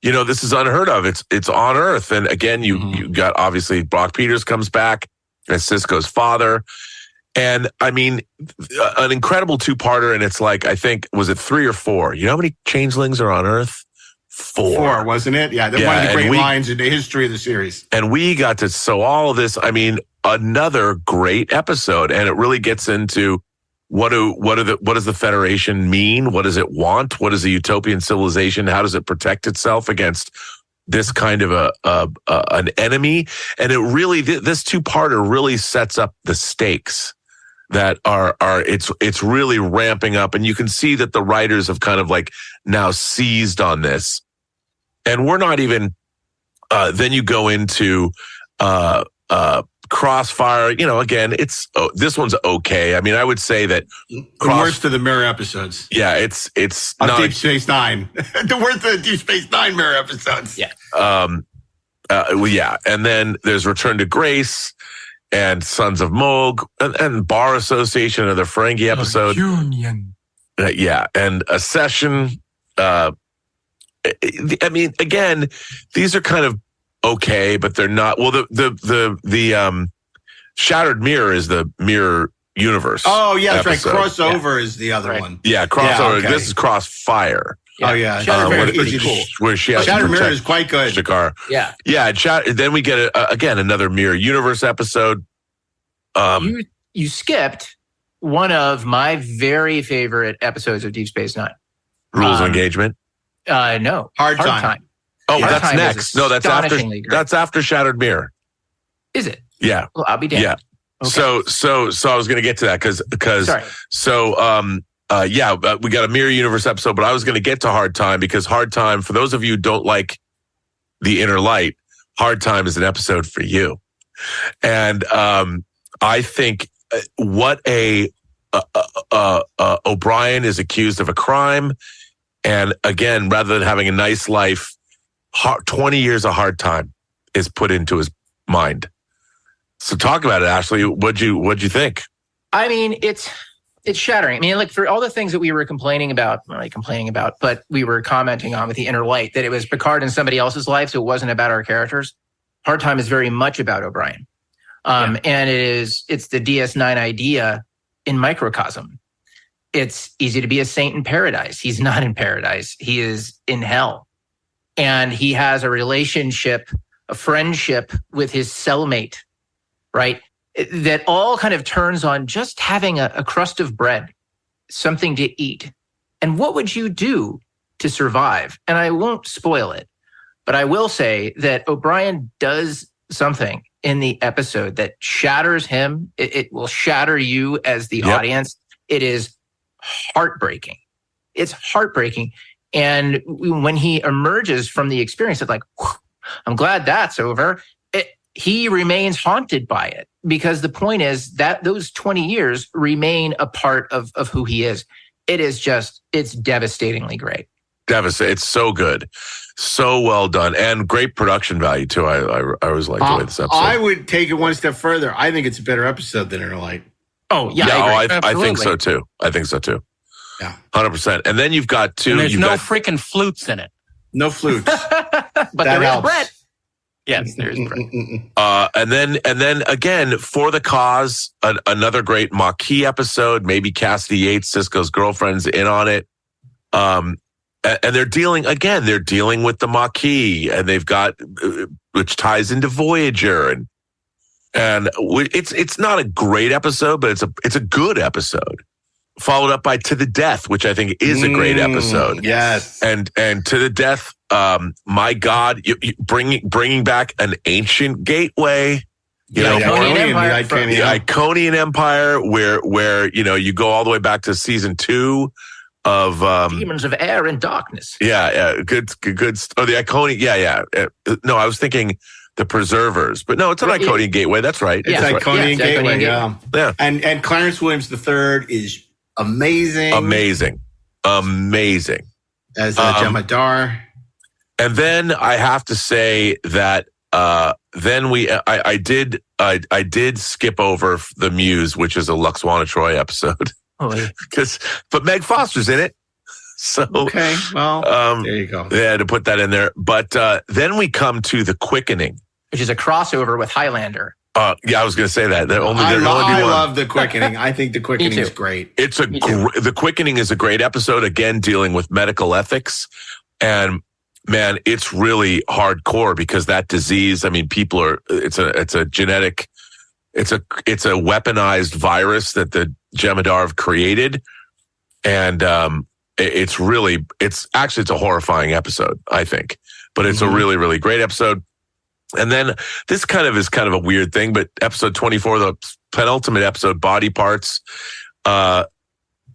This is unheard of. It's on Earth. And again, you got, obviously, Brock Peters comes back as Sisko's father. And I mean, an incredible 2-parter. And it's like, I think, was it 3 or 4? You know how many changelings are on Earth? 4, wasn't it? Yeah, one of the great lines in the history of the series. And we got to, so all of this, I mean, another great episode. And it really gets into what does the Federation mean? What does it want? What is a utopian civilization? How does it protect itself against this kind of an enemy? And it really, this 2-parter really sets up the stakes that it's really ramping up. And you can see that the writers have kind of like now seized on this. And we're not even, then you go into, Crossfire, again, this one's okay. I mean, I would say that the worst of the Mirror episodes. Yeah, it's not Deep Space Nine. The worst of the Deep Space Nine Mirror episodes. Yeah. Yeah, and then there's Return to Grace and Sons of Moog and Bar Association, another Ferengi episode. Union. Yeah, and A Session. I mean, again, these are kind of okay, but they're not. Well, the Shattered Mirror is the Mirror Universe. Oh, yeah, that's episode. Right. Crossover is the other one. Yeah, Crossover. Yeah, okay. This is Crossfire. Yeah. Oh, yeah. Shattered Mirror is pretty cool. Where she has Shattered Mirror is quite good. Shakar. Yeah. Yeah, then we get, again, another Mirror Universe episode. You skipped one of my very favorite episodes of Deep Space Nine. Rules of Engagement? No. Hard Time. Oh, that's next. No, that's after. That's after Shattered Mirror. Is it? Yeah. Well, I'll be damned. Yeah. Okay. So I was going to get to that because we got a Mirror Universe episode, but I was going to get to Hard Time because Hard Time, for those of you who don't like The Inner Light, Hard Time is an episode for you. And I think what O'Brien is accused of a crime. And again, rather than having a nice life, 20 years of hard time is put into his mind. So talk about it, Ashley. What'd you think? I mean, it's shattering. I mean, like for all the things that we were complaining about, but we were commenting on with The Inner Light, that it was Picard in somebody else's life, so it wasn't about our characters. Hard Time is very much about O'Brien. And it's the DS9 idea in microcosm. It's easy to be a saint in paradise. He's not in paradise. He is in hell. And he has a relationship, a friendship with his cellmate, right? That all kind of turns on just having a crust of bread, something to eat. And what would you do to survive? And I won't spoil it, but I will say that O'Brien does something in the episode that shatters him. It will shatter you as the audience. It is heartbreaking. It's heartbreaking. And when he emerges from the experience, it's like, I'm glad that's over. He remains haunted by it, because the point is that those 20 years remain a part of who he is. It's devastatingly great. Devastating. It's so good. So well done. And great production value, too. I always like the way this episode. I would take it one step further. I think it's a better episode than Inner Light. Oh, yeah. I think so, too. Yeah. 100%. And then you've got two. And there's no freaking flutes in it. No flutes. But there is Brett. Yes, there's Brett. And then again, For the Cause, another great Maquis episode. Maybe Cassidy Yates, Sisko's girlfriend's in on it. And they're dealing with the Maquis, and they've got, which ties into Voyager, and it's not a great episode, but it's a good episode. Followed up by To the Death, which I think is a great episode. Yes, and To the Death, my God, bringing back an ancient gateway. The Iconian Empire, where you go all the way back to season 2. Of Demons of Air and Darkness. Yeah, good. Oh, the Iconian. Yeah. No, I was thinking the Preservers, but no, it's an Iconian gateway. That's right. It's Iconian gateway. Yeah. And Clarence Williams III is amazing. Amazing. As Jemadar. And then I have to say that then I did skip over the Muse, which is a Luxwana Troy episode. Oh, yeah. But Meg Foster's in it. So okay, well, there you go. Yeah, to put that in there. But then we come to The Quickening, which is a crossover with Highlander. Yeah, I was going to say that. I love The Quickening. I think The Quickening is great. The Quickening is a great episode. Again, dealing with medical ethics, and man, it's really hardcore because that disease. I mean, it's a genetic. It's a weaponized virus that the Jemadar have created. And it's a horrifying episode, I think. But it's a really, really great episode. And then this is kind of a weird thing, but episode 24, the penultimate episode, Body Parts,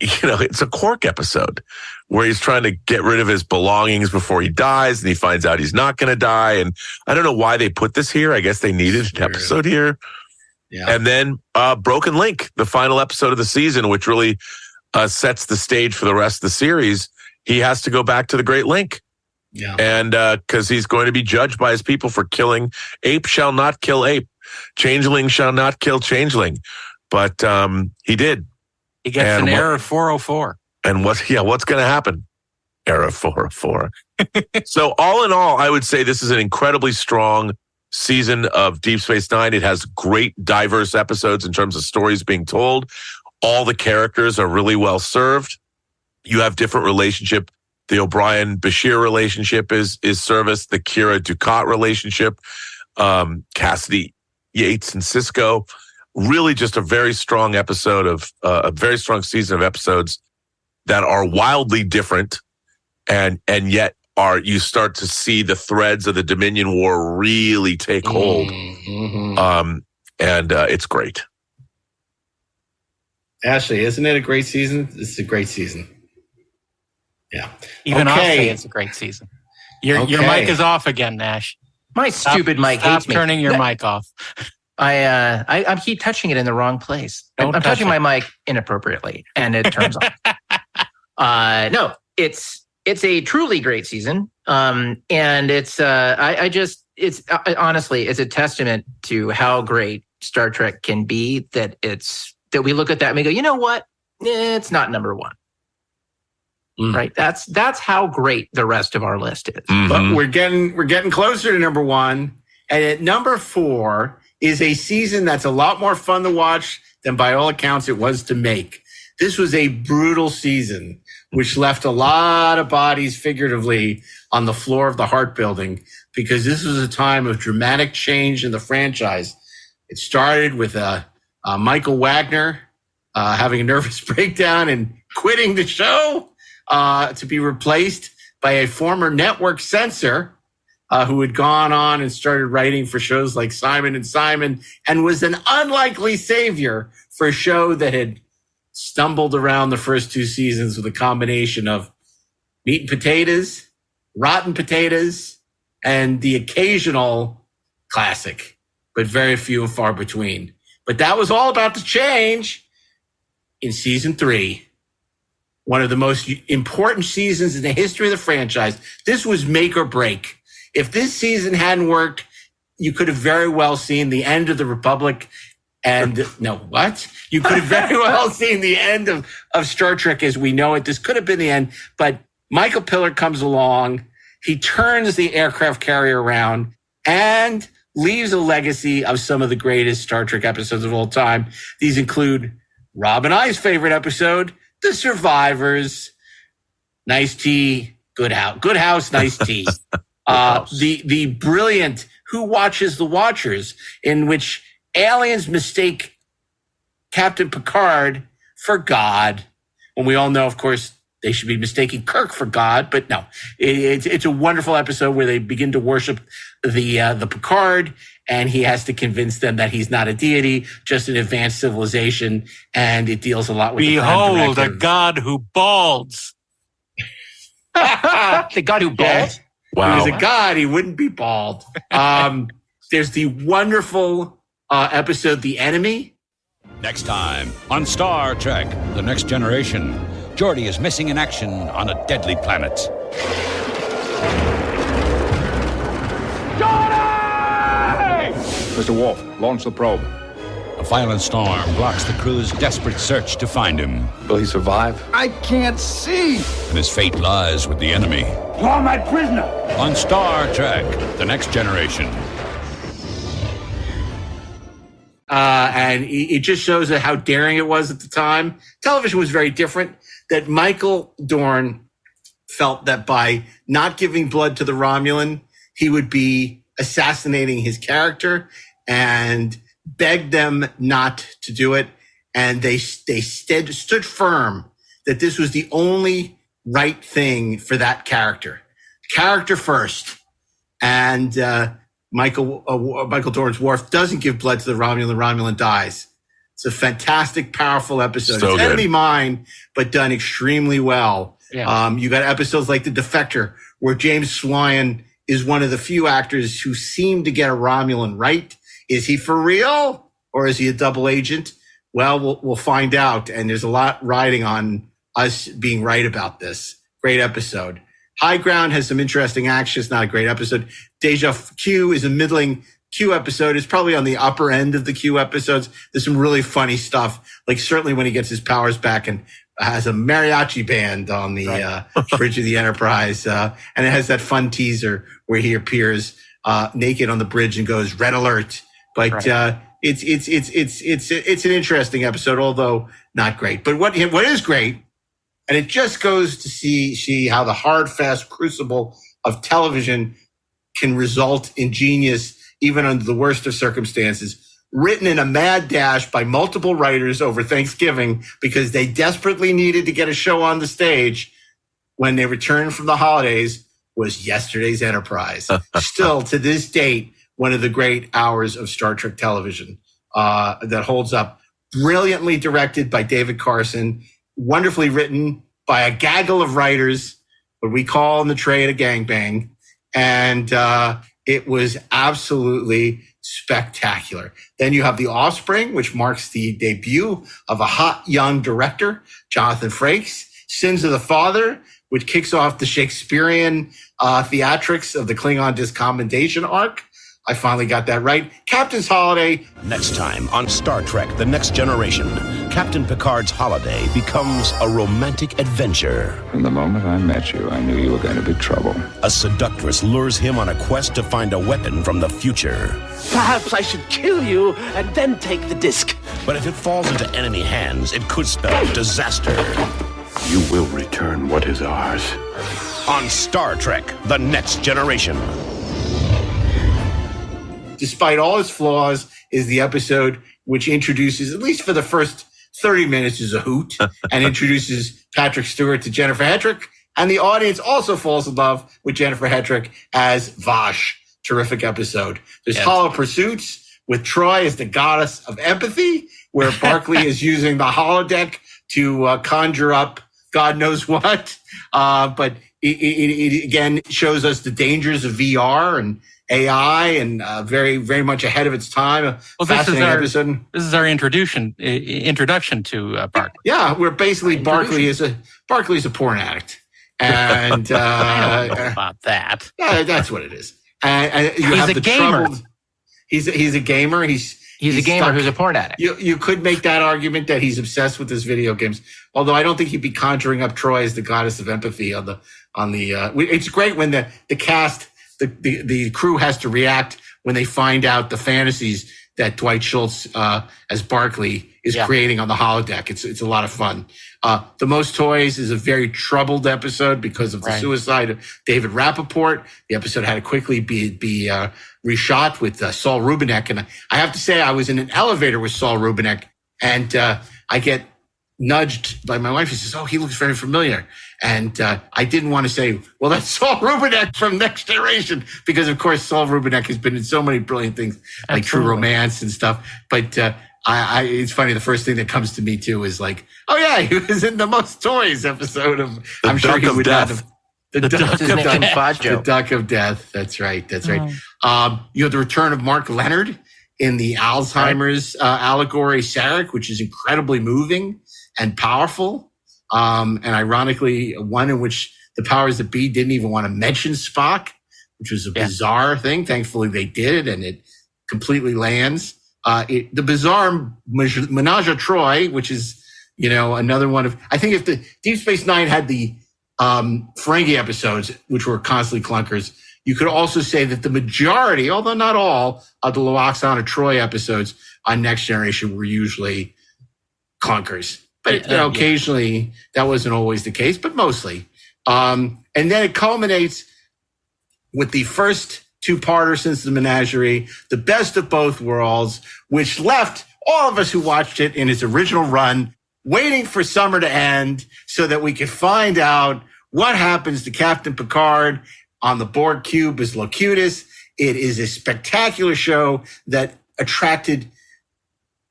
it's a Quark episode where he's trying to get rid of his belongings before he dies, and he finds out he's not going to die. And I don't know why they put this here. I guess they needed an episode here. Yeah. And then Broken Link, the final episode of the season, which really sets the stage for the rest of the series. He has to go back to the Great Link. Yeah. And because he's going to be judged by his people for killing. Ape shall not kill ape. Changeling shall not kill changeling. But he did. He gets an error 404. And what's going to happen? Error 404. So all in all, I would say this is an incredibly strong season of Deep Space Nine. It has great diverse episodes in terms of stories being told. All the characters are really well served. You have different relationship. The O'Brien-Bashir relationship is serviced. The Kira Dukat relationship, Cassidy Yates and Sisko. Really just a very strong episode of a very strong season of episodes that are wildly different and yet you start to see the threads of the Dominion War really take hold. Mm-hmm. And it's great. Ashley, isn't it a great season? This is a great season. Yeah. Even I'll say it's a great season. Your mic is off again, Nash. My stupid mic hates me. Stop turning your mic off. I keep touching it in the wrong place. I'm touching my mic inappropriately, and it turns on. No, it's a truly great season, and it's honestly it's a testament to how great Star Trek can be. That we look at that and we go, you know what? It's not number one. Right. That's how great the rest of our list is. Mm-hmm. But we're getting closer to number one. And at number 4 is a season that's a lot more fun to watch than by all accounts it was to make. This was a brutal season, which left a lot of bodies figuratively on the floor of the Hart Building, because this was a time of dramatic change in the franchise. It started with Michael Wagner having a nervous breakdown and quitting the show. To be replaced by a former network censor who had gone on and started writing for shows like Simon and Simon, and was an unlikely savior for a show that had stumbled around the first 2 seasons with a combination of meat and potatoes, rotten potatoes, and the occasional classic, but very few and far between. But that was all about to change in season 3. One of the most important seasons in the history of the franchise. This was make or break. If this season hadn't worked, you could have very well seen the end of the Republic and you could have very well seen the end of Star Trek as we know it. This could have been the end, but Michael Piller comes along. He turns the aircraft carrier around and leaves a legacy of some of the greatest Star Trek episodes of all time. These include Rob and I's favorite episode, The Survivors, nice tea, good house, nice tea. The brilliant Who Watches the Watchers, in which aliens mistake Captain Picard for God. When we all know, of course, they should be mistaking Kirk for God, but no. It's a wonderful episode where they begin to worship the Picard, and he has to convince them that he's not a deity, just an advanced civilization, and it deals a lot with behold, a god who balds. The god who balds? Wow. If he was a god, he wouldn't be bald. There's the wonderful episode, The Enemy. Next time on Star Trek, The Next Generation, Geordi is missing in action on a deadly planet. Mr. Worf, launch the probe. A violent storm blocks the crew's desperate search to find him. Will he survive? I can't see! And his fate lies with the enemy. You are my prisoner! On Star Trek, The Next Generation. And it just shows how daring it was at the time. Television was very different. That Michael Dorn felt that by not giving blood to the Romulan, he would be assassinating his character, and begged them not to do it. And they stood firm that this was the only right thing for that character. Character first. And Michael Dorn's Worf doesn't give blood to the Romulan. The Romulan dies. It's a fantastic, powerful episode. So it's good. enemy mine, but done extremely well. Yeah. You got episodes like The Defector, where James Swyan is one of the few actors who seem to get a Romulan right. Is he for real, or is he a double agent? Well, we'll find out. And there's a lot riding on us being right about this. Great episode. High Ground has some interesting action. It's not a great episode. Deja Q is a middling Q episode. It's probably on the upper end of the Q episodes. There's some really funny stuff, like certainly when he gets his powers back and has a mariachi band on the bridge of the Enterprise. And it has that fun teaser where he appears naked on the bridge and goes, "Red alert." But it's an interesting episode, although not great. But what is great, and it just goes to see how the hard, fast crucible of television can result in genius, even under the worst of circumstances, written in a mad dash by multiple writers over Thanksgiving because they desperately needed to get a show on the stage when they returned from the holidays, was Yesterday's Enterprise. Still, to this date, one of the great hours of Star Trek television that holds up. Brilliantly directed by David Carson, wonderfully written by a gaggle of writers, what we call in the trade a gangbang. And it was absolutely spectacular. Then you have The Offspring, which marks the debut of a hot young director, Jonathan Frakes. Sins of the Father, which kicks off the Shakespearean theatrics of the Klingon discommendation arc. I finally got that right. Captain's Holiday. Next time on Star Trek The Next Generation, Captain Picard's holiday becomes a romantic adventure. From the moment I met you, I knew you were going to be trouble. A seductress lures him on a quest to find a weapon from the future. Perhaps I should kill you and then take the disc. But if it falls into enemy hands, it could spell disaster. You will return what is ours. On Star Trek The Next Generation. Despite all its flaws, is the episode which introduces, at least for the first 30 minutes, is a hoot and introduces Patrick Stewart to Jennifer Hedrick. And the audience also falls in love with Jennifer Hedrick as Vash. Terrific episode. There's Hollow Pursuits with Troy as the goddess of empathy, where Barclay is using the holodeck to conjure up God knows what. But it again shows us the dangers of VR and AI, and very, very much ahead of its time. Fascinating episode. This is our introduction to Barclay. Yeah, where basically Barclay is a porn addict, and I don't know about that. Yeah, that's what it is. And you have the gamer. trouble. He's a gamer. He's a gamer who's a porn addict. You could make that argument that he's obsessed with his video games. Although I don't think he'd be conjuring up Troy as the goddess of empathy on the. It's great when the cast. The crew has to react when they find out the fantasies that Dwight Schultz as Barclay is creating on the holodeck. It's a lot of fun. The Most Toys is a very troubled episode because of the suicide of David Rappaport. The episode had to quickly be reshot with Saul Rubinek. And I have to say, I was in an elevator with Saul Rubinek, and I get nudged by my wife. She says, "Oh, he looks very familiar." And I didn't want to say, well, that's Saul Rubinek from Next Generation, because, of course, Saul Rubinek has been in so many brilliant things like True Romance and stuff. But it's funny. The first thing that comes to me, too, is like, oh, yeah, he was in the Most Toys episode of I'm sure he would not have. The Duck of Death. That's right. That's right. You have the return of Mark Leonard in the Alzheimer's allegory, Sarek, which is incredibly moving and powerful. And ironically, one in which the powers that be didn't even want to mention Spock, which was a bizarre thing. Thankfully, they did, and it completely lands. The bizarre Menage a Troy, which is, another one of, I think if the Deep Space Nine had the Ferengi episodes, which were constantly clunkers, you could also say that the majority, although not all, of the Lwaxana Troy episodes on Next Generation were usually clunkers. But occasionally that wasn't always the case, but mostly. And then it culminates with the first two-parter since the Menagerie, The Best of Both Worlds, which left all of us who watched it in its original run waiting for summer to end so that we could find out what happens to Captain Picard on the Borg cube as Locutus. It is a spectacular show that attracted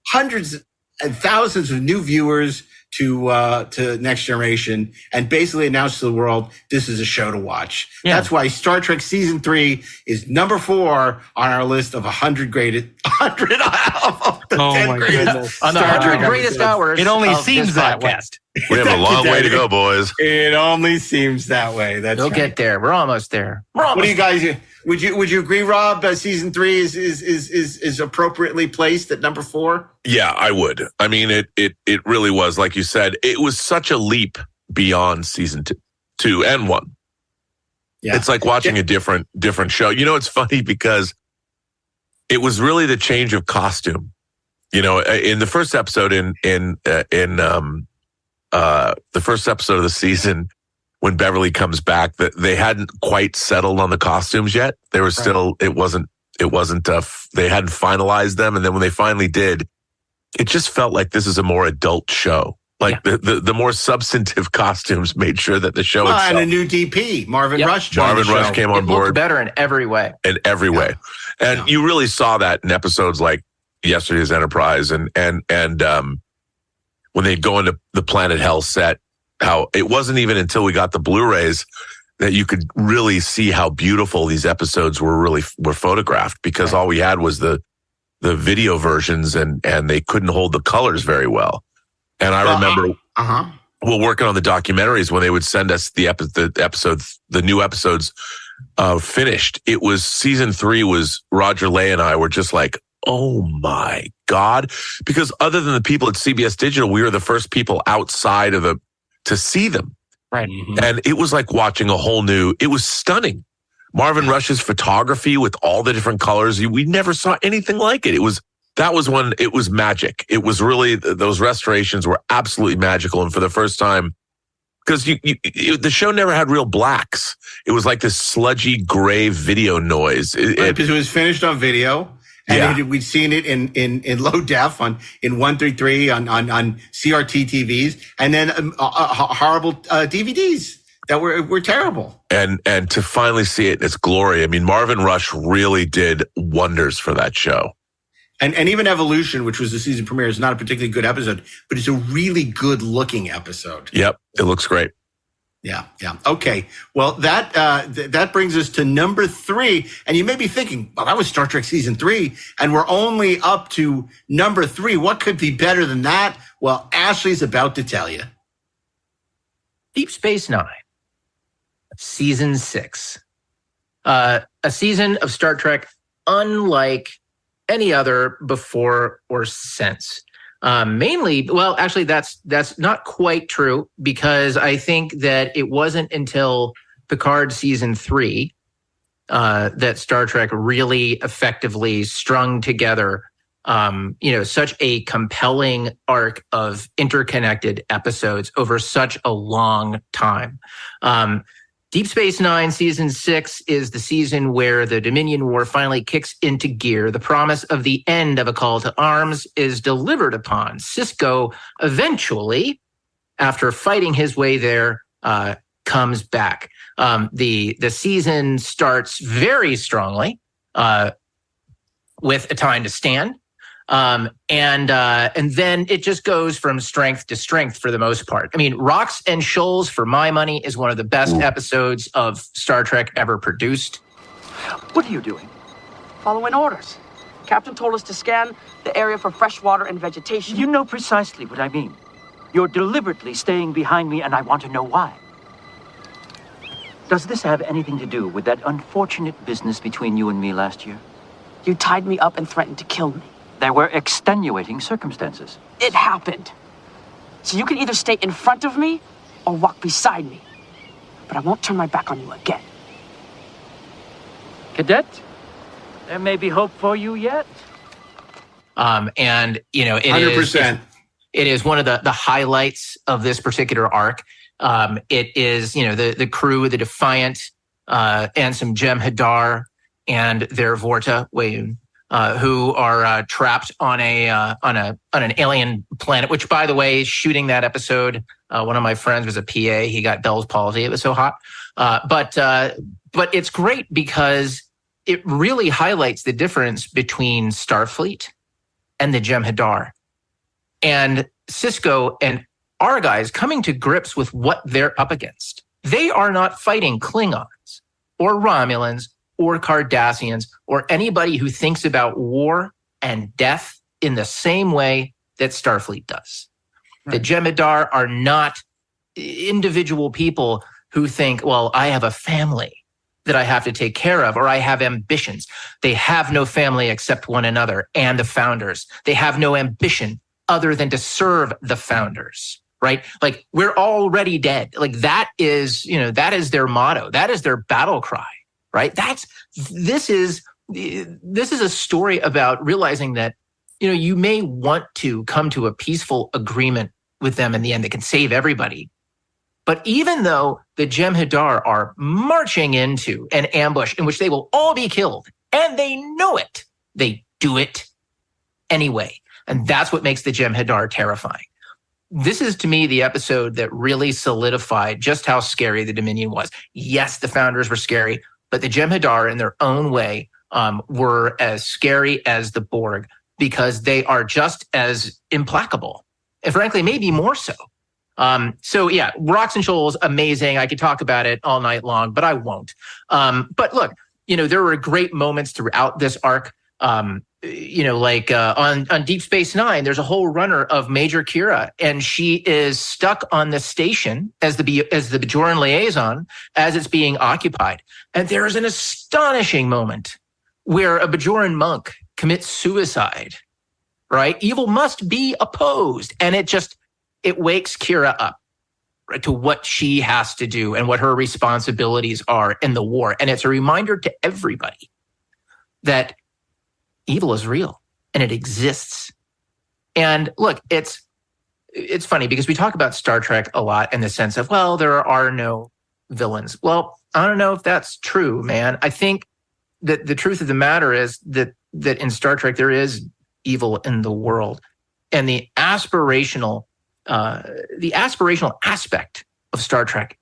hundreds and thousands of new viewers to Next Generation, and basically announced to the world this is a show to watch. Yeah. That's why Star Trek Season 3 is number 4 on our list of 100 greatest, 100 of the 10 greatest Star Trek greatest hours. It only seems that way. We have a long way to go, boys. It only seems that way. We'll get there. We're almost there. What do you guys? Would you agree, Rob? Season 3 is appropriately placed at number 4. Yeah, I would. I mean, it really was, like you said, it was such a leap beyond season 2 and 1. Yeah. It's like watching a different show. It's funny because it was really the change of costume. In the first episode the first episode of the season, when Beverly comes back, that they hadn't quite settled on the costumes yet. They were still, it wasn't, they hadn't finalized them. And then when they finally did, it just felt like this is a more adult show. Like the more substantive costumes made sure that the show itself. And a new DP, Marvin Rush joined Marvin Rush came on board. Looked better in every way. And you really saw that in episodes like Yesterday's Enterprise and when they'd go into the Planet Hell set, how it wasn't even until we got the Blu-rays that you could really see how beautiful these episodes were photographed, because all we had was the video versions and they couldn't hold the colors very well. And I remember working on the documentaries when they would send us the new episodes finished. It was season 3 was Roger Lay and I were just like, oh my God. Because other than the people at CBS Digital, we were the first people outside of to see them. Right. And it was like watching it was stunning. Marvin Rush's photography with all the different colors. We never saw anything like it. That was when it was magic. It was really, those restorations were absolutely magical. And for the first time, because the show never had real blacks. It was like this sludgy gray video noise. Because it was finished on video. And we'd seen it in low def in 133 on CRT TVs, and then horrible DVDs that were terrible. And to finally see it in its glory, I mean, Marvin Rush really did wonders for that show. And even Evolution, which was the season premiere, is not a particularly good episode, but it's a really good looking episode. Yep, it looks great. Yeah. Okay. Well, that brings us to number 3. And you may be thinking, well, that was Star Trek season 3, and we're only up to number 3. What could be better than that? Well, Ashley's about to tell you. Deep Space Nine, season 6. A season of Star Trek unlike any other before or since. Mainly, well, actually, that's not quite true, because I think that it wasn't until Picard season 3 that Star Trek really effectively strung together, such a compelling arc of interconnected episodes over such a long time. Deep Space Nine season 6 is the season where the Dominion War finally kicks into gear. The promise of the end of a call to arms is delivered upon. Sisko eventually, after fighting his way there, comes back. The season starts very strongly with A Time to Stand. And then it just goes from strength to strength for the most part. I mean, Rocks and Shoals, for my money, is one of the best episodes of Star Trek ever produced. What are you doing? Following orders. Captain told us to scan the area for fresh water and vegetation. You know precisely what I mean. You're deliberately staying behind me, and I want to know why. Does this have anything to do with that unfortunate business between you and me last year? You tied me up and threatened to kill me. There were extenuating circumstances. It happened. So you can either stay in front of me or walk beside me. But I won't turn my back on you again. Cadet, there may be hope for you yet. And, you know, 100%. It is one of the highlights of this particular arc. It is, you know, the crew, the Defiant, and some Jem'Hadar and their Vorta, Wayun, who are trapped on an alien planet. Which, by the way, shooting that episode, one of my friends was a PA. He got Bell's palsy. It was so hot. But it's great because it really highlights the difference between Starfleet and the Jem'Hadar, and Sisko and our guys coming to grips with what they're up against. They are not fighting Klingons or Romulans or Cardassians or anybody who thinks about war and death in the same way that Starfleet does. Right. The Jem'Hadar are not individual people who think, well, I have a family that I have to take care of, or I have ambitions. They have no family except one another and the founders. They have no ambition other than to serve the founders, right? Like, we're already dead. Like, that is, you know, that is their motto. That is their battle cry, right? This is a story about realizing that, you know, you may want to come to a peaceful agreement with them in the end that can save everybody. But even though the Jem'Hadar are marching into an ambush in which they will all be killed, and they know it, they do it anyway. And that's what makes the Jem'Hadar terrifying. This is, to me, the episode that really solidified just how scary the Dominion was. Yes, the founders were scary, but the Jem'Hadar, in their own way, were as scary as the Borg, because they are just as implacable, and frankly, maybe more so. So yeah, Rocks and Shoals, amazing. I could talk about it all night long, but I won't. But look, there were great moments throughout this arc. On Deep Space Nine, there's a whole runner of Major Kira, and she is stuck on the station as the Bajoran liaison as it's being occupied. And there is an astonishing moment where a Bajoran monk commits suicide, right? Evil must be opposed. And it wakes Kira up, right, to what she has to do and what her responsibilities are in the war. And it's a reminder to everybody that evil is real and it exists. And look, it's funny because we talk about Star Trek a lot in the sense of, well, there are no villains. Well, I don't know if that's true, man. I think that the truth of the matter is that in Star Trek, there is evil in the world. And the aspirational aspect of Star Trek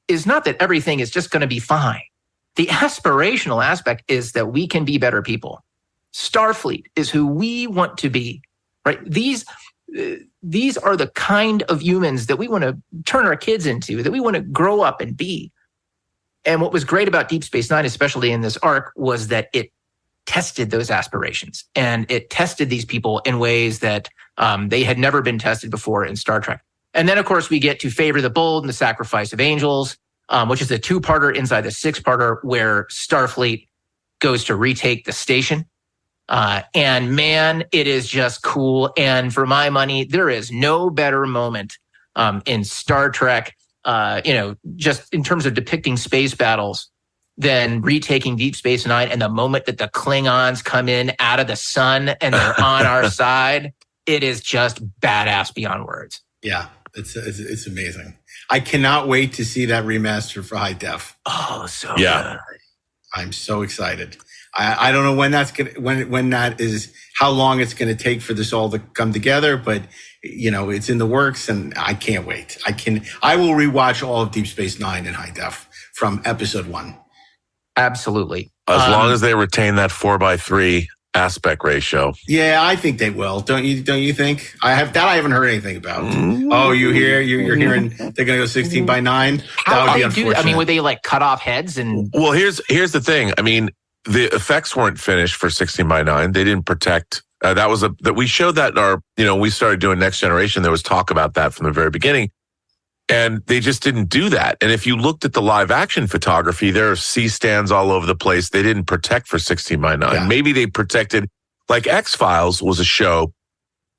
is not that everything is just going to be fine. The aspirational aspect is that we can be better people. Starfleet is who we want to be, right? These are the kind of humans that we want to turn our kids into, that we want to grow up and be. And what was great about Deep Space Nine, especially in this arc, was that it tested those aspirations and it tested these people in ways that they had never been tested before in Star Trek. And then, of course, we get to Favor the Bold and the Sacrifice of Angels, which is a two-parter inside the six-parter where Starfleet goes to retake the station. And man, it is just cool. And for my money, there is no better moment in Star Trek, just in terms of depicting space battles than retaking Deep Space Nine and the moment that the Klingons come in out of the sun and they're on our side. It is just badass beyond words. Yeah, it's amazing. I cannot wait to see that remaster for high def. Oh, so good. I'm so excited. I don't know when that's how long it's gonna take for this all to come together, but it's in the works and I can't wait. I will rewatch all of Deep Space Nine in high def from episode 1. Absolutely. As long as they retain that 4:3 aspect ratio. Yeah, I think they will. Don't you think? I haven't heard anything about. Oh, you're hearing they're going to go 16:9? That would be unfortunate. I mean, would they cut off heads and? Well, here's the thing. I mean, the effects weren't finished for 16:9. They didn't protect. That we showed that in our. We started doing Next Generation. There was talk about that from the very beginning. And they just didn't do that. And if you looked at the live action photography, there are C-stands all over the place. They didn't protect for 16:9. Yeah. Maybe they protected, like X-Files was a show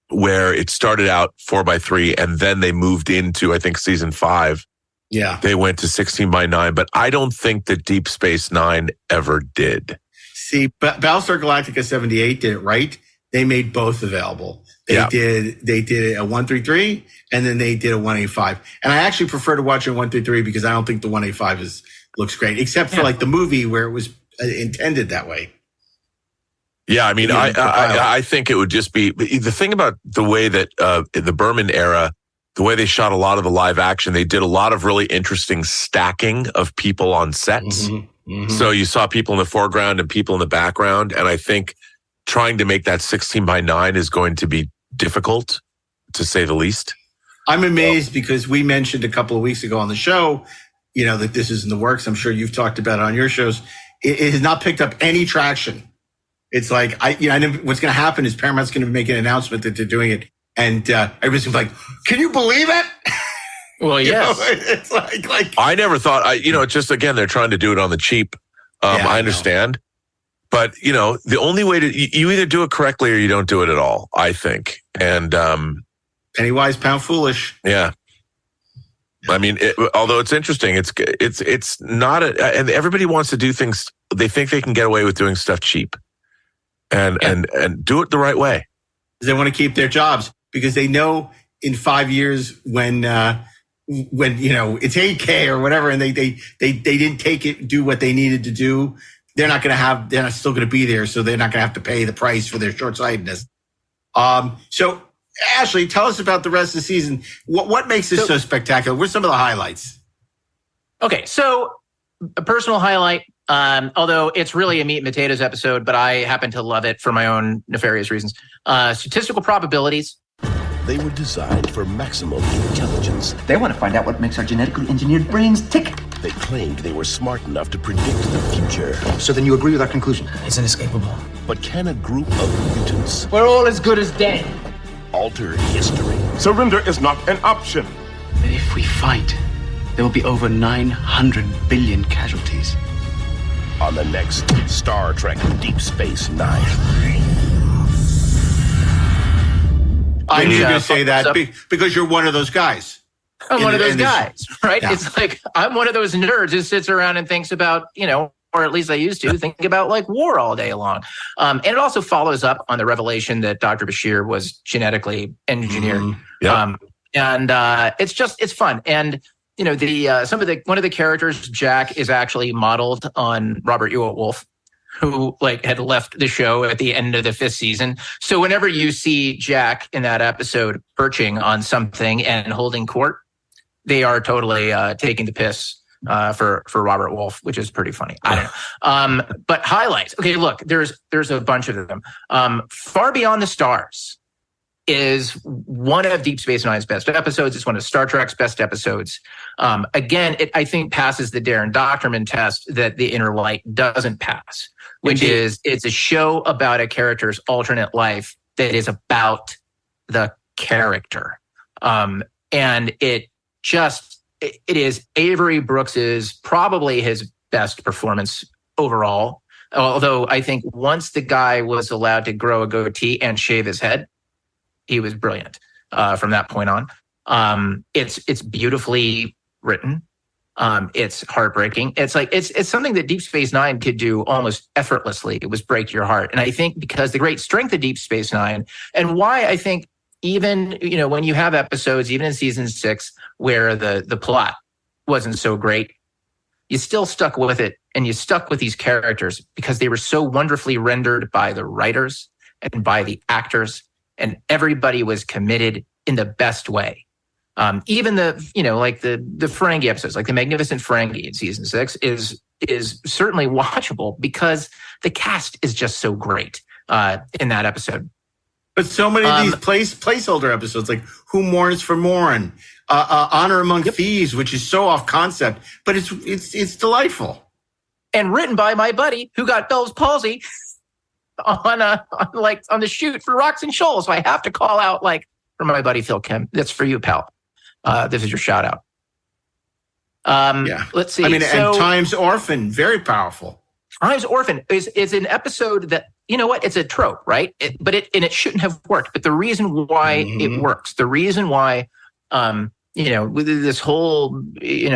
where it started out 4:3 and then they moved into, I think, season 5. Yeah. They went to 16:9, but I don't think that Deep Space Nine ever did. See, Battlestar Galactica 78 did it right. They made both available. They did a 133 and then they did a 185. And I actually prefer to watch a 133 because I don't think the 185 looks great, except for the movie where it was intended that way. Yeah, I mean, I think it would just be the thing about the way that the Berman era, the way they shot a lot of the live action, they did a lot of really interesting stacking of people on sets. Mm-hmm. Mm-hmm. So you saw people in the foreground and people in the background. And I think trying to make that 16:9 is going to be difficult, to say the least. I'm amazed because we mentioned a couple of weeks ago on the show, that this is in the works. I'm sure you've talked about it on your shows. It has not picked up any traction. It's like, I know what's going to happen is Paramount's going to make an announcement that they're doing it. And everybody's like, can you believe it? Well, yes. It's like I never thought, it's just, again, they're trying to do it on the cheap. I understand. But, the only way you either do it correctly or you don't do it at all, I think. And penny wise, pound foolish. Yeah. I mean, although it's interesting, it's not and everybody wants to do things. They think they can get away with doing stuff cheap and do it the right way. They want to keep their jobs because they know in 5 years when it's 8K or whatever, and they didn't do what they needed to do. They're not still going to be there. So they're not going to have to pay the price for their short-sightedness. So Ashley, tell us about the rest of the season. What makes this so spectacular? What's some of the highlights? Okay. So a personal highlight, although it's really a meat and potatoes episode, but I happen to love it for my own nefarious reasons. Statistical probabilities. They were designed for maximum intelligence. They want to find out what makes our genetically engineered brains tick. They claimed they were smart enough to predict the future. So then you agree with our conclusion? It's inescapable. But can a group of mutants We're all as good as dead. alter history? Surrender is not an option. If we fight, there will be over 900 billion casualties. On the next Star Trek Deep Space Nine. I knew you were going to say that because you're one of those guys. I'm one of those guys, right? Yeah. It's like, I'm one of those nerds who sits around and thinks about, or at least I used to think about like war all day long. And it also follows up on the revelation that Dr. Bashir was genetically engineered. Yep. It's fun. And, one of the characters, Jack, is actually modeled on Robert Ewart Wolf, who had left the show at the end of the 5th season. So whenever you see Jack in that episode perching on something and holding court, they are totally taking the piss for Robert Wolf, which is pretty funny. I don't know. But highlights. Okay, look, there's a bunch of them. Far Beyond the Stars is one of Deep Space Nine's best episodes. It's one of Star Trek's best episodes. Again, it, I think, passes the Darren Dochterman test that The Inner Light doesn't pass, which is it's a show about a character's alternate life that is about the character. And it is Avery Brooks's probably his best performance overall. Although I think once the guy was allowed to grow a goatee and shave his head, he was brilliant from that point on. It's beautifully written. It's heartbreaking. It's something that Deep Space Nine could do almost effortlessly. It was break your heart. And I think because the great strength of Deep Space Nine and why I think even, when you have episodes, even in season 6, where the plot wasn't so great, you still stuck with it and you stuck with these characters because they were so wonderfully rendered by the writers and by the actors, and everybody was committed in the best way. Even the Ferengi episodes, like the Magnificent Ferengi in season 6 is certainly watchable because the cast is just so great in that episode. But so many of these placeholder episodes, like Who Mourns for Mourn, Honor Among Thieves, which is so off concept, but it's delightful. And written by my buddy who got Bell's palsy on the shoot for Rocks and Shoals. So I have to call out for my buddy Phil Kim. That's for you, pal. This is your shout out. Let's see. And Time's Orphan, very powerful. Time's Orphan is an episode that, it's a trope, right? But it shouldn't have worked. But the reason why it works, the reason why, with this whole,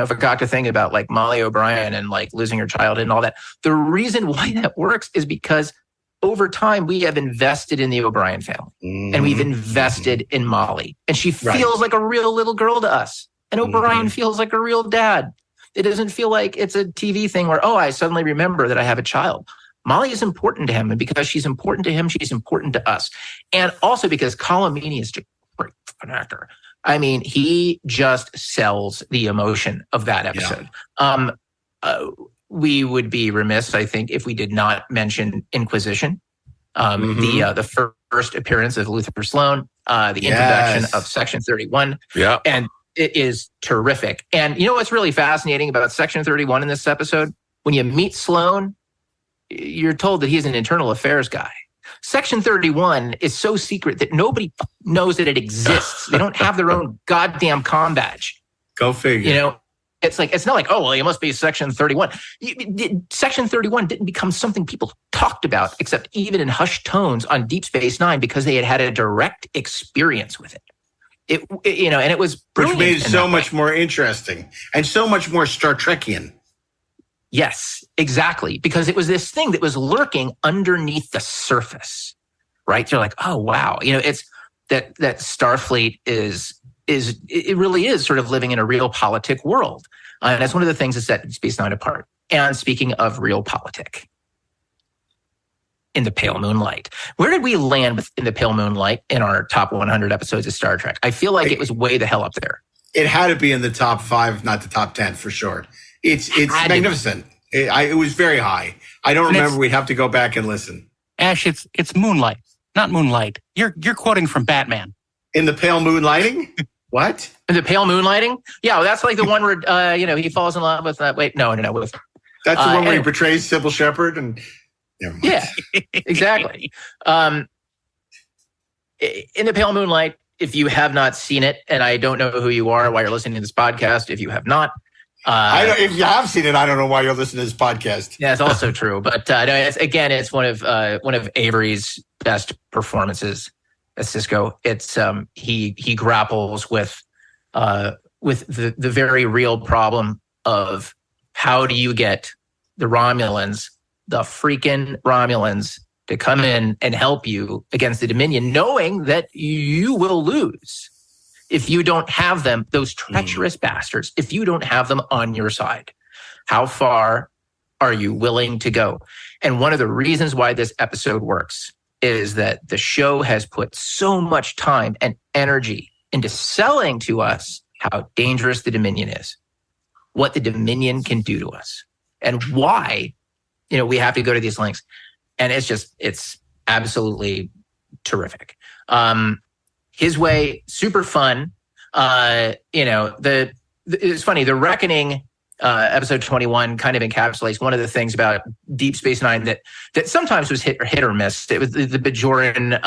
forgot to think about Molly O'Brien and losing her child and all that. The reason why that works is because over time we have invested in the O'Brien family and we've invested in Molly, and she feels like a real little girl to us. And O'Brien feels like a real dad. It doesn't feel like it's a TV thing where, I suddenly remember that I have a child. Molly is important to him, and because she's important to him, she's important to us. And also because Colm Meaney is just a great actor. I mean, he just sells the emotion of that episode. Yeah. We would be remiss, I think, if we did not mention Inquisition, the first appearance of Luther Sloan, the introduction of Section 31. Yeah. And it is terrific. And you know what's really fascinating about Section 31 in this episode? When you meet Sloan, you're told that he's an internal affairs guy. Section 31 is so secret that nobody knows that it exists. They don't have their own goddamn comm badge. Go figure. It's not like, you must be Section 31. Section 31 didn't become something people talked about, except even in hushed tones on Deep Space Nine, because they had a direct experience with it. And it was brilliant. Which made it so much more interesting and so mumuch more Star Trekian. Yes, exactly. Because it was this thing that was lurking underneath the surface, right? You're like, oh, wow. It's that Starfleet it really is sort of living in a realpolitik world. And that's one of the things that set Deep Space Nine apart. And speaking of realpolitik, In the Pale Moonlight. Where did we land with In the Pale Moonlight in our top 100 episodes of Star Trek? I feel like it was way the hell up there. It had to be in the top 5, if not the top 10 for sure. It's magnificent. It was very high. I don't remember. We'd have to go back and listen. Ash, it's Moonlight, not Moonlight. You're quoting from Batman. In the pale moonlighting? What? In the pale moonlighting? Yeah, well, that's like the one where he falls in love with that. Wait, no. With that's the one where he portrays Sybil Shepherd and. Yeah, exactly. In the pale moonlight, if you have not seen it, and I don't know who you are while you're listening to this podcast, if you have not. If you have seen it, I don't know why you're listening to this podcast. Yeah, it's also true. But it's one of Avery's best performances as Cisco. It's he grapples with the very real problem of how do you get the freaking Romulans to come in and help you against the Dominion, knowing that you will lose if you don't have them, those treacherous bastards, if you don't have them on your side. How far are you willing to go? And one of the reasons why this episode works is that the show has put so much time and energy into selling to us how dangerous the Dominion is, what the Dominion can do to us, and why, we have to go to these lengths. And it's absolutely terrific. His Way, super fun. It's funny. The Reckoning, episode 21, kind of encapsulates one of the things about Deep Space Nine that sometimes was hit or miss. It was the Bajoran.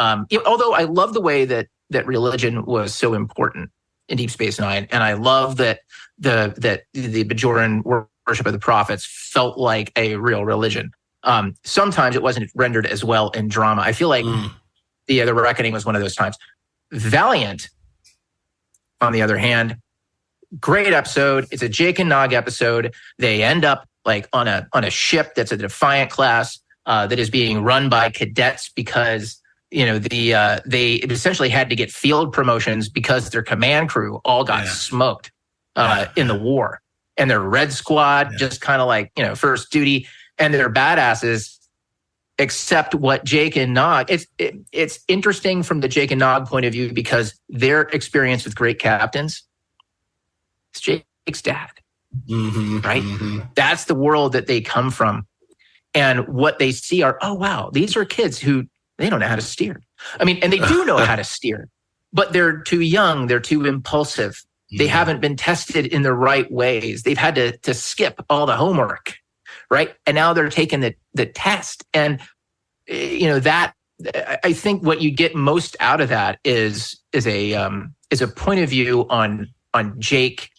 Although I love the way that religion was so important in Deep Space Nine, and I love that the Bajoran worship of the prophets felt like a real religion. Sometimes it wasn't rendered as well in drama. I feel like the Reckoning was one of those times. Valiant, on the other hand, great episode. It's a Jake and Nog episode. They end up like on a ship that's a Defiant class that is being run by cadets because they essentially had to get field promotions because their command crew all got smoked in the war, and their Red Squad just kind of like first duty, and they're badasses. Except what Jake and Nog, it's interesting from the Jake and Nog point of view because their experience with great captains is Jake's dad, right? Mm-hmm. That's the world that they come from. And what they see are, oh, wow, these are kids who they don't know how to steer. I mean, and they do know how to steer, but they're too young. They're too impulsive. They haven't been tested in the right ways. They've had to skip all the homework. Right. And now they're taking the test. And, that I think what you get most out of that is a point of view on Jake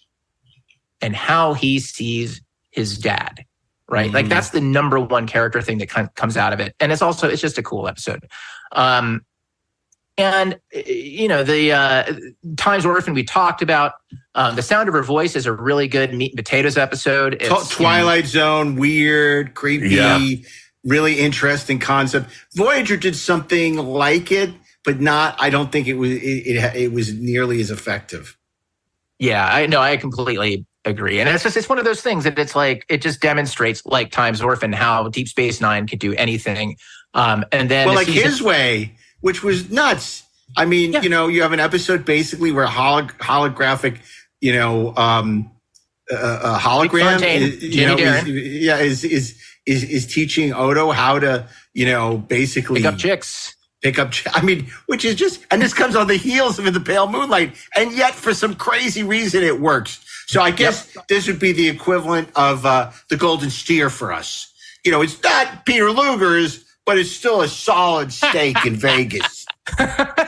and how he sees his dad. Right. Like that's the number one character thing that comes out of it. And it's just a cool episode. And, the Time's Orphan we talked about. The Sound of Her Voice is a really good meat and potatoes episode. It's Twilight Zone, weird, creepy, really interesting concept. Voyager did something like it, but not. I don't think it was nearly as effective. Yeah, I completely agree. And it's one of those things that it's like it just demonstrates, like Time's Orphan, how Deep Space Nine could do anything. And then His Way, which was nuts. I mean, you have an episode basically where holographic, a hologram, is teaching Odo how to, basically pick up chicks. I mean, which is just, and this comes on the heels of In the Pale Moonlight, and yet for some crazy reason it works. So I guess this would be the equivalent of the Golden Steer for us. It's not Peter Luger's, but it's still a solid stake in Vegas.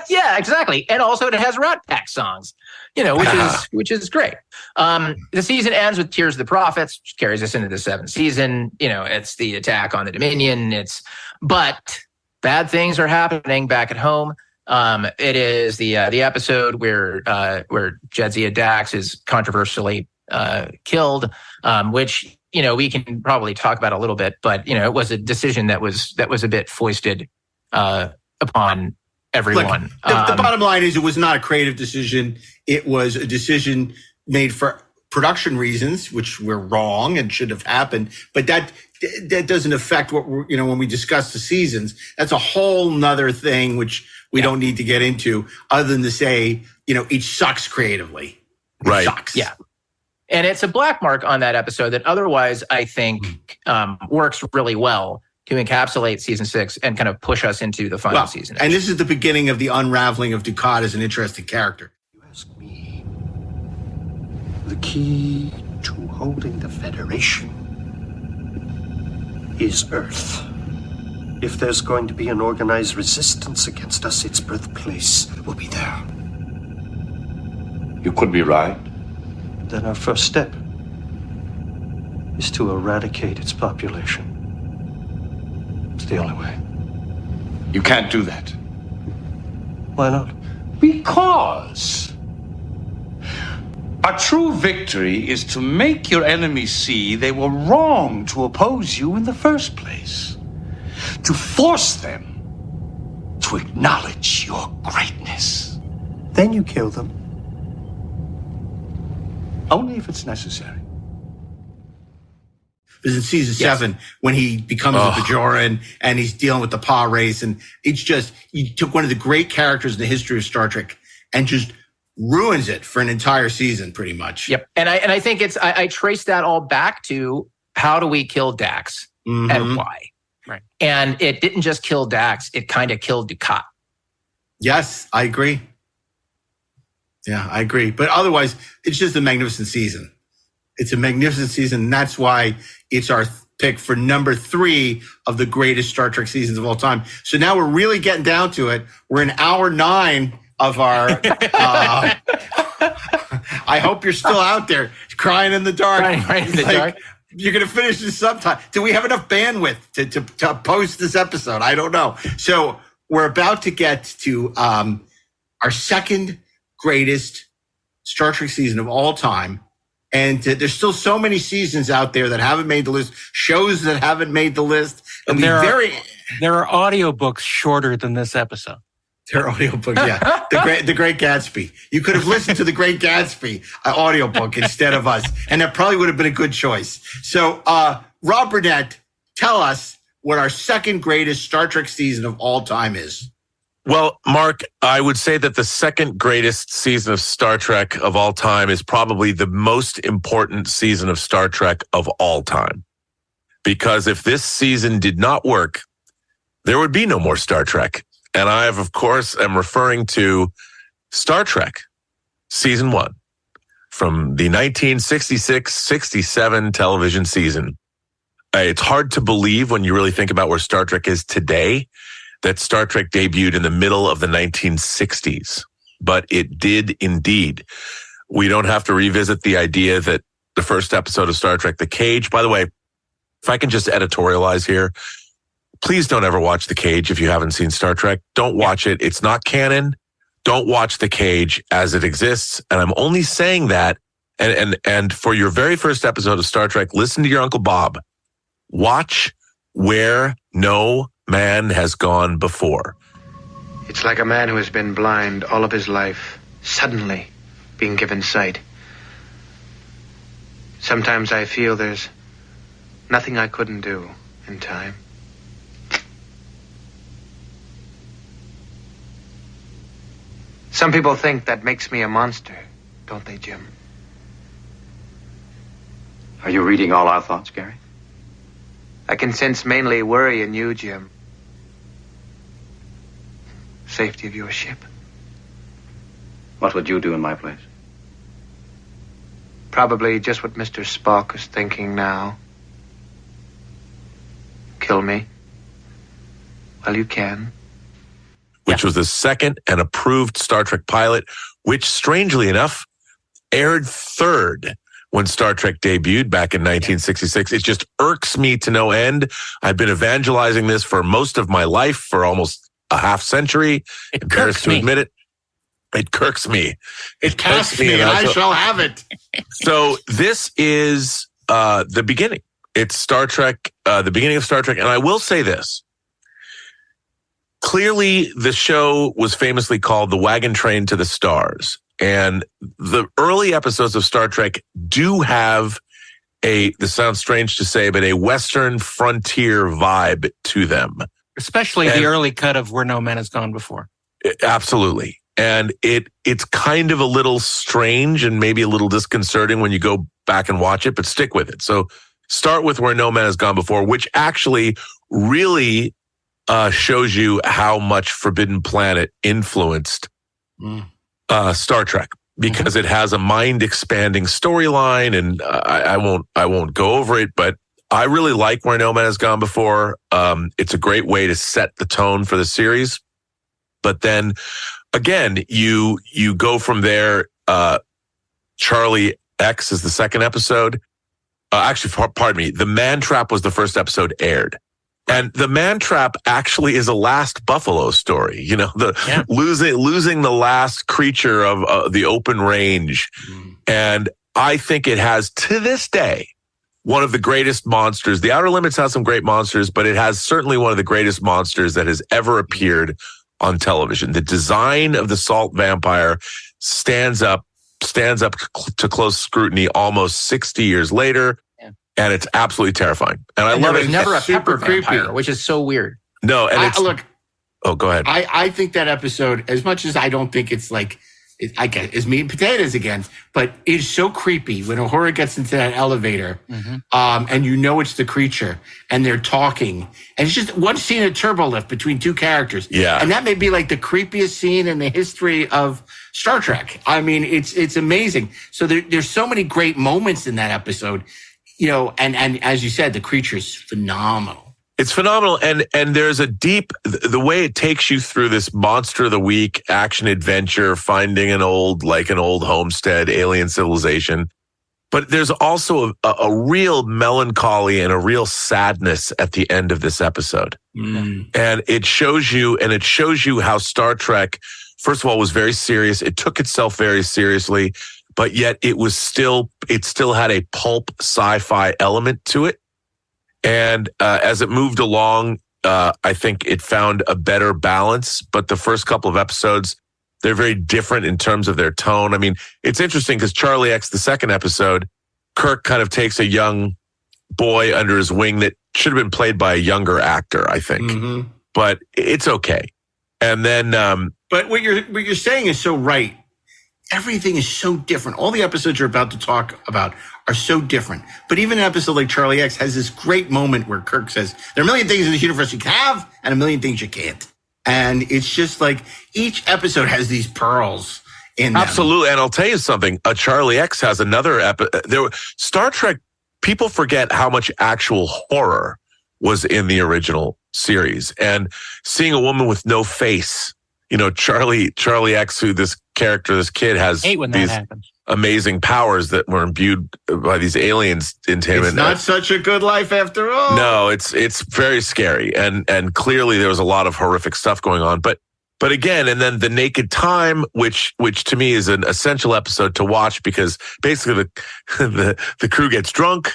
Yeah, exactly. And also it has Rat Pack songs, which is great. The season ends with Tears of the Prophets, which carries us into the seventh season. It's the attack on the Dominion. But bad things are happening back at home. It is the episode where Jadzia Dax is controversially killed, which we can probably talk about a little bit, but it was a decision that was a bit foisted upon everyone. Look, the bottom line is it was not a creative decision. It was a decision made for production reasons, which were wrong and should have happened. But that doesn't affect what we're, when we discuss the seasons. That's a whole nother thing, which we don't need to get into, other than to say, each sucks creatively. It sucks. Yeah. And it's a black mark on that episode that otherwise I think works really well. to encapsulate season 6 and kind of push us into the final season. And this is the beginning of the unraveling of Dukat as an interesting character. The key to holding the Federation is Earth. If there's going to be an organized resistance against us, its birthplace will be there. You could be right. Then our first step is to eradicate its population. It's the only way. You can't do that. Why not? Because a true victory is to make your enemies see they were wrong to oppose you in the first place. To force them to acknowledge your greatness. Then you kill them. Only if it's necessary. It was in season 7 when he becomes a Bajoran and he's dealing with the paw race. And it's just, you took one of the great characters in the history of Star Trek and just ruins it for an entire season, pretty much. Yep. And I think I trace that all back to how do we kill Dax and why? Right. And it didn't just kill Dax, it kind of killed Dukat. Yes, I agree. Yeah, I agree. But otherwise, it's just a magnificent season. It's a magnificent season. And that's why it's our pick for number 3 of the greatest Star Trek seasons of all time. So now we're really getting down to it. We're in hour 9 of our, I hope you're still out there crying in the dark. Right in the dark. You're going to finish this sometime. Do we have enough bandwidth to post this episode? I don't know. So we're about to get to our second greatest Star Trek season of all time. And there's still so many seasons out there that haven't made the list, shows that haven't made the list. And there are audiobooks shorter than this episode. Their audiobook, yeah. The Great Gatsby. You could have listened to The Great Gatsby audiobook instead of us, and that probably would have been a good choice. So, Rob Burnett, tell us what our second greatest Star Trek season of all time is. Well, Mark, I would say that the second greatest season of Star Trek of all time is probably the most important season of Star Trek of all time. Because if this season did not work, there would be no more Star Trek. And I, of course, am referring to Star Trek Season 1 from the 1966-67 television season. It's hard to believe when you really think about where Star Trek is today that Star Trek debuted in the middle of the 1960s, but it did indeed. We don't have to revisit the idea that the first episode of Star Trek, The Cage, by the way, if I can just editorialize here, please don't ever watch The Cage if you haven't seen Star Trek. Don't watch it. It's not canon. Don't watch The Cage as it exists. And I'm only saying that. And for your very first episode of Star Trek, listen to your Uncle Bob. Watch Where No Man Has Gone Before. It's like a man who has been blind all of his life, suddenly being given sight. Sometimes I feel there's nothing I couldn't do in time. Some people think that makes me a monster, don't they, Jim? Are you reading all our thoughts, Gary? I can sense mainly worry in you, Jim. Safety of your ship. What would you do in my place? Probably just what Mr. Spock is thinking now. Kill me. Well, you can. Which was the second and approved Star Trek pilot, which strangely enough aired third when Star Trek debuted back in 1966. It just irks me to no end. I've been evangelizing this for most of my life, for almost a half century. Embarrassed to admit it. It kirks me. It casts me, and I shall have it. So this is the beginning. It's Star Trek, the beginning of Star Trek. And I will say this. Clearly, the show was famously called The Wagon Train to the Stars. And the early episodes of Star Trek do have this sounds strange to say, but a Western frontier vibe to them. Especially the early cut of Where No Man Has Gone Before. Absolutely. And it's kind of a little strange and maybe a little disconcerting when you go back and watch it, but stick with it. So start with Where No Man Has Gone Before, which actually really shows you how much Forbidden Planet influenced Star Trek, because it has a mind-expanding storyline, and I won't go over it, but I really like Where No Man Has Gone Before. It's a great way to set the tone for the series. But then again, you go from there. Charlie X is the second episode. Actually, pardon me. The Man Trap was the first episode aired. And the Man Trap actually is a Last Buffalo story. You know, losing the last creature of the open range. And I think it has, to this day, one of the greatest monsters. The Outer Limits has some great monsters, but it has certainly one of the greatest monsters that has ever appeared on television. The design of the salt vampire stands up to close scrutiny almost 60 years later. And it's absolutely terrifying. And I love it. There's never a pepper creepy vampire, which is so weird. No, and it's... Look. Oh, go ahead. I think that episode, as much as I don't think it's like, I guess it's meat and potatoes again, but it's so creepy when Uhura gets into that elevator, and you know it's the creature, and they're talking. And it's just one scene of turbo lift between two characters. Yeah. And that may be like the creepiest scene in the history of Star Trek. I mean, it's amazing. So there's so many great moments in that episode. You know, and as you said, the creature's phenomenal. It's phenomenal. And there's a deep, the way it takes you through this monster of the week action adventure, finding an old homestead, alien civilization. But there's also a real melancholy and a real sadness at the end of this episode. And it shows you how Star Trek, first of all, was very serious. It took itself very seriously. But yet it still had a pulp sci-fi element to it. And as it moved along, I think it found a better balance. But the first couple of episodes, they're very different in terms of their tone. I mean, it's interesting because Charlie X, the second episode, Kirk kind of takes a young boy under his wing that should have been played by a younger actor, I think. But it's okay. And then... but what you're saying is so right. Everything is so different. All the episodes you're about to talk about are so different. But even an episode like Charlie X has this great moment where Kirk says, there are a million things in this universe you can have and a million things you can't. And it's just like each episode has these pearls in them. Absolutely. And I'll tell you something. Charlie X has another episode. Star Trek, people forget how much actual horror was in the original series. And seeing a woman with no face, you know, Charlie X, who this kid has these amazing powers that were imbued by these aliens into him. It's not such a good life after all. No, it's very scary. And clearly there was a lot of horrific stuff going on. But again, and then The Naked Time, which to me is an essential episode to watch because basically the crew gets drunk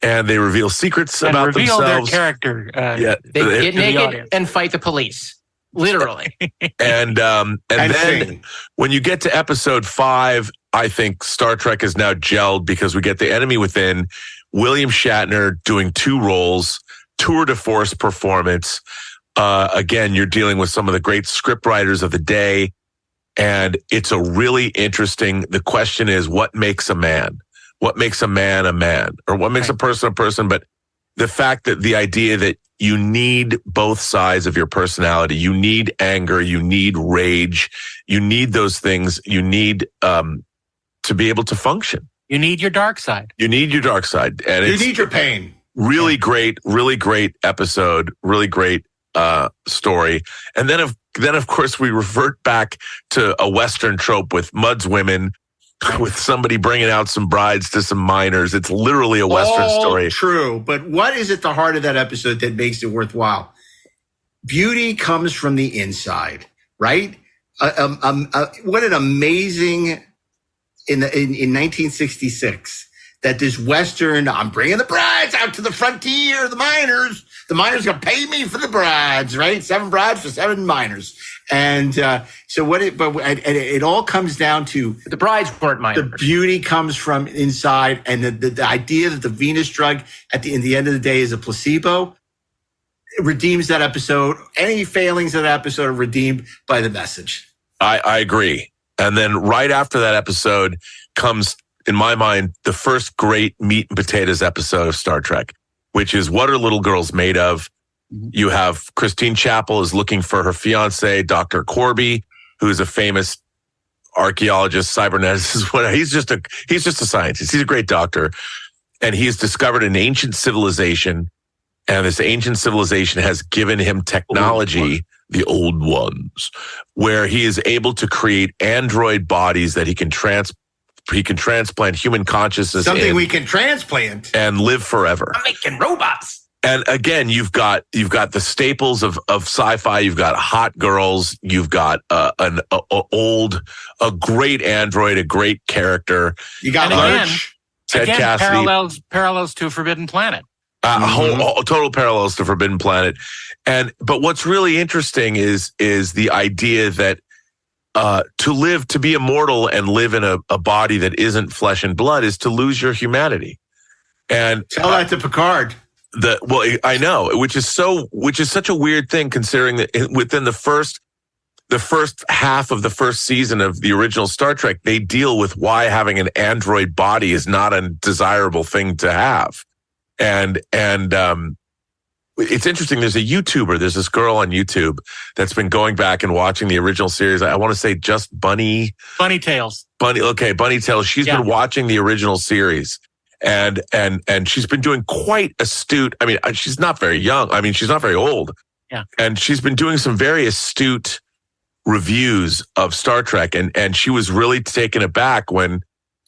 and they reveal secrets about themselves. Reveal their character. They get naked and fight the police. Literally. and then when you get to episode 5, I think Star Trek is now gelled because we get The Enemy Within, William Shatner doing 2 roles, tour de force performance. Again, you're dealing with some of the great script writers of the day. And it's a really interesting, the question is, what makes a man? What makes a man a man? Or what makes a person a person? But the fact that the idea that you need both sides of your personality. You need anger. You need rage. You need those things. You need to be able to function. You need your dark side. You need your dark side. And you need your pain. Really great episode. Really great story. And then of course we revert back to a Western trope with Mudd's women, with somebody bringing out some brides to some minors. It's literally a Western story. True. But what is at the heart of that episode that makes it worthwhile? Beauty comes from the inside, right? What an amazing, in 1966, that this Western, I'm bringing the brides out to the frontier, the miners going to pay me for the brides, right? 7 brides for 7 miners. And it all comes down to the brides weren't minors. The beauty comes from inside, and the idea that the Venus drug at the end of the day is a placebo. It redeems that episode. Any failings of that episode are redeemed by the message. I agree. And then right after that episode comes, in my mind, the first great meat and potatoes episode of Star Trek, which is What Are Little Girls Made Of? You have Christine Chappell is looking for her fiance, Dr. Corby, who is a famous archaeologist, cyberneticist. He's just a scientist. He's a great doctor. And he's discovered an ancient civilization. And this ancient civilization has given him technology, the old ones, where he is able to create android bodies that he can transplant human consciousness Something we can transplant. And live forever. I'm making robots. And again, you've got the staples of sci-fi. You've got hot girls. You've got a great android, a great character. You got Ted Cassidy. Parallels to Forbidden Planet. Total parallels to Forbidden Planet. But what's really interesting is the idea that to be immortal and live in a body that isn't flesh and blood is to lose your humanity. And tell that to Picard. I know, which is such a weird thing, considering that within the first half of the first season of the original Star Trek, they deal with why having an android body is not a desirable thing to have. And it's interesting. There's there's this girl on YouTube that's been going back and watching the original series. I want to say just Bunny Tales. Bunny Tales. She's been watching the original series. And she's been doing quite astute. I mean, she's not very young. I mean, she's not very old. Yeah. And she's been doing some very astute reviews of Star Trek. And she was really taken aback when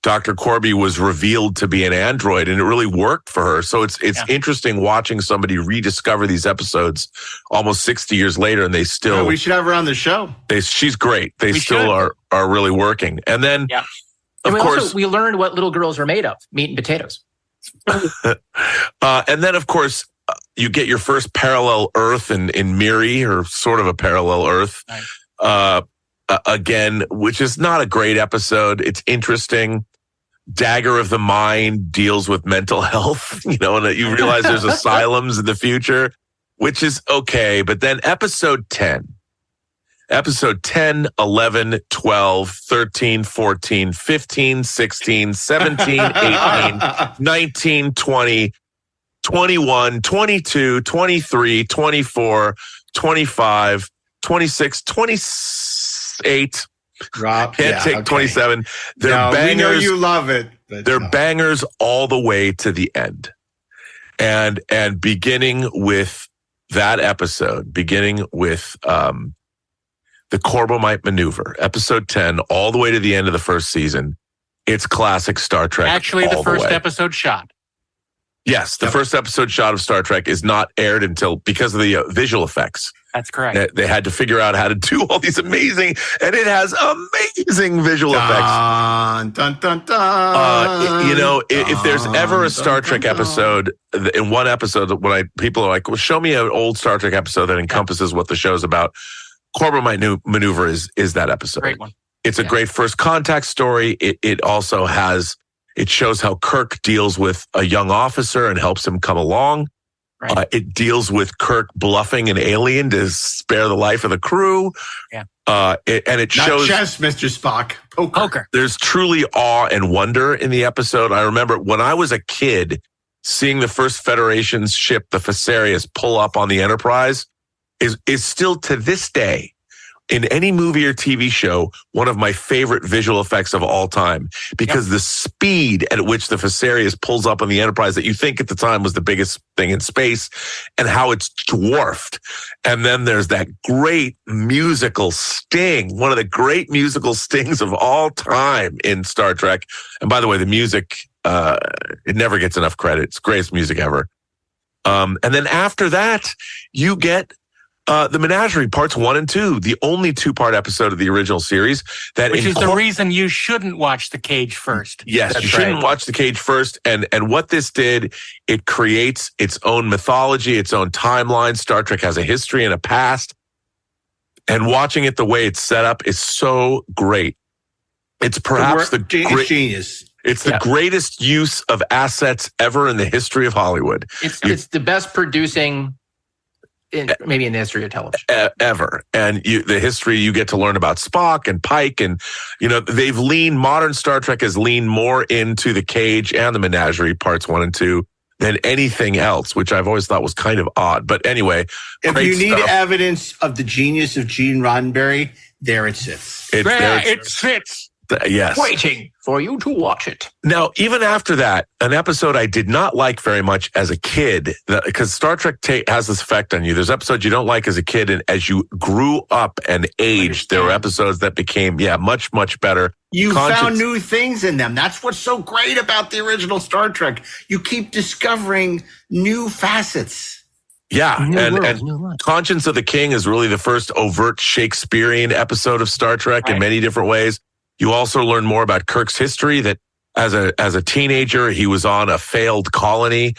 Dr. Corby was revealed to be an android, and it really worked for her. So it's interesting watching somebody rediscover these episodes almost 60 years later, and they still. We should have her on the show. She's great. They still are really working. And then. Yeah. Of course, we learned what little girls are made of: meat and potatoes. And then, of course, you get your first parallel Earth in Miri, or sort of a parallel Earth. Nice. Again, which is not a great episode. It's interesting. Dagger of the Mind deals with mental health, and you realize there's asylums in the future, which is okay. But then episode 10. Episode 10, 11, 12, 13, 14, 15, 16, 17, 18, 19, 20, 21, 22, 23, 24, 25, 26, 28. Can't take 27. They're bangers. We know you love it. They're bangers all the way to the end. And beginning with that episode, beginning with the Corbomite Maneuver, episode 10, all the way to the end of the first season. It's classic Star Trek. Actually, the first episode shot. Yes, the first episode shot of Star Trek is not aired because of the visual effects. That's correct. They had to figure out how to do all these amazing, and it has amazing visual effects. Dun, dun, dun, if there's ever a Star Trek episode, in one episode, when people are like, well, show me an old Star Trek episode that encompasses what the show's about. Corbomite Maneuver is that episode. Great one. It's a great first contact story. It also shows how Kirk deals with a young officer and helps him come along. Right. It deals with Kirk bluffing an alien to spare the life of the crew. Yeah. It shows not chess, Mr. Spock. Poker. There's truly awe and wonder in the episode. I remember when I was a kid, seeing the first Federation's ship, the Fesarius, pull up on the Enterprise is still to this day, in any movie or TV show, one of my favorite visual effects of all time, because the speed at which the Fesarius pulls up on the Enterprise that you think at the time was the biggest thing in space, and how it's dwarfed. And then there's that great musical sting, one of the great musical stings of all time in Star Trek. And by the way, the music, it never gets enough credit. It's the greatest music ever. And then after that, you get the Menagerie Parts 1 and 2, the only 2-part episode of the original series. Which is the reason you shouldn't watch The Cage first. Yes, you shouldn't watch The Cage first. And what this did, it creates its own mythology, its own timeline. Star Trek has a history and a past. And watching it the way it's set up is so great. It's perhaps the genius. It's the greatest use of assets ever in the history of Hollywood. It's the best producing... maybe in the history of television ever. And the history, you get to learn about Spock and Pike, and modern Star Trek has leaned more into The Cage and the Menagerie Parts 1 and 2 than anything else, which I've always thought was kind of odd. But anyway, if great you need stuff. evidence of the genius of Gene Roddenberry, there it sits. It sits. Yes. Waiting for you to watch it. Now, even after that, an episode I did not like very much as a kid, because Star Trek has this effect on you. There's episodes you don't like as a kid, and as you grew up and aged, there were episodes that became, much, much better. You found new things in them. That's what's so great about the original Star Trek. You keep discovering new facets. Yeah, and Conscience of the King is really the first overt Shakespearean episode of Star Trek in many different ways. You also learn more about Kirk's history, that as a teenager, he was on a failed colony.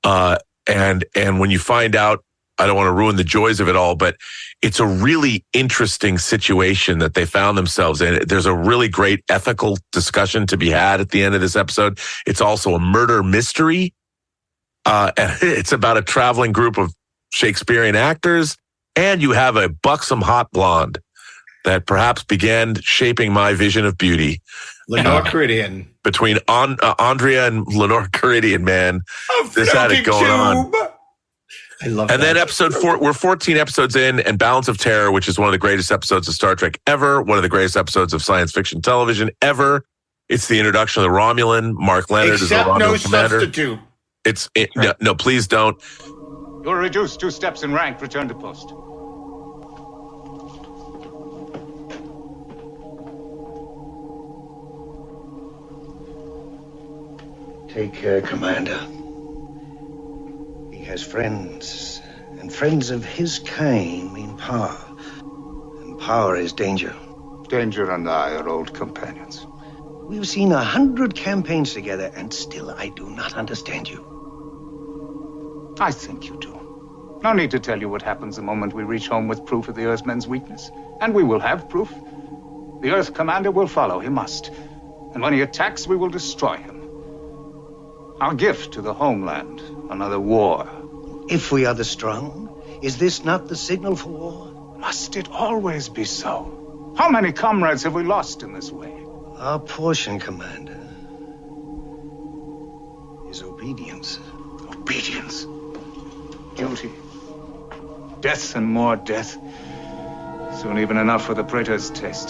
And when you find out, I don't want to ruin the joys of it all, but it's a really interesting situation that they found themselves in. There's a really great ethical discussion to be had at the end of this episode. It's also a murder mystery. And it's about a traveling group of Shakespearean actors. And you have a buxom hot blonde that perhaps began shaping my vision of beauty. Lenore Caridian. Between Andrea and Lenore Caridian, man. This had it going on. I love and then episode 4, we're 14 episodes in, and Balance of Terror, which is one of the greatest episodes of Star Trek ever, one of the greatest episodes of science fiction television ever. It's the introduction of the Romulan. Mark Leonard is the Romulan commander. Substitute. No, please don't. You're reduced 2 steps in rank. Return to post. Take care, Commander. He has friends, and friends of his kind mean power. And power is danger. Danger and I are old companions. We've seen 100 campaigns together, and still I do not understand you. I think you do. No need to tell you what happens the moment we reach home with proof of the Earthmen's weakness. And we will have proof. The Earth Commander will follow. He must. And when he attacks, we will destroy him. Our gift to the homeland, another war. If we are the strong, is this not the signal for war? Must it always be so? How many comrades have we lost in this way? Our portion, Commander, is obedience. Obedience. Duty. Death and more death. Soon even enough for the praetor's taste.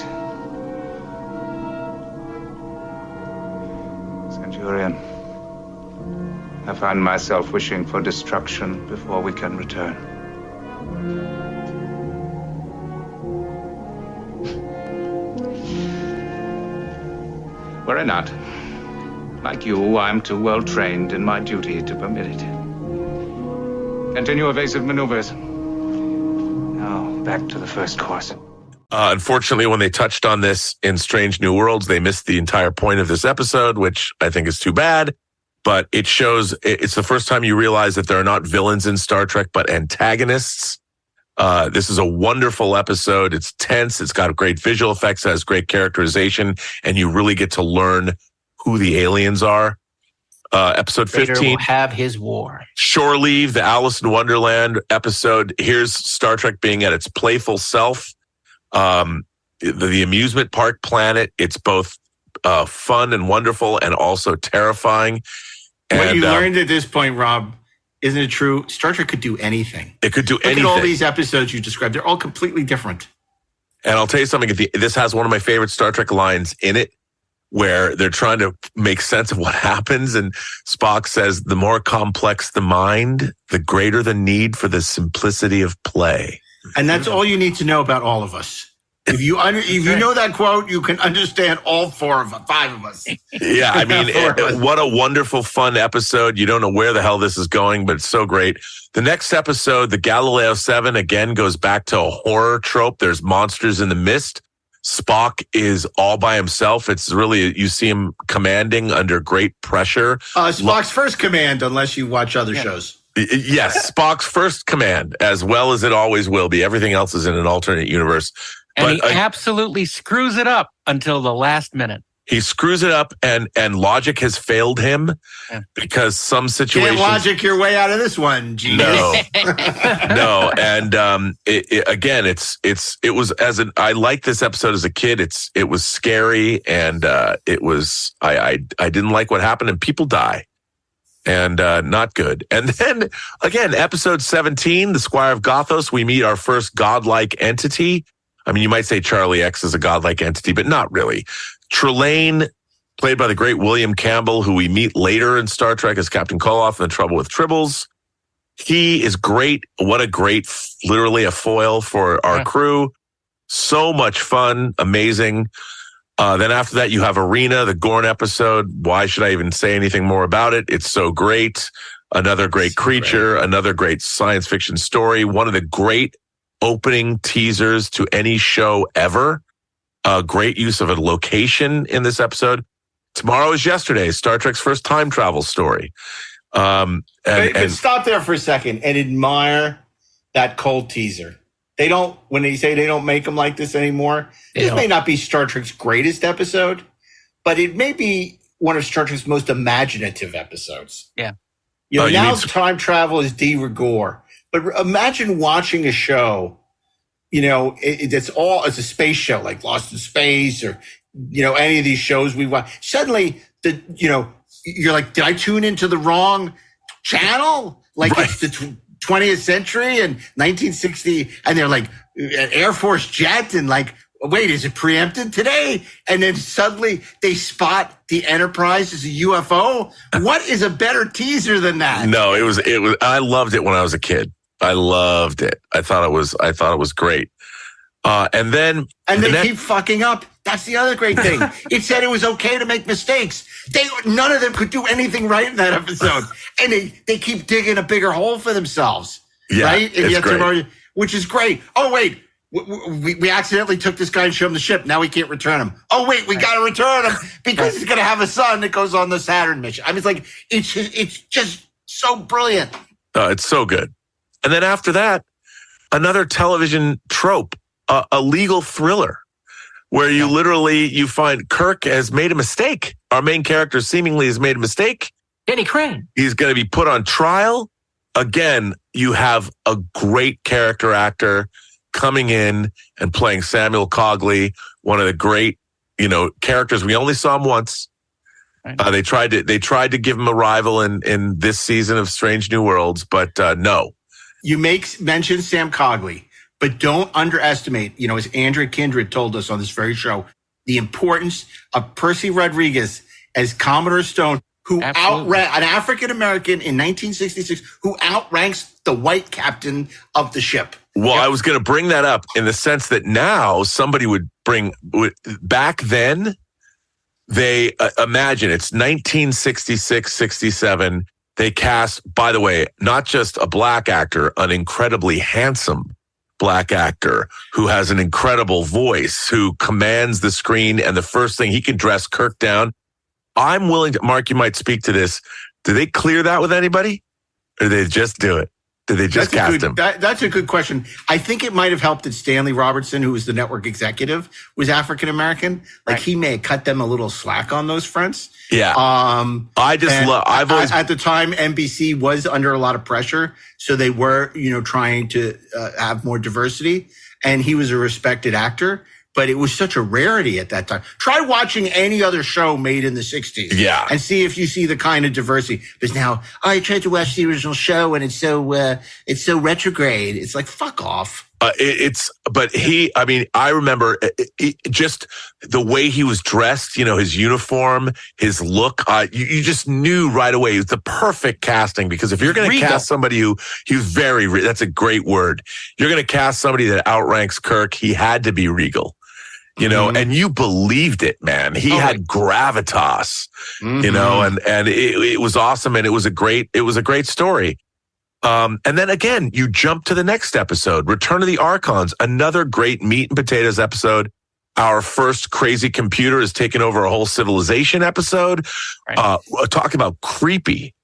Centurion. I find myself wishing for destruction before we can return. Were I not, like you, I'm too well trained in my duty to permit it. Continue evasive maneuvers. Now, back to the first course. Unfortunately, when they touched on this in Strange New Worlds, they missed the entire point of this episode, which I think is too bad. But it shows, it's the first time you realize that there are not villains in Star Trek, but antagonists. This is a wonderful episode. It's tense. It's got great visual effects. It has great characterization. And you really get to learn who the aliens are. Episode 15. Vader will have his war. Shore Leave, the Alice in Wonderland episode. Here's Star Trek being at its playful self. The amusement park planet. It's both fun and wonderful and also terrifying. What you learned at this point, Rob, isn't it true? Star Trek could do anything. It could do anything. Look at all these episodes you described. They're all completely different. And I'll tell you something. This has one of my favorite Star Trek lines in it, where they're trying to make sense of what happens. And Spock says, the more complex the mind, the greater the need for the simplicity of play. And that's all you need to know about all of us. If you know that quote, you can understand all 5 of us. Yeah, I mean, what a wonderful, fun episode. You don't know where the hell this is going, but it's so great. The next episode, the Galileo 7, again goes back to a horror trope. There's monsters in the mist. Spock is all by himself. It's really, you see him commanding under great pressure. Spock's first command, unless you watch other shows. Yes, Spock's first command, as well as it always will be. Everything else is in an alternate universe. And he absolutely screws it up until the last minute. He screws it up, and logic has failed him because some situations... Can't logic your way out of this one, genius. No, and I liked this episode as a kid. It was scary, and I didn't like what happened, and people die. and not good. And then again, episode 17, the Squire of Gothos, we meet our first godlike entity. I mean, you might say Charlie X is a godlike entity, but not really. Trelane, played by the great William Campbell, who we meet later in Star Trek as Captain Koloff in The Trouble with Tribbles. He is great. What a great, literally a foil for our crew. So much fun. Amazing. Then after that, you have Arena, the Gorn episode. Why should I even say anything more about it? It's so great. Another great creature, another great science fiction story. One of the great opening teasers to any show ever. Great use of a location in this episode. Tomorrow is Yesterday, Star Trek's first time travel story. And stop there for a second and admire that cold teaser. They don't, when they say they don't make them like this anymore, this may not be Star Trek's greatest episode, but it may be one of Star Trek's most imaginative episodes. Yeah. You know, now time travel is de rigueur, but imagine watching a show, you know, it's a space show like Lost in Space or, you know, any of these shows we watch. Suddenly, you're like, did I tune into the wrong channel? Like it's the 20th century and 1960, and they're like an Air Force jet, and like, wait, is it preempted today? And then suddenly they spot the Enterprise as a UFO. What is a better teaser than that? No, it was. I loved it when I was a kid. I loved it. I thought it was great. And they keep fucking up. That's the other great thing. It said it was okay to make mistakes. None of them could do anything right in that episode. And they keep digging a bigger hole for themselves. Yeah, right? And it's great. Which is great. Oh, wait. We accidentally took this guy and showed him the ship. Now we can't return him. Oh, wait, we got to return him because he's going to have a son that goes on the Saturn mission. I mean, it's just so brilliant. It's so good. And then after that, another television trope, a legal thriller, where you find Kirk has made a mistake. Our main character seemingly has made a mistake. Danny Crane. He's going to be put on trial. Again, you have a great character actor coming in and playing Samuel Cogley, one of the great, characters. We only saw him once. They tried to give him a rival in this season of Strange New Worlds, but no. You mention Sam Cogley. But don't underestimate, as Andrea Kindred told us on this very show, the importance of Percy Rodriguez as Commodore Stone, who outranks an African-American in 1966, who outranks the white captain of the ship. Well, I was going to bring that up in the sense that now somebody back then, they imagine it's 1966, 67. They cast, by the way, not just a black actor, an incredibly handsome black actor who has an incredible voice, who commands the screen, and the first thing, he can dress Kirk down. I'm willing to, Mark, you might speak to this. Did they clear that with anybody? Or did they just do it? Did they just cast him? That's a good question. I think it might have helped that Stanley Robertson, who was the network executive, was African-American. Like he may have cut them a little slack on those fronts. Yeah. At the time, NBC was under a lot of pressure. So they were, trying to have more diversity. And he was a respected actor. But it was such a rarity at that time. Try watching any other show made in the 60s. Yeah. And see if you see the kind of diversity. Because now, I tried to watch the original show and it's so retrograde. It's like, fuck off. I remember just the way he was dressed, his uniform, his look, you just knew right away it was the perfect casting, because if you're going to cast somebody that's a great word. You're going to cast somebody that outranks Kirk, he had to be regal. And you believed it, man. He had gravitas, and it was awesome. And it was a great story. And then again, you jump to the next episode, Return of the Archons, another great meat and potatoes episode. Our first crazy computer has taken over a whole civilization episode. Talking about creepy.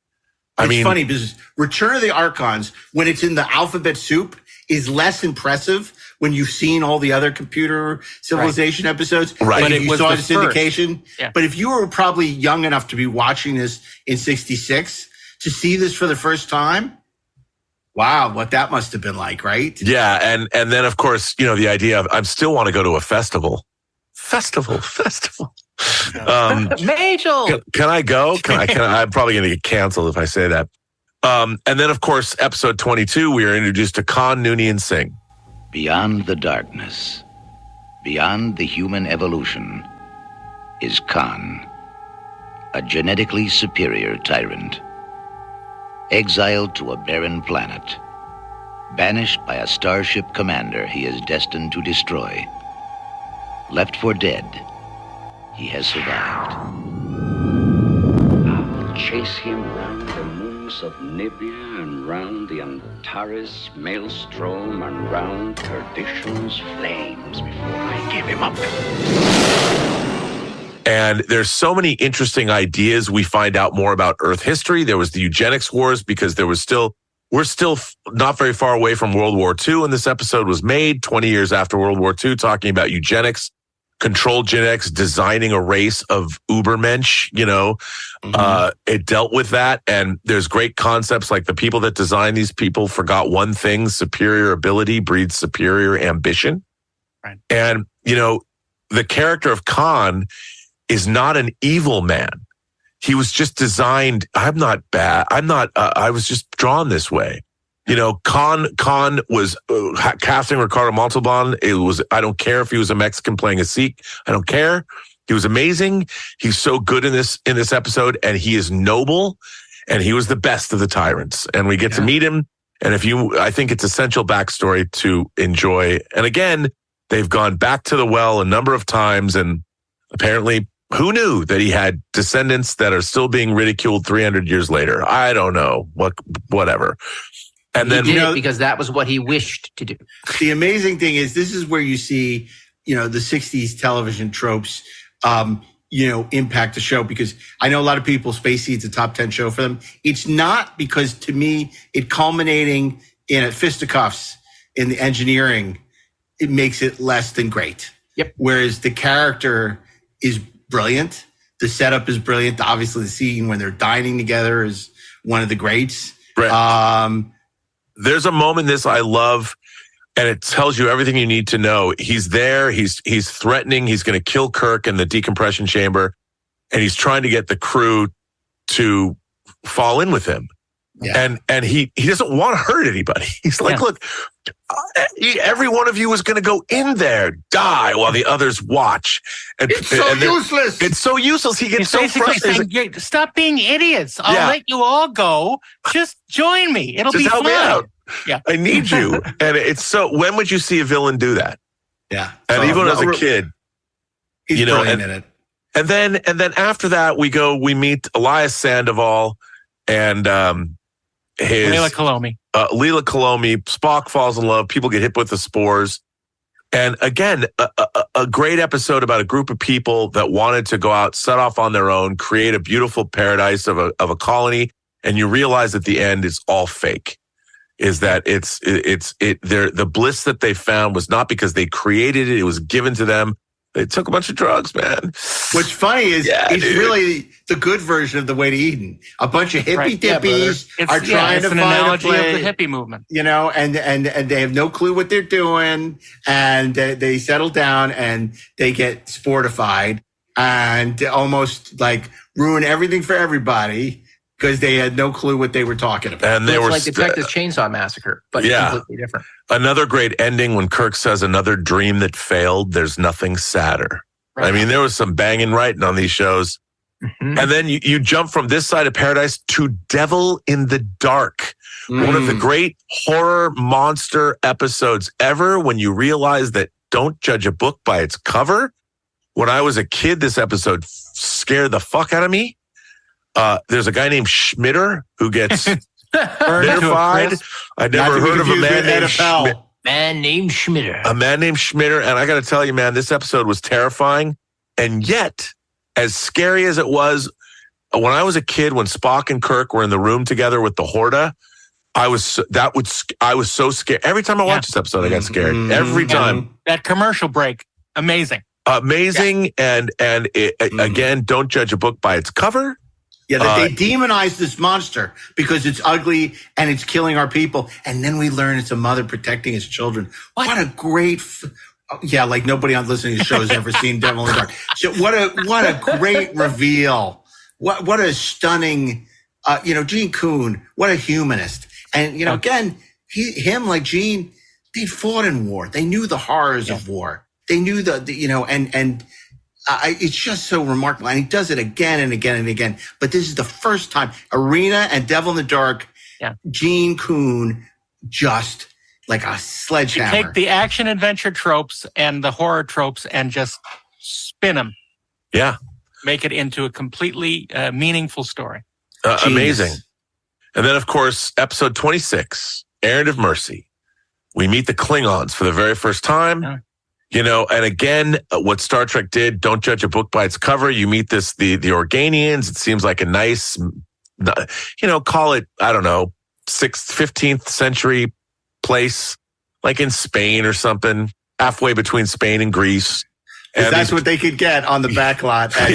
It's funny because Return of the Archons, when it's in the alphabet soup, is less impressive when you've seen all the other computer civilization episodes. Right. But if you saw the syndication. Yeah. But if you were probably young enough to be watching this in 66, to see this for the first time, wow, what that must have been like, right? Yeah, and then, of course, the idea of I still want to go to a festival. Majel. Can I go? I'm probably going to get canceled if I say that. And then, of course, episode 22, we are introduced to Khan, Noonien Singh. Beyond the darkness, beyond the human evolution, is Khan, a genetically superior tyrant. Exiled to a barren planet, banished by a starship commander he is destined to destroy. Left for dead, he has survived. I'll chase him round the moons of Nibia and round the Antares maelstrom and round perdition's flames before I give him up. And there's so many interesting ideas. We find out more about Earth history. There was the eugenics wars because we're still not very far away from World War II. And this episode was made 20 years after World War II, talking about eugenics, controlled genetics, designing a race of Ubermensch, it dealt with that. And there's great concepts like the people that designed these people forgot one thing: superior ability breeds superior ambition. Right. And, the character of Khan is not an evil man. He was just designed. I'm not bad. I was just drawn this way. Khan was casting Ricardo Montalban. I don't care if he was a Mexican playing a Sikh. I don't care. He was amazing. He's so good in this episode, and he is noble, and he was the best of the tyrants. And we get to meet him. And I think it's essential backstory to enjoy. And again, they've gone back to the well a number of times, and apparently, who knew that he had descendants that are still being ridiculed 300 years later? I don't know. Whatever. And then he did it because that was what he wished to do. The amazing thing is, this is where you see, the 60s television tropes, impact the show, because I know a lot of people, Space Seed's a top 10 show for them. It's not, because to me, it culminating in a fisticuffs in the engineering, it makes it less than great. Yep. Whereas the character is brilliant. The setup is brilliant. Obviously, the scene when they're dining together is one of the greats. Right. There's a moment in this I love, and it tells you everything you need to know. He's there. He's threatening. He's going to kill Kirk in the decompression chamber, and he's trying to get the crew to fall in with him. Yeah. And he doesn't want to hurt anybody. He's like, look, every one of you is going to go in there, die while the others watch. It's so useless. It's so useless. He gets so frustrated. Saying, stop being idiots. I'll let you all go. Just join me. It'll just be help fun. Me out. Yeah. I need you. And it's so, when would you see a villain do that? Yeah. And even as a kid, he's brilliant in it. And then after that, we meet Elias Sandoval and, Leela Kalomi. Leela Kalomi. Spock falls in love. People get hit with the spores. And again, a great episode about a group of people that wanted to go out, set off on their own, create a beautiful paradise of a colony. And you realize at the end it's all fake. Is that the bliss that they found was not because they created it. It was given to them. They took a bunch of drugs, man. What's funny is it's really the good version of the way to Eden. A bunch of hippie dippies are trying to find a place, of the hippie movement. And they have no clue what they're doing, and they settle down and they get sportified and almost like ruin everything for everybody because they had no clue what they were talking about. And they were like the Texas Chainsaw Massacre, but completely different. Another great ending when Kirk says, "Another dream that failed. There's nothing sadder." Right. I mean, there was some banging writing on these shows. Mm-hmm. And then you jump from this side of paradise to Devil in the Dark. One of the great horror monster episodes ever, when you realize that don't judge a book by its cover. When I was a kid, this episode scared the fuck out of me. There's a guy named Schmitter who gets verified. I never heard of a man named Schmitter. A man named Schmitter. And I got to tell you, man, this episode was terrifying. And yet, as scary as it was, when I was a kid, when Spock and Kirk were in the room together with the Horda, I was so scared. Every time I watched this episode, I got scared. Every time. That commercial break, amazing. Amazing. Yeah. And again, don't judge a book by its cover. Yeah, that they demonize this monster because it's ugly and it's killing our people. And then we learn it's a mother protecting its children. What a great Yeah, like nobody on listening to the show has ever seen Devil in the Dark. So what a great reveal. What a stunning, Gene Kuhn, what a humanist. And, again, him like Gene, they fought in war. They knew the horrors of war. They knew it's just so remarkable. And he does it again and again and again. But this is the first time Arena and Devil in the Dark, Gene Kuhn just like a sledgehammer. You take the action adventure tropes and the horror tropes and just spin them. Yeah. Make it into a completely meaningful story. Amazing. And then, of course, episode 26, Errand of Mercy. We meet the Klingons for the very first time. And again, what Star Trek did, don't judge a book by its cover. You meet the Organians. It seems like a nice, call it, I don't know, 6th, 15th century place, like in Spain or something, halfway between Spain and Greece. And that's what they could get on the back lot at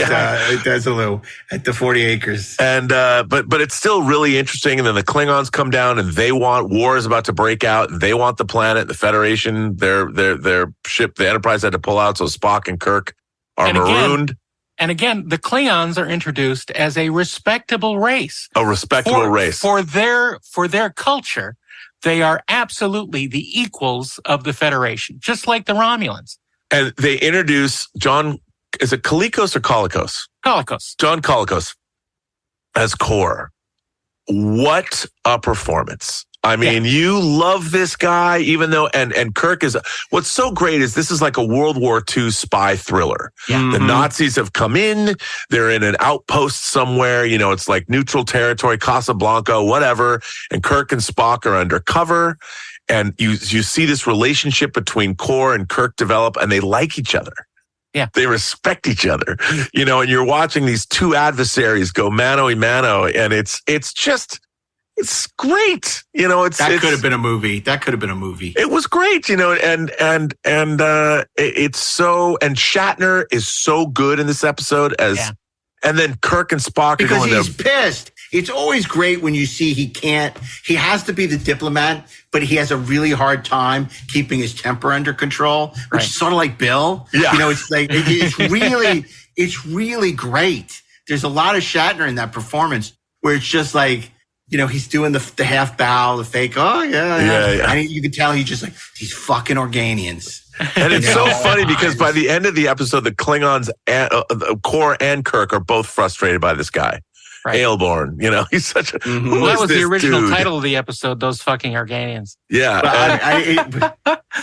Desilu, at the 40 acres. And but it's still really interesting. And then the Klingons come down, and they want war is about to break out. And they want the planet, the Federation, their ship, the Enterprise had to pull out, so Spock and Kirk are marooned. And again, the Klingons are introduced as a respectable race. A respectable race for their culture. They are absolutely the equals of the Federation, just like the Romulans. And they introduce John, is it Kalikos or Kalikos? Kalikos. John Kalikos as Kor. What a performance. I mean, you love this guy, even though, and Kirk is, what's so great is this is like a World War II spy thriller. Yeah. The Nazis have come in, they're in an outpost somewhere, it's like neutral territory, Casablanca, whatever, and Kirk and Spock are undercover, and you see this relationship between Kor and Kirk develop, and they like each other. Yeah. They respect each other, and you're watching these two adversaries go mano a mano, and it's great. That could have been a movie. It was great, and it's so, and Shatner is so good in this episode and then Kirk and Spock because are going he's pissed. It's always great when you see he has to be the diplomat, but he has a really hard time keeping his temper under control, which is sort of like Bill. Yeah. It's like, it's really great. There's a lot of Shatner in that performance where it's just like, he's doing the half bow, the fake, yeah. And you can tell he's just like, these fucking Organians. And it's so funny because by the end of the episode, the Klingons, Kor and Kirk are both frustrated by this guy. Right. Aelborn, he's such a. Well, that was the original title of the episode, Those Fucking Organians. Yeah.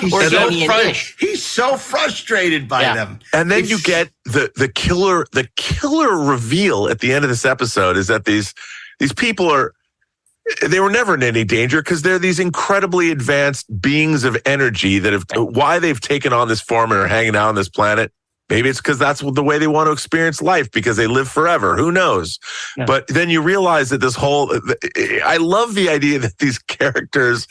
He's so frustrated by them. And then you get the killer reveal at the end of this episode is that these people they were never in any danger because they're these incredibly advanced beings of energy that why they've taken on this form and are hanging out on this planet. Maybe it's because that's the way they want to experience life because they live forever. Who knows? Yeah. But then you realize that I love the idea that these characters,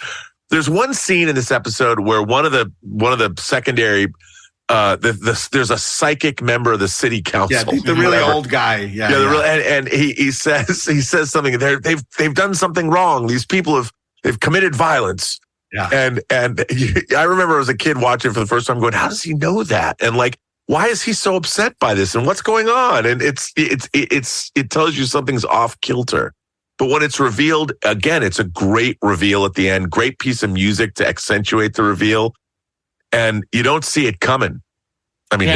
there's one scene in this episode where one of the secondary, there's a psychic member of the city council. Yeah, the really old guy. And he says something. They've done something wrong. These people they've committed violence. Yeah. And I remember as a kid watching for the first time going, how does he know that? And like, why is he so upset by this? And what's going on? And it tells you something's off kilter. But when it's revealed, again, it's a great reveal at the end. Great piece of music to accentuate the reveal. And you don't see it coming. I mean,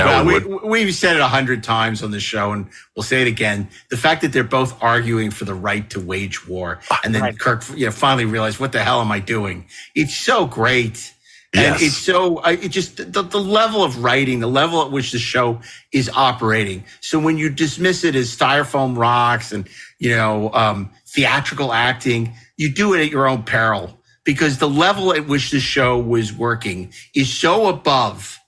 we've said it 100 times on the show, and we'll say it again. The fact that they're both arguing for the right to wage war, and then Kirk, finally realized, what the hell am I doing? It's so great. And it's so, the level of writing, the level at which the show is operating. So when you dismiss it as styrofoam rocks and, theatrical acting, you do it at your own peril because the level at which the show was working is so above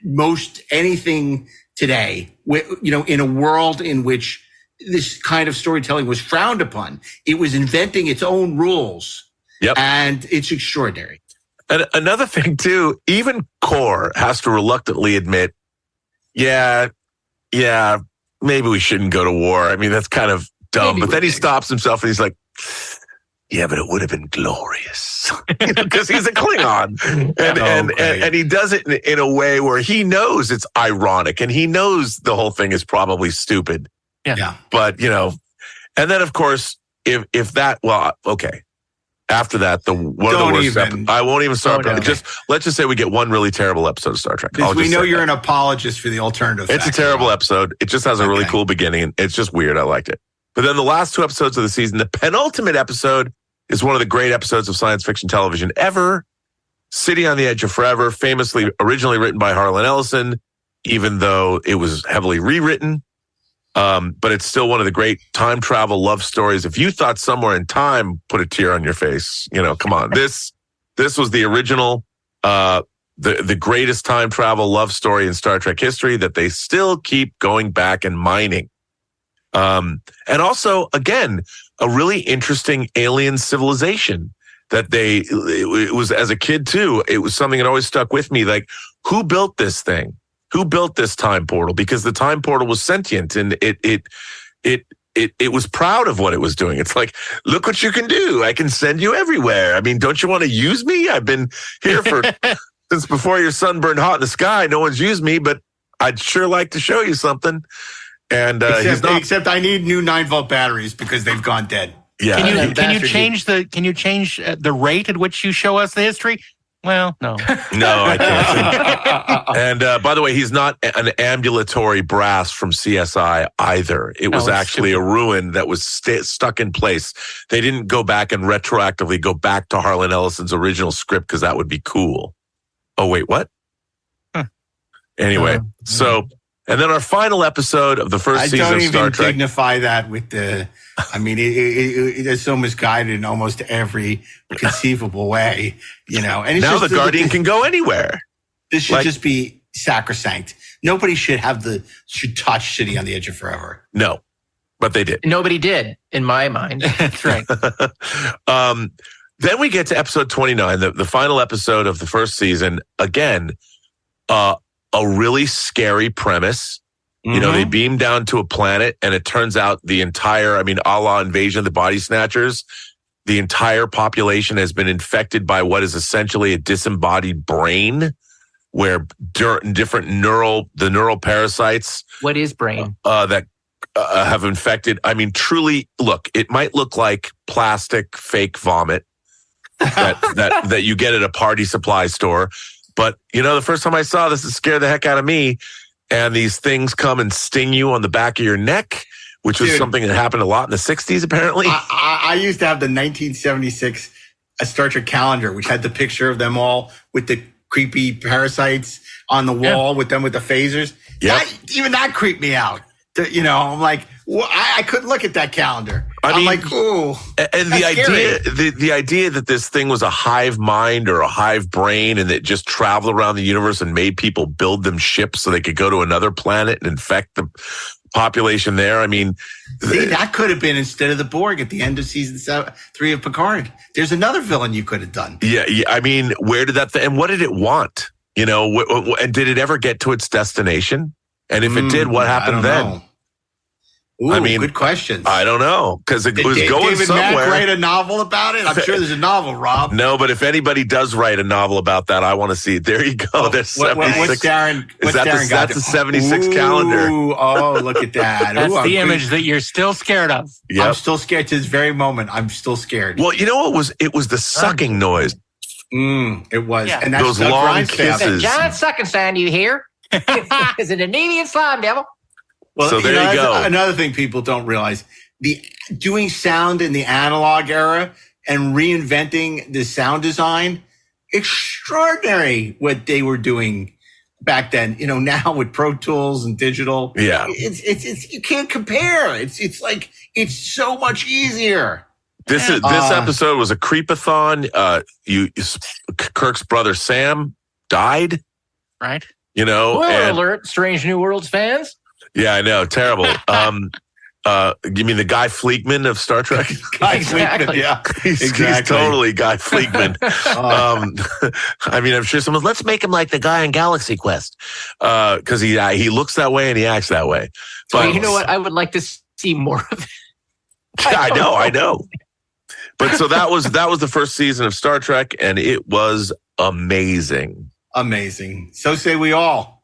most anything today, in a world in which this kind of storytelling was frowned upon. It was inventing its own rules. Yep. And it's extraordinary. And another thing, too, even Kor has to reluctantly admit, maybe we shouldn't go to war. I mean, that's kind of dumb. But then he stops himself and he's like, yeah, but it would have been glorious because he's a Klingon, and he does it in a way where he knows it's ironic and he knows the whole thing is probably stupid. Yeah. But and then of course, if that, well, okay. After that, I won't even start. Let's just say we get one really terrible episode of Star Trek. Because we know you're an apologist for the alternative. It's a terrible episode. It just has a really cool beginning. It's just weird. I liked it. But then the last 2 episodes of the season, the penultimate episode is one of the great episodes of science fiction television ever. City on the Edge of Forever, famously originally written by Harlan Ellison, even though it was heavily rewritten. But it's still one of the great time travel love stories. If you thought Somewhere in Time put a tear on your face, come on. This was the original, the greatest time travel love story in Star Trek history that they still keep going back and mining. And also, again, a really interesting alien civilization that it was, as a kid too, it was something that always stuck with me. Like, who built this thing? Who built this time portal? Because the time portal was sentient and it was proud of what it was doing. It's like, look what you can do. I can send you everywhere. I mean, don't you want to use me? I've been here since before your sun burned hot in the sky. No one's used me, but I'd sure like to show you something. And except I need new 9-volt batteries because they've gone dead. Yeah. Can you change the rate at which you show us the history? Well, no. No, I can't. And by the way, he's not an ambulatory brass from CSI either. It was actually a ruin that was stuck in place. They didn't go back and retroactively go back to Harlan Ellison's original script because that would be cool. Oh, wait, what? Huh. Anyway, and then our final episode of the first season of Star Trek. I don't even dignify that with the... I mean, it's so misguided in almost every conceivable way, And it's now the Guardian can go anywhere. This should just be sacrosanct. Nobody should touch City on the Edge of Forever. No, but they did. Nobody did, in my mind. That's right. Then we get to episode 29, the final episode of the first season. Again, a really scary premise. They beam down to a planet and it turns out the entire, a la Invasion of the Body Snatchers, the entire population has been infected by what is essentially a disembodied brain where different neural parasites. What is brain? That have infected. Truly, look, it might look like plastic fake vomit that you get at a party supply store. But, the first time I saw this, it scared the heck out of me. And these things come and sting you on the back of your neck, which was something that happened a lot in the 60s, apparently. I used to have the 1976 Star Trek calendar, which had the picture of them all with the creepy parasites on the wall with the phasers. Yep. Even that creeped me out. I'm like, I couldn't look at that calendar. I'm like, ooh. And the idea that this thing was a hive mind or a hive brain and that it just traveled around the universe and made people build them ships so they could go to another planet and infect the population there. That could have been instead of the Borg at the end of season 3 of Picard. There's another villain you could have done. Yeah. Where did that and what did it want? And did it ever get to its destination? And if it did, what happened then? Know. Ooh, good questions. I don't know, because it was going David somewhere. Mack write a novel about it? I'm sure there's a novel, Rob. No, but if anybody does write a novel about that, I want to see it. There you go. There's 76. What's Darren? That's a 76 calendar. Oh, look at that. That's the image that you're still scared of. Yep. I'm still scared to this very moment. I'm still scared. Well, you know what was? It was the sucking noise. It was. Yeah. And that's those long kisses. John sucking sound you hear? Is it an Indian slime devil? Well, so there you go. Another thing people don't realize, doing sound in the analog era and reinventing the sound design, extraordinary what they were doing back then. Now with Pro Tools and digital, it's you can't compare. It's like it's so much easier. This episode was a creepathon. Kirk's brother Sam died. Right. Spoiler alert, Strange New Worlds fans. Yeah, I know. Terrible. You mean the Guy Fleekman of Star Trek? Exactly. Yeah. He's totally Guy Fleekman. I'm sure someone's, let's make him like the guy in Galaxy Quest. Because he looks that way and he acts that way. But you know what? I would like to see more of it. I know. But so that was the first season of Star Trek, and it was amazing. Amazing. So say we all.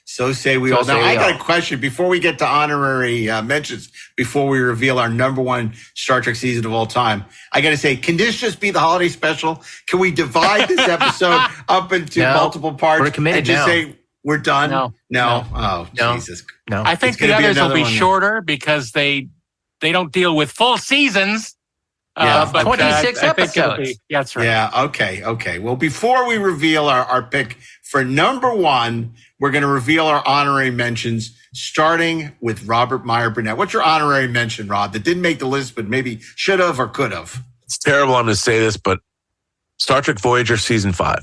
So say we all. Now, I got a question before we get to honorary mentions, before we reveal our number one Star Trek season of all time. I got to say, can this just be the holiday special? Can we divide this episode up into multiple parts? We're committed and just now. say we're done? No. Oh, No. Jesus. No. I think the others will be shorter because they don't deal with full seasons. Yeah, but 26 I think it'll episodes. be, that's right. Yeah, okay. Well, before we reveal our pick for number one, we're going to reveal our honorary mentions, starting with Robert Meyer Burnett. What's your honorary mention, Rob, that didn't make the list, but maybe should have or could have? It's terrible I'm going to say this, but Star Trek Voyager Season 5.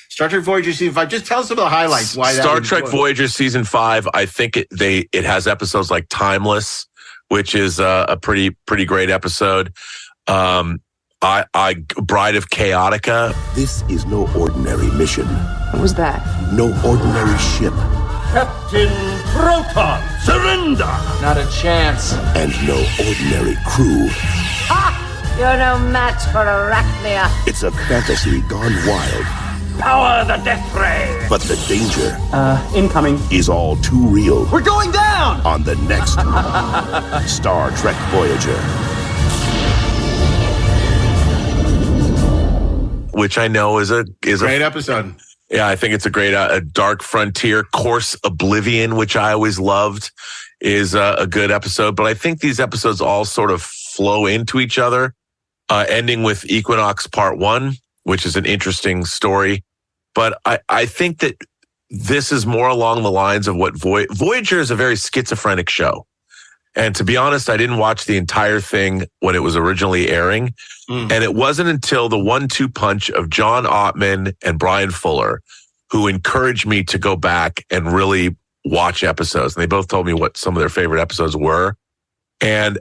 Star Trek Voyager Season 5. Just tell us some of the highlights. Why that Star Trek Voyager Season 5, I think it has episodes like Timeless, which is a pretty great episode. Bride of Chaotica. This is no ordinary mission. What was that? No ordinary ship. Captain Proton, surrender! Not a chance. And no ordinary crew. Ha! You're no match for Arachnia. It's a fantasy gone wild. Power the death ray! But the danger Incoming. is all too real. We're going down! On the next Star Trek Voyager. Which I know is a great episode. Yeah, I think it's a great Dark Frontier. Course Oblivion, which I always loved, is a good episode. But I think these episodes all sort of flow into each other, ending with Equinox Part 1, which is an interesting story. But I think that this is more along the lines of what Voyager is a very schizophrenic show. And to be honest, I didn't watch the entire thing when it was originally airing. And it wasn't until the 1-2 punch of John Altman and Brian Fuller who encouraged me to go back and really watch episodes. And they both told me what some of their favorite episodes were. And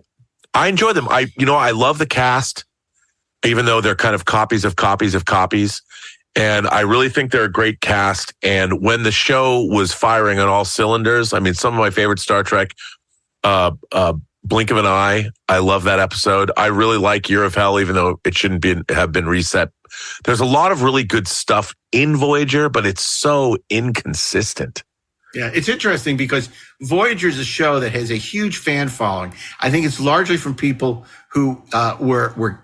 I enjoy them. I love the cast, even though they're kind of copies of copies of copies. And I really think they're a great cast. And when the show was firing on all cylinders, I mean, some of my favorite Star Trek, Blink of an Eye. I love that episode. I really like Year of Hell, even though it shouldn't have been reset. There's a lot of really good stuff in Voyager, but it's so inconsistent. Yeah, it's interesting because Voyager is a show that has a huge fan following. I think it's largely from people who were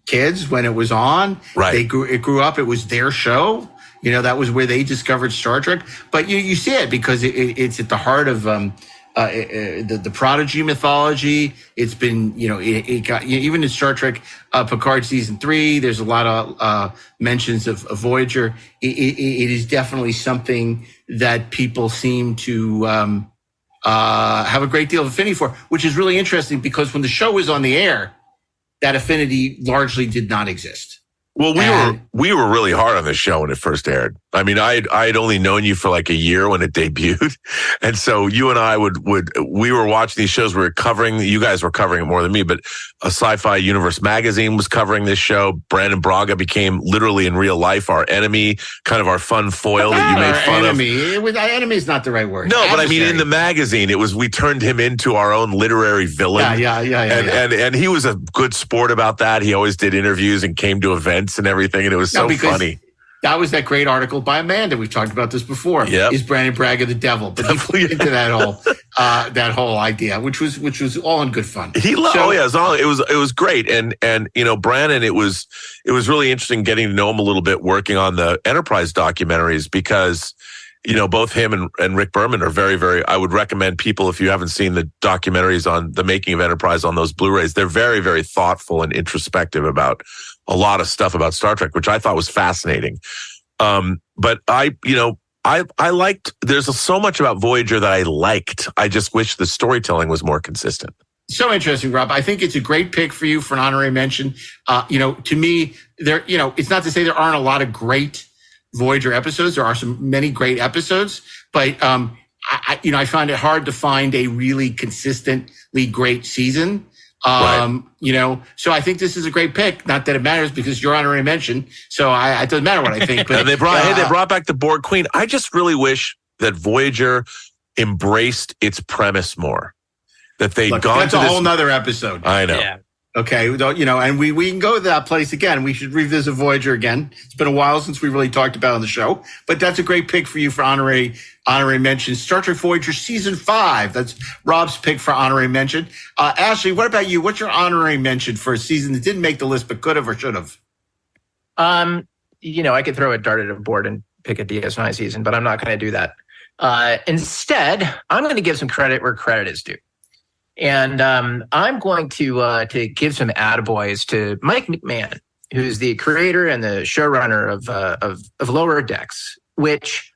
kids when it was on. Right. It grew up. It was their show. You know, that was where they discovered Star Trek. But you see it because it's at the heart of the Prodigy mythology. It's been, it got, even in Star Trek Picard season 3, there's a lot of mentions of Voyager. It is definitely something that people seem to have a great deal of affinity for, which is really interesting because when the show was on the air, that affinity largely did not exist. Well, we were really hard on this show when it first aired. I mean, I'd only known you for like a year when it debuted. And so you and I we were watching these shows. You guys were covering it more than me, but a Sci-Fi Universe magazine was covering this show. Brandon Braga became literally in real life our enemy, kind of our fun foil that you made fun of. Enemy is not the right word. No, but I mean, in the magazine, we turned him into our own literary villain. Yeah. And he was a good sport about that. He always did interviews and came to events and everything, and it was so funny. That was that great article by Amanda. We've talked about this before. Yep. Is Brandon Braga the devil? But he put into that whole idea, which was all in good fun. It was great, and Brandon, it was really interesting getting to know him a little bit, working on the Enterprise documentaries because both him and Rick Berman are very, very. I would recommend people, if you haven't seen the documentaries on the making of Enterprise on those Blu-rays, they're very, very thoughtful and introspective about a lot of stuff about Star Trek, which I thought was fascinating. But I liked, there's so much about Voyager that I liked. I just wish the storytelling was more consistent. So interesting, Rob. I think it's a great pick for you for an honorary mention. To me, it's not to say there aren't a lot of great Voyager episodes. There are many great episodes, but I find it hard to find a really consistently great season. Right. So I think this is a great pick. Not that it matters because you're honorary mention, so it doesn't matter what I think. But and they brought back the Borg Queen. I just really wish that Voyager embraced its premise more. That they'd gone that's to a this, whole nother episode. I know. Yeah. Okay, and we can go to that place again. We should revisit Voyager again. It's been a while since we really talked about it on the show, but that's a great pick for you for honorary mention. Star Trek Voyager Season 5. That's Rob's pick for honorary mention. Ashley, what about you? What's your honorary mention for a season that didn't make the list but could have or should have? I could throw a dart at a board and pick a DS9 season, but I'm not going to do that. Instead, I'm going to give some credit where credit is due. And I'm going to give some attaboys to Mike McMahon, who's the creator and the showrunner of Lower Decks, which,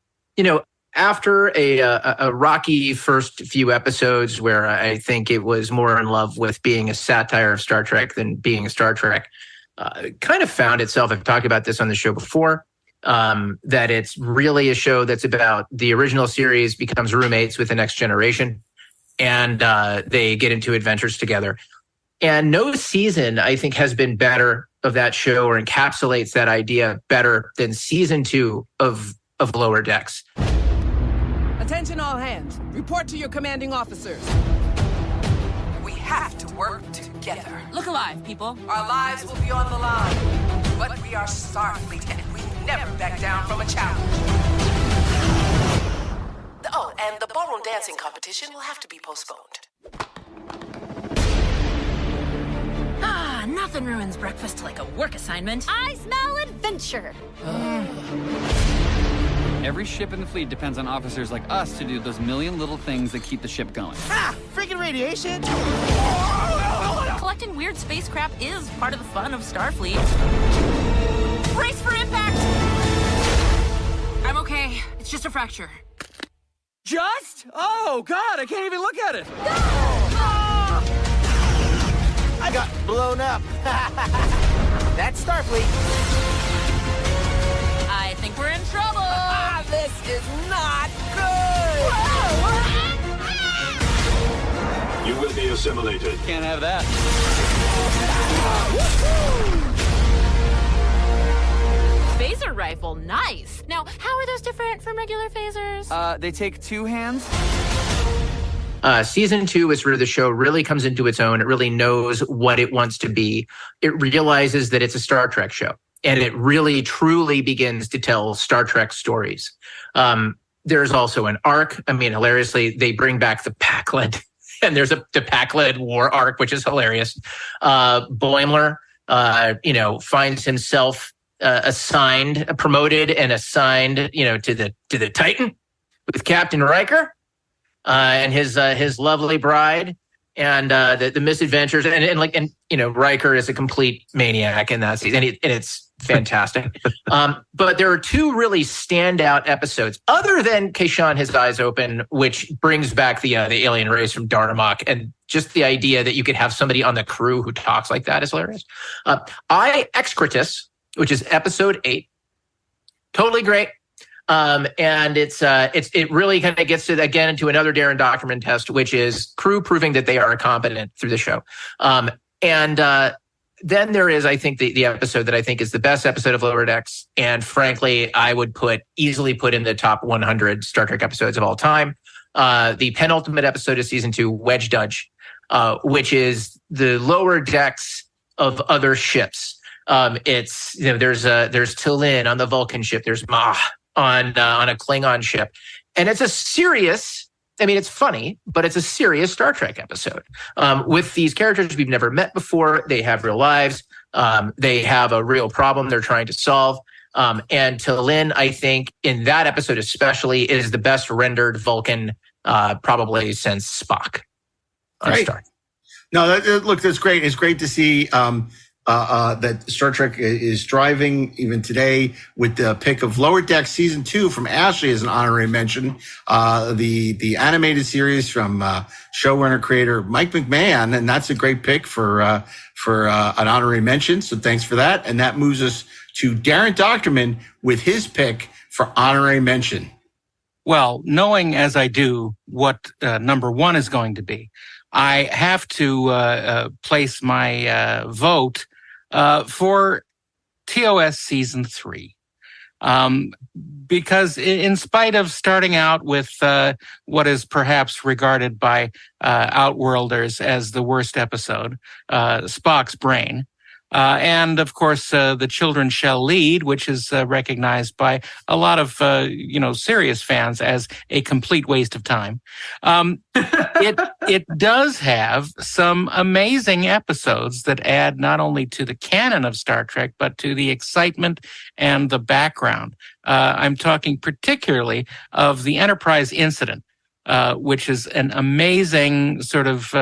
after a rocky first few episodes where I think it was more in love with being a satire of Star Trek than being Star Trek, kind of found itself, I've talked about this on the show before, that it's really a show that's about the original series becomes roommates with the next generation. And they get into adventures together. And no season, I think, has been better of that show or encapsulates that idea better than season 2 of Lower Decks. Attention all hands. Report to your commanding officers. We have to work together. Look alive, people. Our lives will be on the line. But we are Starfleet and we never back down from a challenge. Oh, and the ballroom dancing competition will have to be postponed. Nothing ruins breakfast like a work assignment. I smell adventure. Every ship in the fleet depends on officers like us to do those million little things that keep the ship going. Freaking radiation! Collecting weird space crap is part of the fun of Starfleet. Brace for impact! I'm okay. It's just a fracture. Just? Oh, God, I can't even look at it. No! I got blown up. That's Starfleet. I think we're in trouble. This is not good. You will be assimilated. Can't have that. Phaser rifle, nice. Now, how are those different from regular phasers? They take 2 hands. Season 2 is where the show really comes into its own. It really knows what it wants to be. It realizes that it's a Star Trek show, and it really, truly begins to tell Star Trek stories. There's also an arc. I mean, hilariously, they bring back the Pac-Led, and there's the Pac-Led war arc, which is hilarious. Boimler, finds himself promoted and assigned, to the Titan with Captain Riker and his lovely bride, and the misadventures, and Riker is a complete maniac in that season, and it's fantastic. But there are 2 really standout episodes, other than Kayshawn His Eyes Open, which brings back the alien race from Darmok, and just the idea that you could have somebody on the crew who talks like that is hilarious. Excritus, which is episode 8. Totally great. And it really kind of gets into another Darren Dochterman test, which is crew proving that they are competent through the show. Then there is, I think, the episode that I think is the best episode of Lower Decks. And frankly, I would easily put in the top 100 Star Trek episodes of all time. The penultimate episode of season 2, Wedge Dudge, which is the Lower Decks of other ships. There's T'Lyn on the Vulcan ship. There's Ma on a Klingon ship. And it's a serious, it's funny, but it's a serious Star Trek episode. With these characters we've never met before. They have real lives. They have a real problem they're trying to solve. And T'Lyn, I think, in that episode especially, is the best rendered Vulcan probably since Spock on Star Trek. No, that's great. It's great to see that Star Trek is driving even today with the pick of Lower Decks Season 2 from Ashley as an honorary mention. The animated series from showrunner creator Mike McMahon, and that's a great pick for an honorary mention. So thanks for that. And that moves us to Darren Dochterman with his pick for honorary mention. Well, knowing as I do what number 1 is going to be, I have to place my vote for TOS Season 3. Because in spite of starting out with what is perhaps regarded by Outworlders as the worst episode, Spock's Brain, and of course, The Children Shall Lead, which is recognized by a lot of, serious fans as a complete waste of time. It does have some amazing episodes that add not only to the canon of Star Trek, but to the excitement and the background. I'm talking particularly of the Enterprise incident, which is an amazing sort of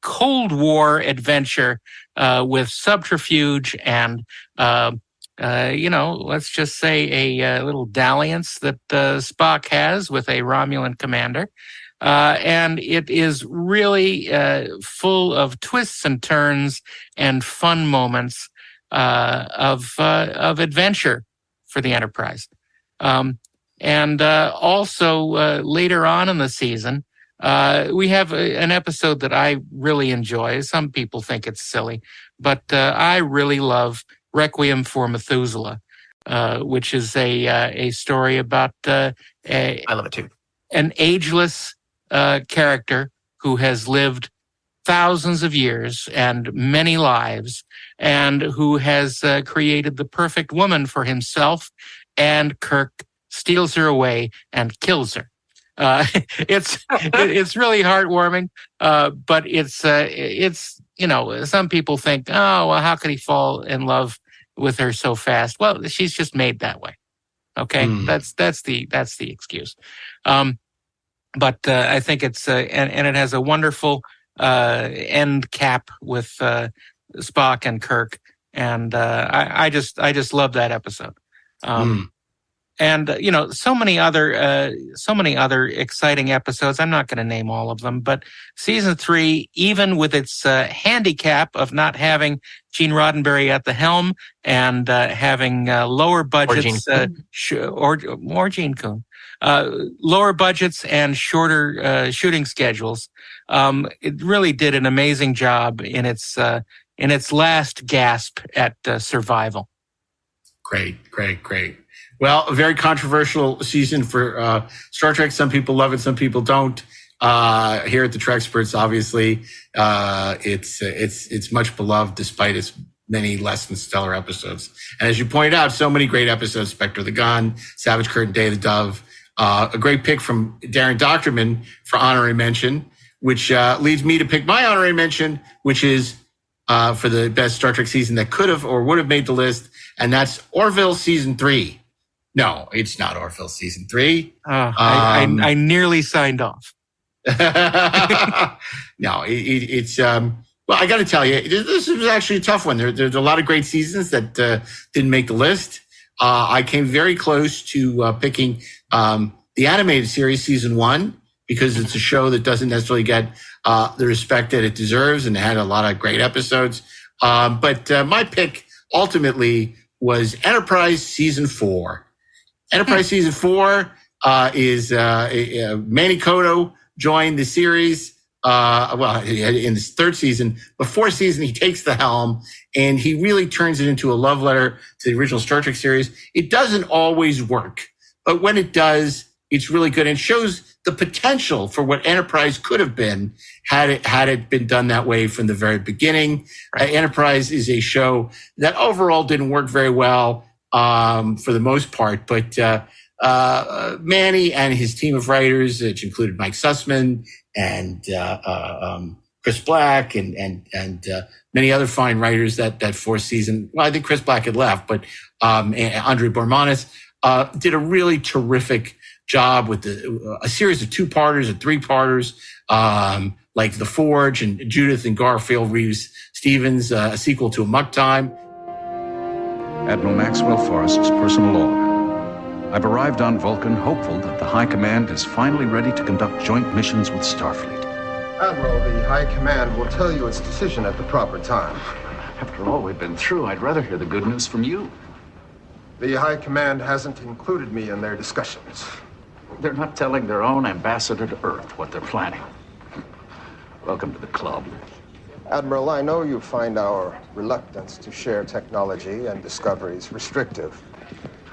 Cold War adventure with subterfuge and, let's just say a little dalliance that Spock has with a Romulan commander. And it is really full of twists and turns and fun moments of adventure for the Enterprise. And also later on in the season, we have an episode that I really enjoy. Some people think it's silly, but I really love Requiem for Methuselah, which is a story about I love it too. An ageless character who has lived thousands of years and many lives, and who has created the perfect woman for himself, and Kirk steals her away and kills her. It's really heartwarming, but it's some people think, oh well, how could he fall in love with her so fast? Well, she's just made that way. Okay, that's the excuse. But I think it's and it has a wonderful end cap with Spock and Kirk, and I just love that episode. And so many other exciting episodes. I'm not going to name all of them, but season 3, even with its handicap of not having Gene Roddenberry at the helm and having lower budgets, or Gene Kuhn, lower budgets and shorter shooting schedules, it really did an amazing job in its last gasp at survival. Great. Well, a very controversial season for Star Trek. Some people love it, some people don't. Here at the Treksperts, obviously, it's much beloved despite its many less than stellar episodes. And as you pointed out, so many great episodes: Spectre of the Gun, Savage Curtain, Day of the Dove. A great pick from Darren Dochterman for honorary mention, which leads me to pick my honorary mention, which is for the best Star Trek season that could have or would have made the list, and that's Orville Season 3. No, it's not Orville Season 3. I nearly signed off. No, it's well, I got to tell you, this was actually a tough one. There's a lot of great seasons that didn't make the list. I came very close to picking the animated series Season 1, because it's a show that doesn't necessarily get the respect that it deserves, and it had a lot of great episodes. But my pick ultimately was Enterprise Season 4. Enterprise Season 4 is Manny Coto joined the series in his third season. The fourth season, he takes the helm, and he really turns it into a love letter to the original Star Trek series. It doesn't always work, but when it does, it's really good and shows the potential for what Enterprise could have been had it been done that way from the very beginning. Enterprise is a show that overall didn't work very well for the most part, but Manny and his team of writers, which included Mike Sussman and Chris Black and many other fine writers that fourth season. Well, I think Chris Black had left, but Andre Bormanis did a really terrific job with a series of 2-parters and 3-parters, like The Forge and Judith and Garfield Reeves Stevens, a sequel to Amok Time. Admiral Maxwell Forrest's personal log. I've arrived on Vulcan hopeful that the High Command is finally ready to conduct joint missions with Starfleet. Admiral, the High Command will tell you its decision at the proper time. After all we've been through, I'd rather hear the good news from you. The High Command hasn't included me in their discussions. They're not telling their own ambassador to Earth what they're planning. Welcome to the club. Admiral, I know you find our reluctance to share technology and discoveries restrictive.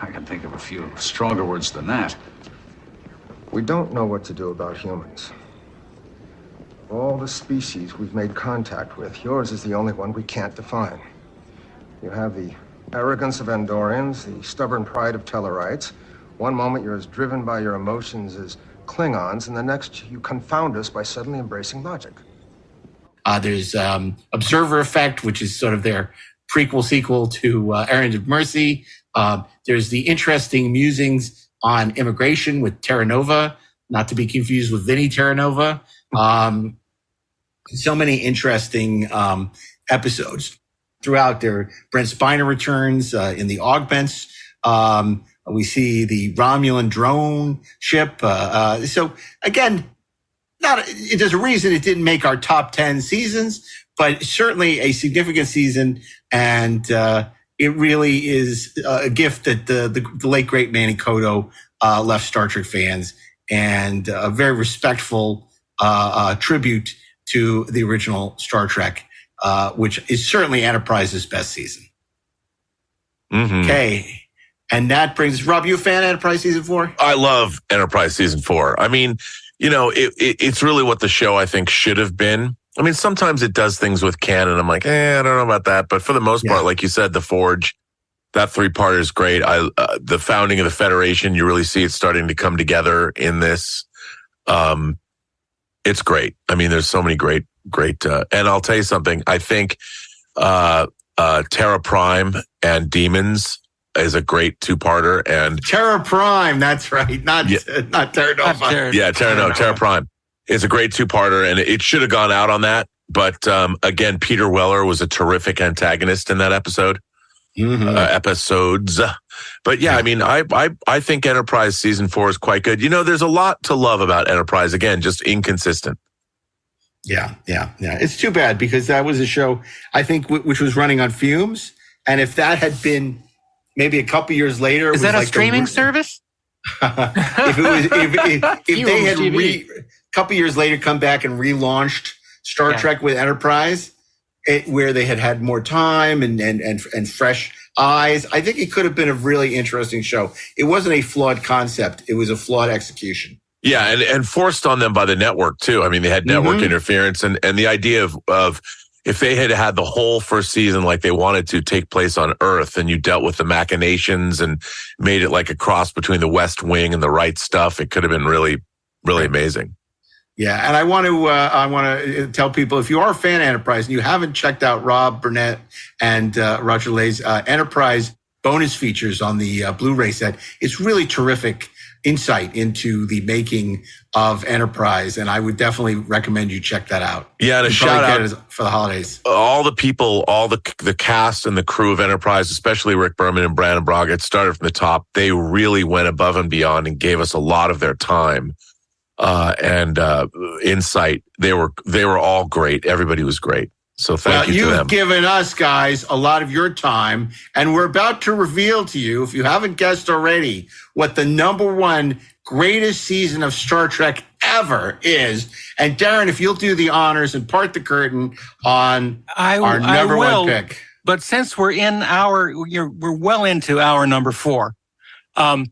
I can think of a few stronger words than that. We don't know what to do about humans. Of all the species we've made contact with, yours is the only one we can't define. You have the arrogance of Andorians, the stubborn pride of Tellarites. One moment you're as driven by your emotions as Klingons, and the next you confound us by suddenly embracing logic. There's Observer Effect, which is sort of their prequel sequel to Errand of Mercy. There's the interesting musings on immigration with Terra Nova, not to be confused with Vinny Terra Nova. So many interesting episodes throughout there. Brent Spiner returns in the Augments. We see the Romulan drone ship. So again, there's a reason it didn't make our top 10 seasons, but certainly a significant season. And it really is a gift that the late, great Manny Coto left Star Trek fans, and a very respectful tribute to the original Star Trek, which is certainly Enterprise's best season. Mm-hmm. Okay. And that brings, Rob, you a fan of Enterprise Season 4? I love Enterprise Season 4. I mean, it's really what the show, I think, should have been. I mean, sometimes it does things with canon. I'm like, I don't know about that. But for the most part, like you said, The Forge, that 3-part is great. The founding of the Federation, you really see it starting to come together in this. It's great. I mean, there's so many great, and I'll tell you something. I think Terra Prime and Demons is a great 2-parter, and Terra Prime, that's right, not Terra Nova. Terra Prime is a great 2-parter, and it should have gone out on that. But again, Peter Weller was a terrific antagonist in that episode. Episodes. But yeah, I mean, I think Enterprise Season 4 is quite good. There's a lot to love about Enterprise. Again, just inconsistent. Yeah. It's too bad, because that was a show, I think, which was running on fumes. And if that had been maybe a couple years later, is that a streaming service? if they had a couple years later come back and relaunched Star Trek with Enterprise, where they had more time and fresh eyes, I think it could have been a really interesting show. It wasn't a flawed concept; it was a flawed execution. Yeah, and forced on them by the network too. I mean, they had network interference, and the idea of if they had the whole first season like they wanted to take place on Earth, and you dealt with the machinations and made it like a cross between the West Wing and the Right Stuff, it could have been really, really amazing. Yeah, and I want to tell people, if you are a fan of Enterprise and you haven't checked out Rob Burnett and Roger Lay's Enterprise bonus features on the Blu-ray set, it's really terrific insight into the making of Enterprise, and I would definitely recommend you check that out. Yeah, and a shout out for the holidays. All the people, all the cast and the crew of Enterprise, especially Rick Berman and Brandon Braga, it started from the top. They really went above and beyond and gave us a lot of their time and insight. They were all great. Everybody was great. So thank you to them. You've given us, guys, a lot of your time, and we're about to reveal to you, if you haven't guessed already, what the #1 greatest season of Star Trek ever is. And Darren, if you'll do the honors and part the curtain on our number one pick. But since we're we're well into hour number 4, I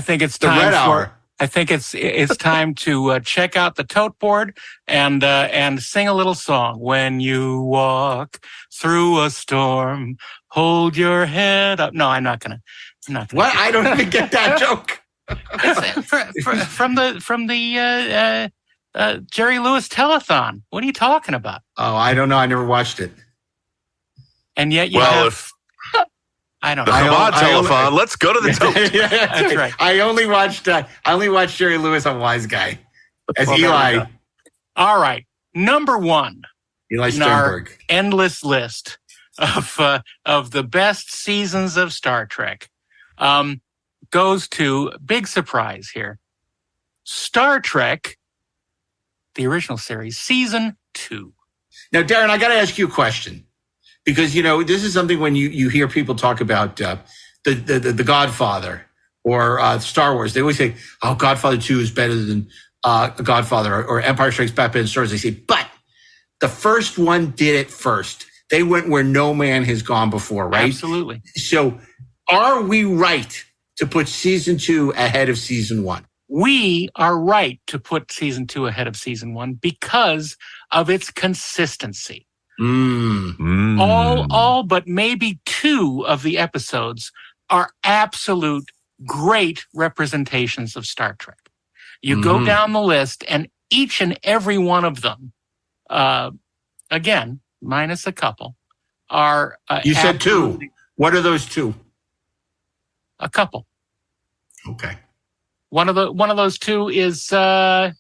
think it's time the red hour. I think it's time to check out the tote board and sing a little song. When you walk through a storm, hold your head up. No, I'm not gonna. What? I don't even get that joke. From the Jerry Lewis telethon. What are you talking about? Oh, I don't know. I never watched it. And yet you I don't know. The Chabad telethon. Let's go to the tote. Yeah, that's right. I only watched Jerry Lewis on Wise Guy as Eli. All right, #1. Eli in Sternberg. Our endless list of the best seasons of Star Trek goes to, big surprise here, Star Trek, the original series, Season 2. Now, Darren, I got to ask you a question. Because, this is something when you hear people talk about the Godfather or Star Wars, they always say, oh, Godfather 2 is better than Godfather, or Empire Strikes Back better than Star Wars. They say, but the first one did it first. They went where no man has gone before, right? Absolutely. So are we right to put season 2 ahead of season 1? We are right to put season 2 ahead of season 1 because of its consistency. All but maybe 2 of the episodes are absolute great representations of Star Trek. You go down the list, and each and every one of them, again, minus a couple, are you said 2. What are those 2? A couple. Okay. One of those 2 is probably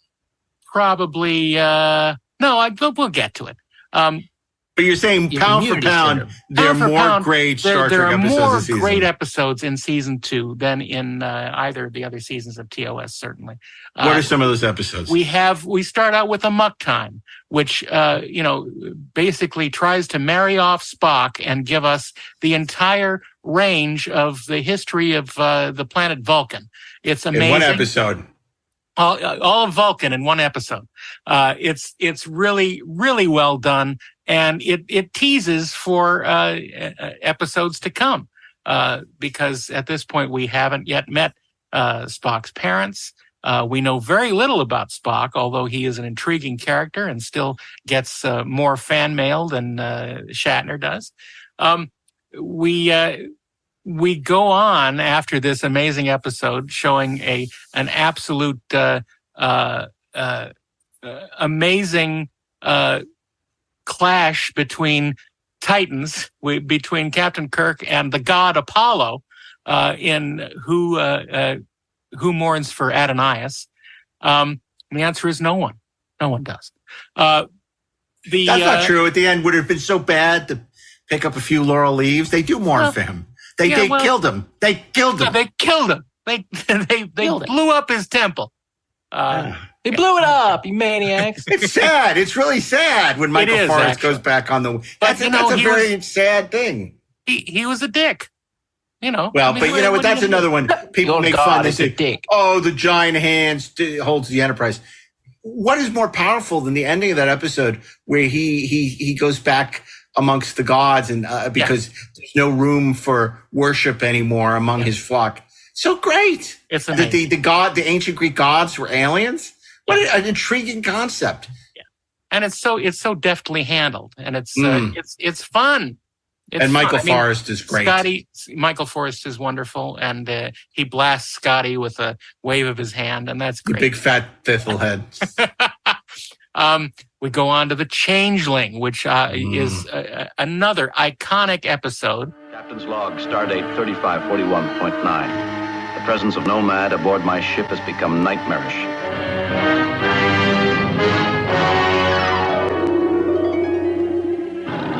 we'll get to it. But you're saying pound for pound, there are more great Star Trek episodes this season. There are more great episodes in season 2 than in either of the other seasons of TOS, certainly. What are some of those episodes? We start out with Amok Time, which, basically tries to marry off Spock and give us the entire range of the history of the planet Vulcan. It's amazing. In one episode. All of Vulcan in one episode. It's really, really well done. And it teases for episodes to come, because at this point we haven't yet met Spock's parents. We know very little about Spock, although he is an intriguing character and still gets more fan mail than Shatner does. We go on after this amazing episode showing an absolute amazing clash between Titans, between Captain Kirk and the god Apollo, in Who Mourns for Adonais. The answer is no one. No one does. That's not true. At the end, would it have been so bad to pick up a few laurel leaves? They do mourn for him. They killed him. They killed him. Yeah, they killed him. They blew up his temple. They blew it up, you maniacs. It's sad. It's really sad when Michael Forrest goes back on the... That's a very sad thing. He was a dick. Well, that's another one. People make fun. They say, the giant hands holds the Enterprise. What is more powerful than the ending of that episode where he goes back amongst the gods and because there's no room for worship anymore among his flock? So great. It's amazing. The ancient Greek gods were aliens. What an intriguing concept. Yeah. And it's so deftly handled, and it's fun. And Michael Forrest is great. Michael Forrest is wonderful, and he blasts Scotty with a wave of his hand, and that's great. The big fat fizzle head. We go on to The Changeling, which is another iconic episode. Captain's log, stardate 3541.9. The presence of Nomad aboard my ship has become nightmarish.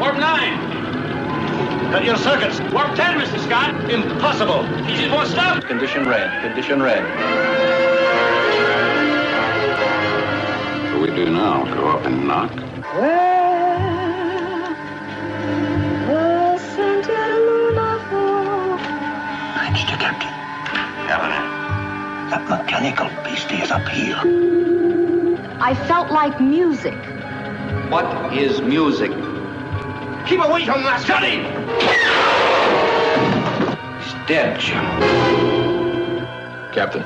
Warp 9! Cut your circuits. Warp 10, Mr. Scott. Impossible. He just won't stop. Condition red. Condition red. What do we do now? Go up and knock? Mr. Captain. Governor, that mechanical beastie is up here. I felt like music. What is music? Keep away from that, Scotty! He's dead, Jim. Captain.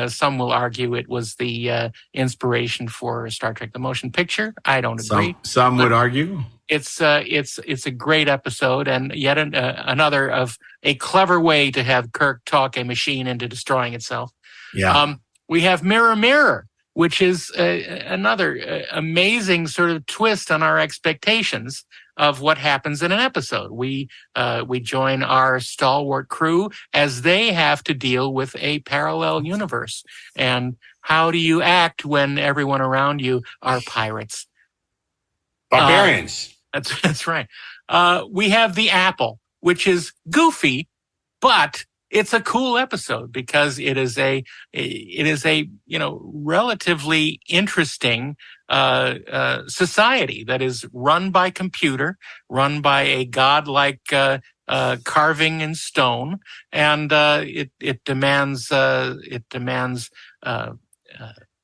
Some will argue it was the inspiration for Star Trek: The Motion Picture. I don't agree. Some would argue. It's a great episode, and yet another of a clever way to have Kirk talk a machine into destroying itself. Yeah. We have Mirror Mirror, which is another amazing sort of twist on our expectations of what happens in an episode. We join our stalwart crew as they have to deal with a parallel universe. And how do you act when everyone around you are pirates? Barbarians. That's right. We have The Apple, which is goofy, but it's a cool episode because it is a relatively interesting society that is run by computer, run by a godlike carving in stone, and it demands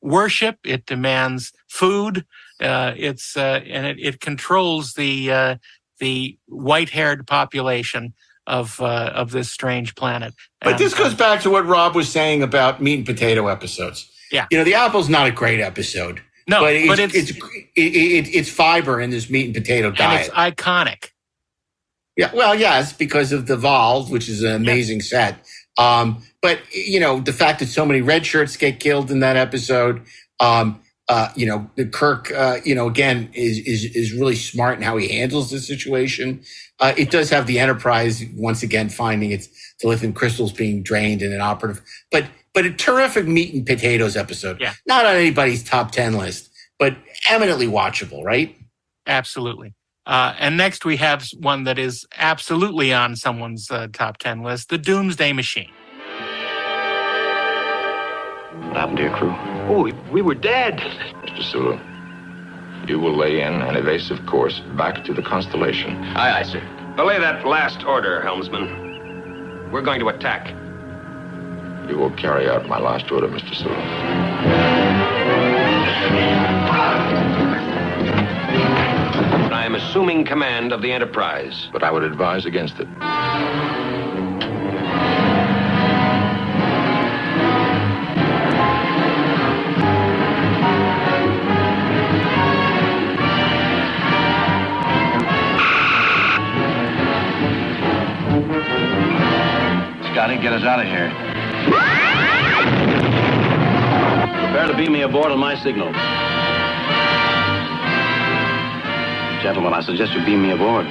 worship. It demands food. It controls the white-haired population of this strange planet. But this goes back to what Rob was saying about meat and potato episodes. Yeah, The Apple's not a great episode. No, but it's fiber in this meat and potato diet. And it's iconic. Yeah, well, yes, because of the Volve, which is an amazing set. But the fact that so many red shirts get killed in that episode. Kirk, again, is really smart in how he handles the situation. It does have the Enterprise once again finding its the lithium crystals being drained in an operative, but a terrific meat and potatoes episode. Yeah. Not on anybody's top 10 list, but eminently watchable, right? Absolutely. And next we have one that is absolutely on someone's top 10 list, The Doomsday Machine. What happened to your crew? Oh, we were dead. Mr. Sulu, you will lay in an evasive course back to the Constellation. Aye, aye, sir. Belay that last order, helmsman. We're going to attack. You will carry out my last order, Mr. Sulu. I am assuming command of the Enterprise. But I would advise against it. Scotty, get us out of here. Prepare to beam me aboard on my signal. Gentlemen, I suggest you beam me aboard.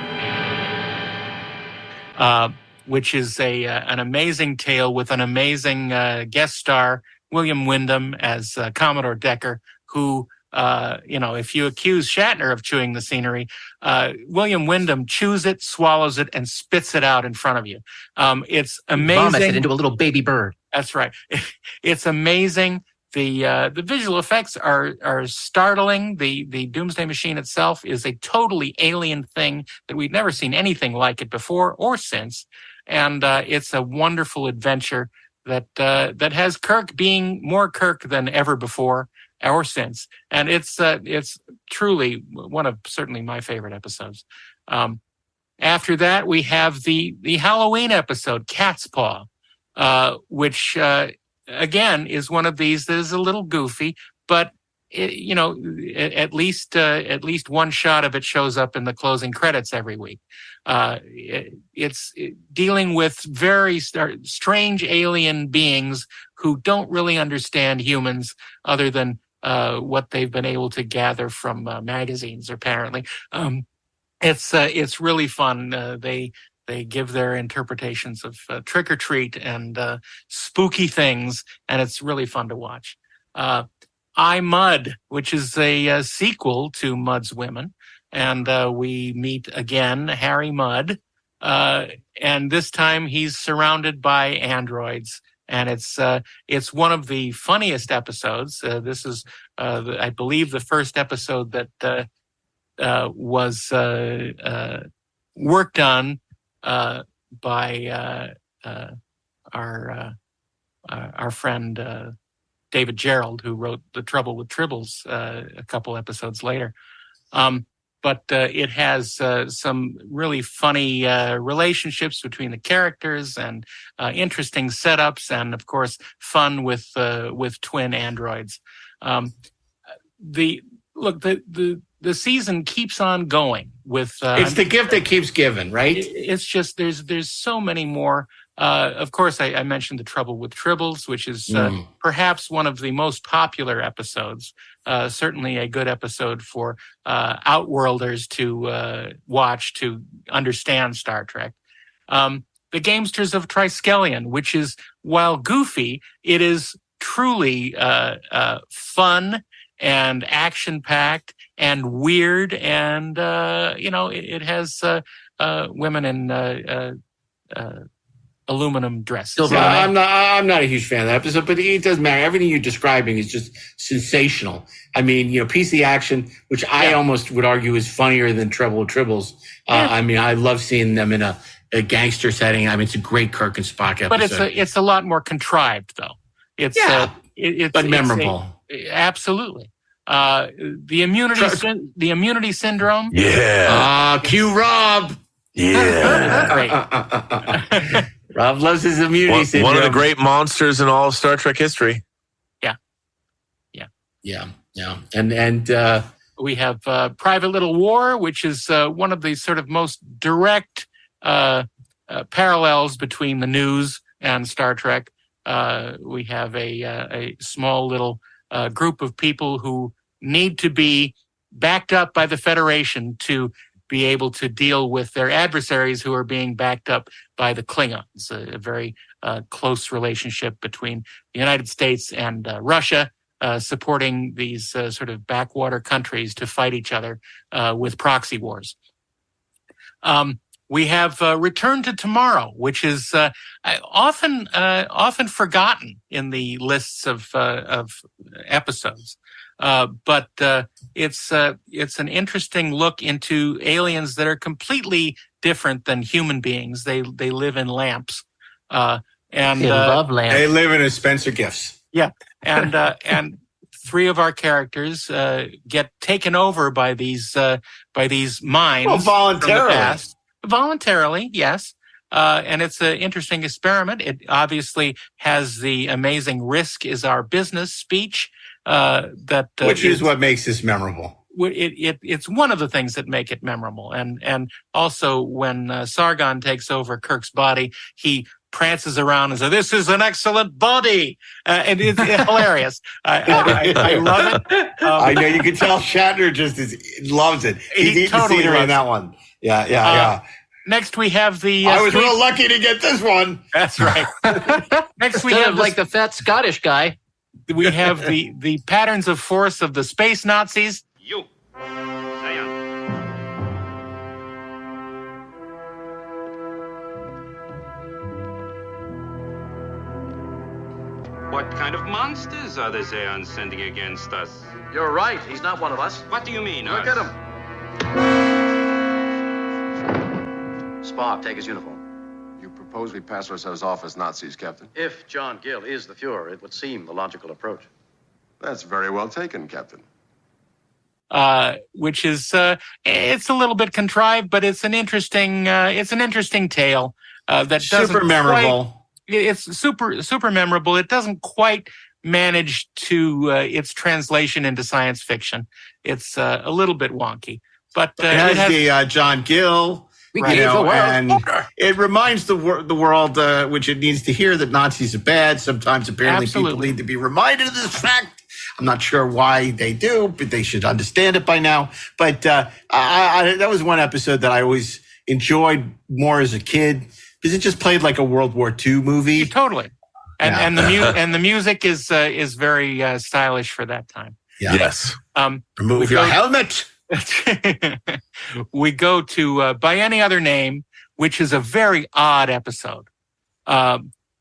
Which is an amazing tale with an amazing guest star, William Wyndham as Commodore Decker, who, if you accuse Shatner of chewing the scenery, William Wyndham chews it, swallows it, and spits it out in front of you. It's amazing. Vomits it into a little baby bird. That's right. It's amazing. The visual effects are startling. The Doomsday Machine itself is a totally alien thing that we've never seen anything like it before or since. And it's a wonderful adventure that has Kirk being more Kirk than ever before or since. And it's truly one of certainly my favorite episodes. After that, we have the Halloween episode, Cat's Paw, which again is one of these that is a little goofy, but at least one shot of it shows up in the closing credits every week. It's dealing with very strange alien beings who don't really understand humans other than what they've been able to gather from magazines, apparently. It's really fun. They give their interpretations of trick or treat and spooky things, and it's really fun to watch. I, Mud, which is a sequel to Mud's Women, and we meet again Harry Mudd, and this time he's surrounded by androids, and it's one of the funniest episodes. This is, I believe, the first episode that was worked on by our friend David Gerald, who wrote The Trouble with Tribbles a couple episodes later. But it has some really funny relationships between the characters and interesting setups, and of course fun with twin androids. The season keeps on going with. It's the gift that keeps giving, right? It's just there's so many more. Of course, I mentioned The Trouble with Tribbles, which is perhaps one of the most popular episodes. Certainly a good episode for outworlders to watch to understand Star Trek. The Gamesters of Triskelion, which is, while goofy, it is truly fun and action-packed and weird, and it has women in aluminum dresses. Yeah, I'm not a huge fan of that episode, but it doesn't matter. Everything you're describing is just sensational. I mean, PC action, which I almost would argue is funnier than Trouble with Tribbles. I mean, I love seeing them in a gangster setting. I mean, it's a great Kirk and Spock episode. But it's a lot more contrived, though. It's but memorable. Absolutely. The immunity syndrome. Yeah. Cue Rob. Yeah. Rob loves his immunity syndrome. One of the great monsters in all of Star Trek history. Yeah. And we have Private Little War, which is one of the sort of most direct parallels between the news and Star Trek. We have a small little group of people who need to be backed up by the Federation to be able to deal with their adversaries who are being backed up by the Klingons. A very close relationship between the United States and Russia, supporting these sort of backwater countries to fight each other with proxy wars. We have Return to Tomorrow, which is often forgotten in the lists of episodes. But it's an interesting look into aliens that are completely different than human beings. They live in lamps, and they love lamps. They live in a Spencer Gifts. Yeah, and three of our characters get taken over by these minds voluntarily. from the past. Voluntarily, yes. And it's an interesting experiment. It obviously has the amazing "Risk is our business" speech. Which is what makes this memorable. It's one of the things that make it memorable. And also when Sargon takes over Kirk's body, he prances around and says, "This is an excellent body." And it's hilarious. I love it. I know you can tell Shatner loves it. He's eating totally the scenery in that one. Yeah. Next, we have the. I was real lucky to get this one. That's right. Next, we have like the fat Scottish guy. We have the patterns of force of the space Nazis. You. What kind of monsters are the Zeons sending against us? You're right. He's not one of us. What do you mean, Look us? at him. Spock, take his uniform. You propose we pass ourselves off as Nazis, Captain? If John Gill is the Fuhrer, it would seem the logical approach. That's very well taken, Captain. Which is it's a little bit contrived, but it's an interesting tale that doesn't super memorable. It's super memorable. It doesn't quite manage to its translation into science fiction. It's a little bit wonky, but it has the John Gill. And it reminds the world, which it needs to hear, that Nazis are bad. Sometimes, apparently, people need to be reminded of this fact. I'm not sure why they do, but they should understand it by now. But that was one episode that I always enjoyed more as a kid because it just played like a World War II movie. Totally, and the music is very stylish for that time. Yeah. Yes. Remove your helmet. We go to By Any Other Name, which is a very odd episode.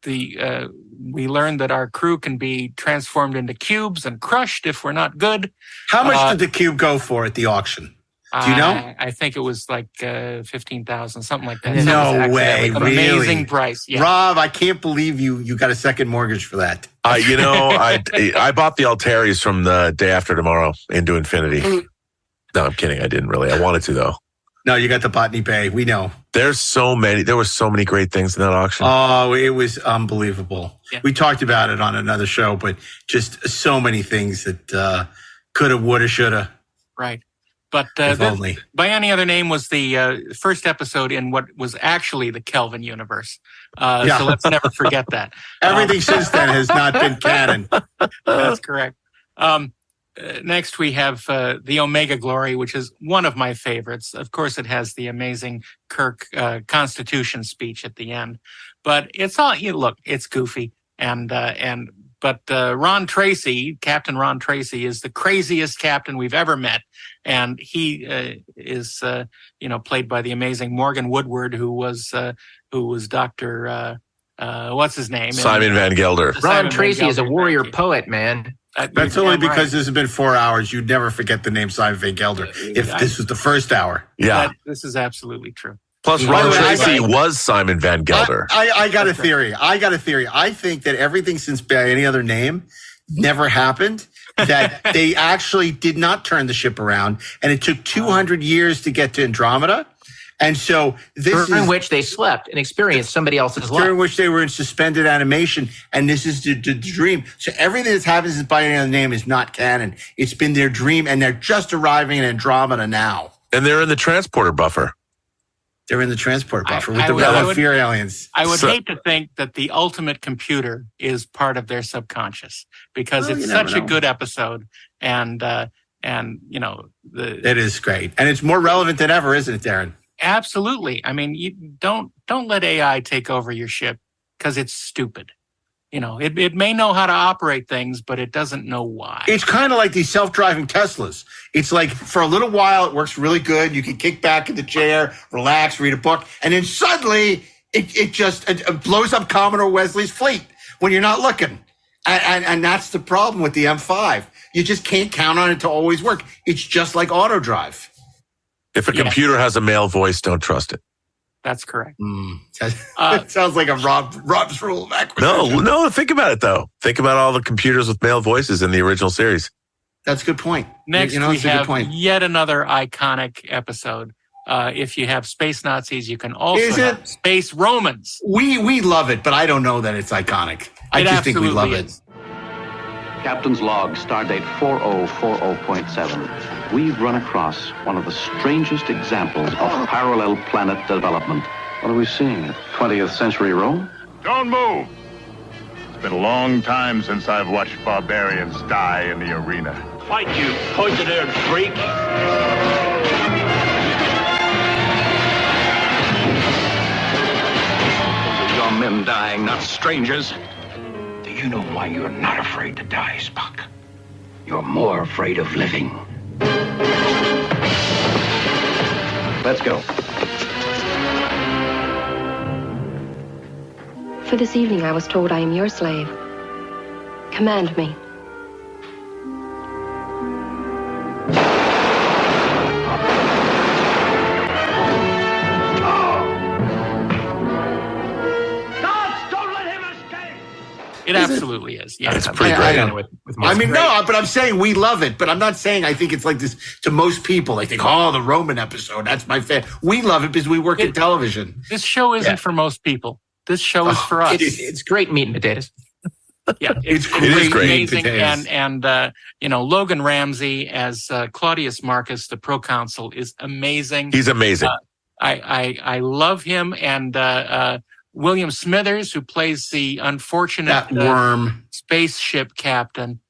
We learn that our crew can be transformed into cubes and crushed if we're not good. How much did the cube go for at the auction? Do you know? I think it was like 15,000, something like that. No way, really? Amazing price. Yeah. Rob, I can't believe you got a second mortgage for that. I bought the Altaris from the Day After Tomorrow into Infinity. No, I'm kidding. I didn't really. I wanted to, though. No, you got the Botany Bay. We know. There were so many great things in that auction. Oh, it was unbelievable. Yeah. We talked about it on another show, but just so many things that coulda, woulda, shoulda. Right. But By Any Other Name was the first episode in what was actually the Kelvin universe. So let's never forget that. Everything since then has not been canon. That's correct. Next, we have the Omega Glory, which is one of my favorites. Of course, it has the amazing Kirk Constitution speech at the end. But it's all, it's goofy. But Ron Tracy, Captain Ron Tracy, is the craziest captain we've ever met. And he is, played by the amazing Morgan Woodward, who was Dr. What's his name? Simon Van Gelder. Ron Tracy is a warrior poet, man. That's only because this has been 4 hours. You'd never forget the name Simon Van Gelder if this was the first hour. Yeah. This is absolutely true. Plus, Ron Tracy was Simon Van Gelder. I got a theory. I think that everything since By Any Other Name, never happened, that they actually did not turn the ship around, and it took 200 years to get to Andromeda. And so during which they slept and experienced somebody else's life. During which they were in suspended animation, and this is the dream. So everything that happens in By Any Other Name is not canon. It's been their dream, and they're just arriving in Andromeda now. And they're in the transporter buffer. They're in the transport buffer with the Relafir aliens. I would hate to think that the ultimate computer is part of their subconscious, because it's such a good episode, and you know, it is great, and it's more relevant than ever, isn't it, Darren? Absolutely. I mean, you don't let AI take over your ship, because it's stupid. You know, it may know how to operate things, but it doesn't know why. It's kind of like these self-driving Teslas. It's like for a little while it works really good. You can kick back in the chair, relax, read a book, and then suddenly it just blows up Commodore Wesley's fleet when you're not looking. And that's the problem with the M5. You just can't count on it to always work. It's just like auto drive. If a computer has a male voice, don't trust it. That's correct. It sounds like a Rob's rule of acquisition. No, think about it, though. Think about all the computers with male voices in the original series. That's a good point. Next, we have yet another iconic episode. If you have space Nazis, you can also have space Romans. We love it, but I don't know that it's iconic. I just think we love it. Captain's log, stardate 4040.7. We've run across one of the strangest examples of parallel planet development. What are we seeing? 20th century Rome? Don't move! It's been a long time since I've watched barbarians die in the arena. Fight, you poison-eared freak! Those are your men dying, not strangers. Do you know why you're not afraid to die, Spock? You're more afraid of living. Let's go. For this evening, I was told I am your slave. Command me. It absolutely is. Yeah, it's pretty great. But I'm saying we love it. But I'm not saying I think it's like this to most people. They think, oh, the Roman episode, that's my favorite. We love it because we work in television. This show isn't for most people. This show is for us. It's great meat and potatoes. Yeah, it's great, amazing, and you know, Logan Ramsey as Claudius Marcus, the proconsul, is amazing. He's amazing. I love him, and William Smithers, who plays the unfortunate worm spaceship captain.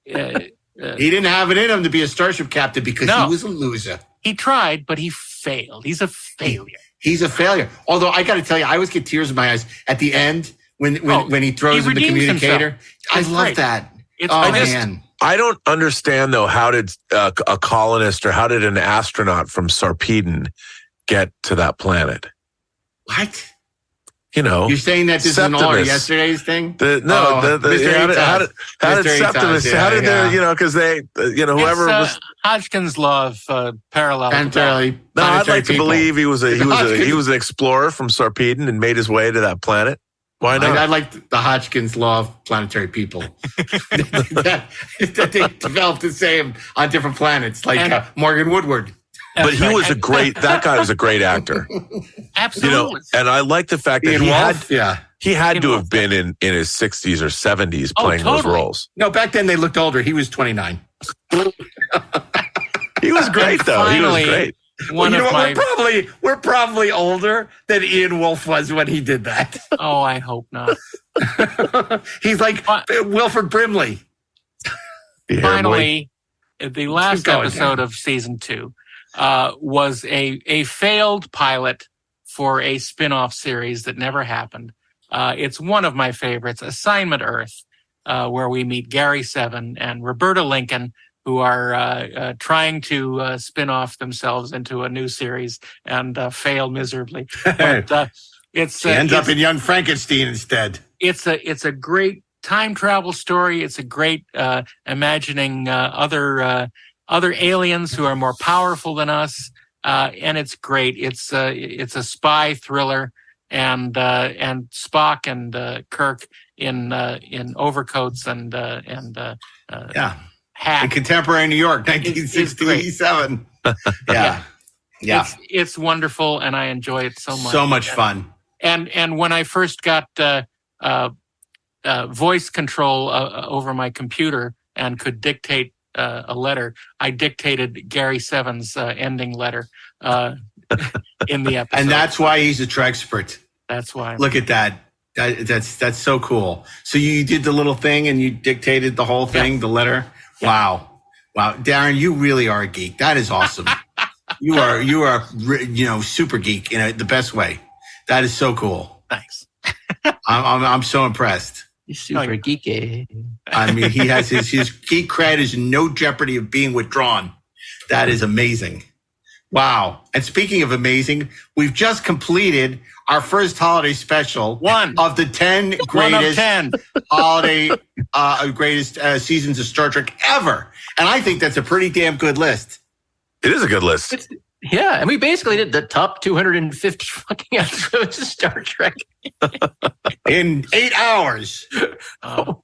He didn't have it in him to be a starship captain because he was a loser. He tried, but he failed. He's a failure. He's a failure. Although I got to tell you, I always get tears in my eyes at the end when he throws in the communicator. I love that. Man. I don't understand though. How did a colonist or how did an astronaut from Sarpedon get to that planet? What? You know, you're saying that this is an all yesterday's thing? How did Septimus? How did they? You know, because they, whoever was Hodgkin's law of parallel. No, I'd like to believe he was an explorer from Sarpedon and made his way to that planet. Why not? I like the Hodgkin's law of planetary people. that they developed the same on different planets, like Morgan Woodward. But he was that guy was a great actor. Absolutely. You know, and I like the fact that he had to have been in his 60s or 70s playing those roles. No, back then they looked older. He was 29. He was great, though. He was great. We're probably older than Ian Wolfe was when he did that. Oh, I hope not. He's like Wilford Brimley. Finally, the last episode of season 2 was a failed pilot for a spin-off series that never happened. It's one of my favorites, Assignment Earth, where we meet Gary Seven and Roberta Lincoln, who are trying to spin off themselves into a new series and fail miserably. But she ends up in Young Frankenstein instead. It's a great time travel story. It's a great imagining other aliens who are more powerful than us, and it's great. It's a spy thriller, and Spock and Kirk in overcoats and yeah, hats. In contemporary New York, 1967. Yeah. It's wonderful, and I enjoy it so much. So much fun. And when I first got voice control over my computer and could dictate a letter, I dictated Gary Seven's ending letter in the episode. And that's why he's a Trekspert. That's why. Look at that. That's so cool. So you did the little thing and you dictated the whole thing, the letter. Yeah. Wow, Darren, you really are a geek. That is awesome. You are super geek in the best way. That is so cool. Thanks. I'm so impressed. He's super geeky. I mean, he has his geek cred is in no jeopardy of being withdrawn. That is amazing. Wow. And speaking of amazing, we've just completed our first holiday special. One of the 10 greatest holiday, greatest seasons of Star Trek ever. And I think that's a pretty damn good list. It is a good list. Yeah, and we basically did the top 250 fucking episodes of Star Trek in 8 hours. Oh,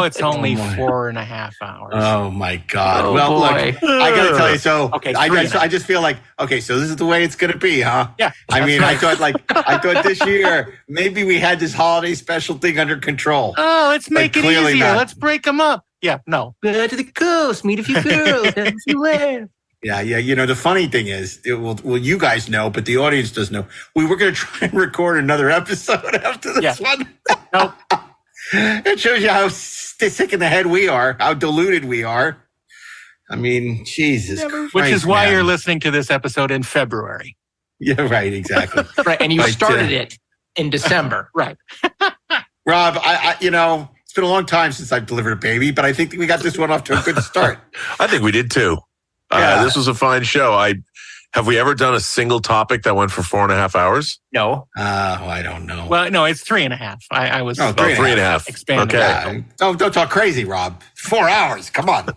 it's only 4.5 hours. Oh my God! Oh, well, boy. Look, I gotta tell you. So, okay, I just feel like, okay, so this is the way it's gonna be, huh? Yeah. I mean, I thought this year maybe we had this holiday special thing under control. Oh, let's make it easier. Not. Let's break them up. Yeah, no. Go to the coast, meet a few girls, have a few laughs. Yeah. You know, the funny thing is, well, you guys know, but the audience doesn't know. We were going to try and record another episode after this one. Nope. It shows you how sick in the head we are, how deluded we are. I mean, Jesus Christ, which is why man. you're listening to this episode in February. Yeah, right, exactly. Right, and you started it in December. Right. Rob, I it's been a long time since I've delivered a baby, but I think we got this one off to a good start. I think we did too. Yeah. This was a fine show. Have we ever done a single topic that went for 4.5 hours? No. I don't know. Well, no, it's 3.5. I was 3.5. expanding. Okay. Yeah. Don't talk crazy, Rob. 4 hours. Come on.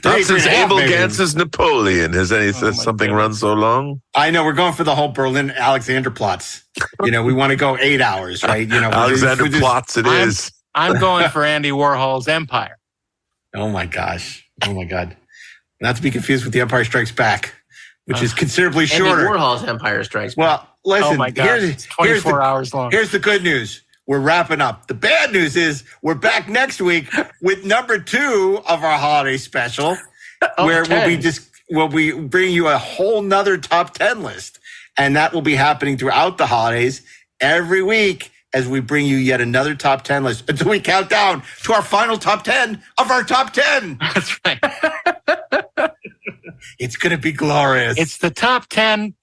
Not since Abel Gantz's Napoleon has something run so long. I know, we're going for the whole Berlin Alexander plots. We want to go 8 hours, right? Alexander plots it is. I'm going for Andy Warhol's Empire. Oh my gosh. Oh my God. Not to be confused with The Empire Strikes Back, which is considerably shorter. Andy Warhol's Empire Strikes Back. Well, listen, oh my God. It's 24 hours long. Here's the good news. We're wrapping up. The bad news is we're back next week with number 2 of our holiday special, where we'll be bringing you a whole nother top 10 list. And that will be happening throughout the holidays every week as we bring you yet another top 10 list until we count down to our final top 10 of our top 10. That's right. It's going to be glorious. It's the top 10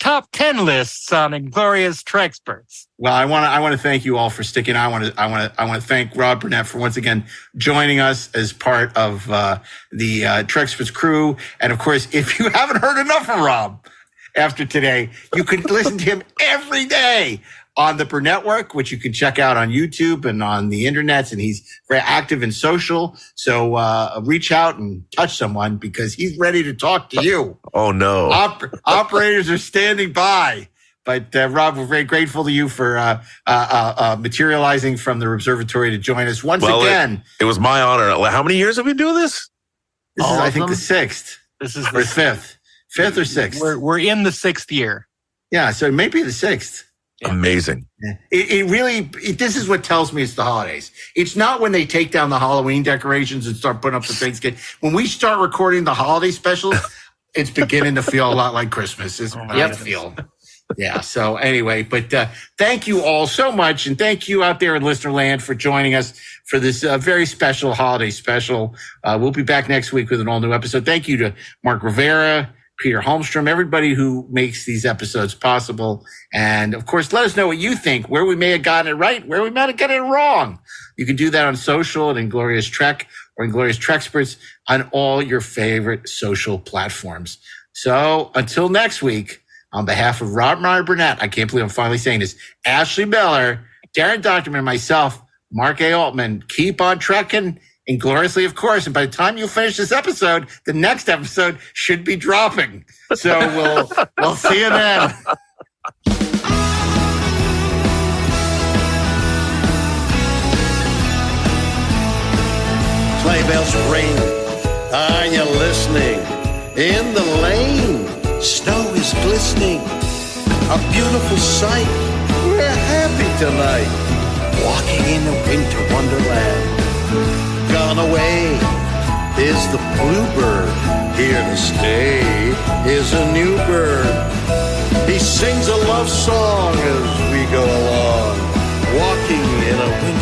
lists on Inglorious Treksperts. Well, I want to thank you all for sticking. I want to thank Rob Burnett for once again joining us as part of the Treksperts crew. And of course, if you haven't heard enough of Rob after today, you can listen to him every day on the Burnettwork, which you can check out on YouTube and on the internets. And he's very active in social. So reach out and touch someone because he's ready to talk to you. Oh, no. Operators are standing by. But Rob, we're very grateful to you for materializing from the observatory to join us once again. It was my honor. How many years have we been doing this? This is, I think, the 6th. This is the 5th. 5th or 6th. We're in the 6th year. Yeah, so maybe the 6th. Yeah. Amazing. It really, this is what tells me it's the holidays. It's not when they take down the Halloween decorations and start putting up the Thanksgiving. When we start recording the holiday specials, it's beginning to feel a lot like Christmas. Is what I feel. Yeah. So anyway, but thank you all so much. And thank you out there in listener land for joining us for this very special holiday special. We'll be back next week with an all new episode. Thank you to Mark Rivera, Peter Holmstrom, everybody who makes these episodes possible. And of course, let us know what you think, where we may have gotten it right, where we might have gotten it wrong. You can do that on social at Inglorious Trek or Inglorious Treksperts on all your favorite social platforms. So until next week, on behalf of Robert Meyer Burnett, I can't believe I'm finally saying this, Ashley Miller, Darren Docterman, and myself, Mark A. Altman, keep on trekking ingloriously, of course. And by the time you finish this episode, the next episode should be dropping. So we'll see you then. bells ring. Are you listening? In the lane, snow is glistening. A beautiful sight. We're happy tonight. Walking in a winter wonderland. Gone away is the bluebird. Here to stay is a new bird. He sings a love song as we go along. Walking in a winter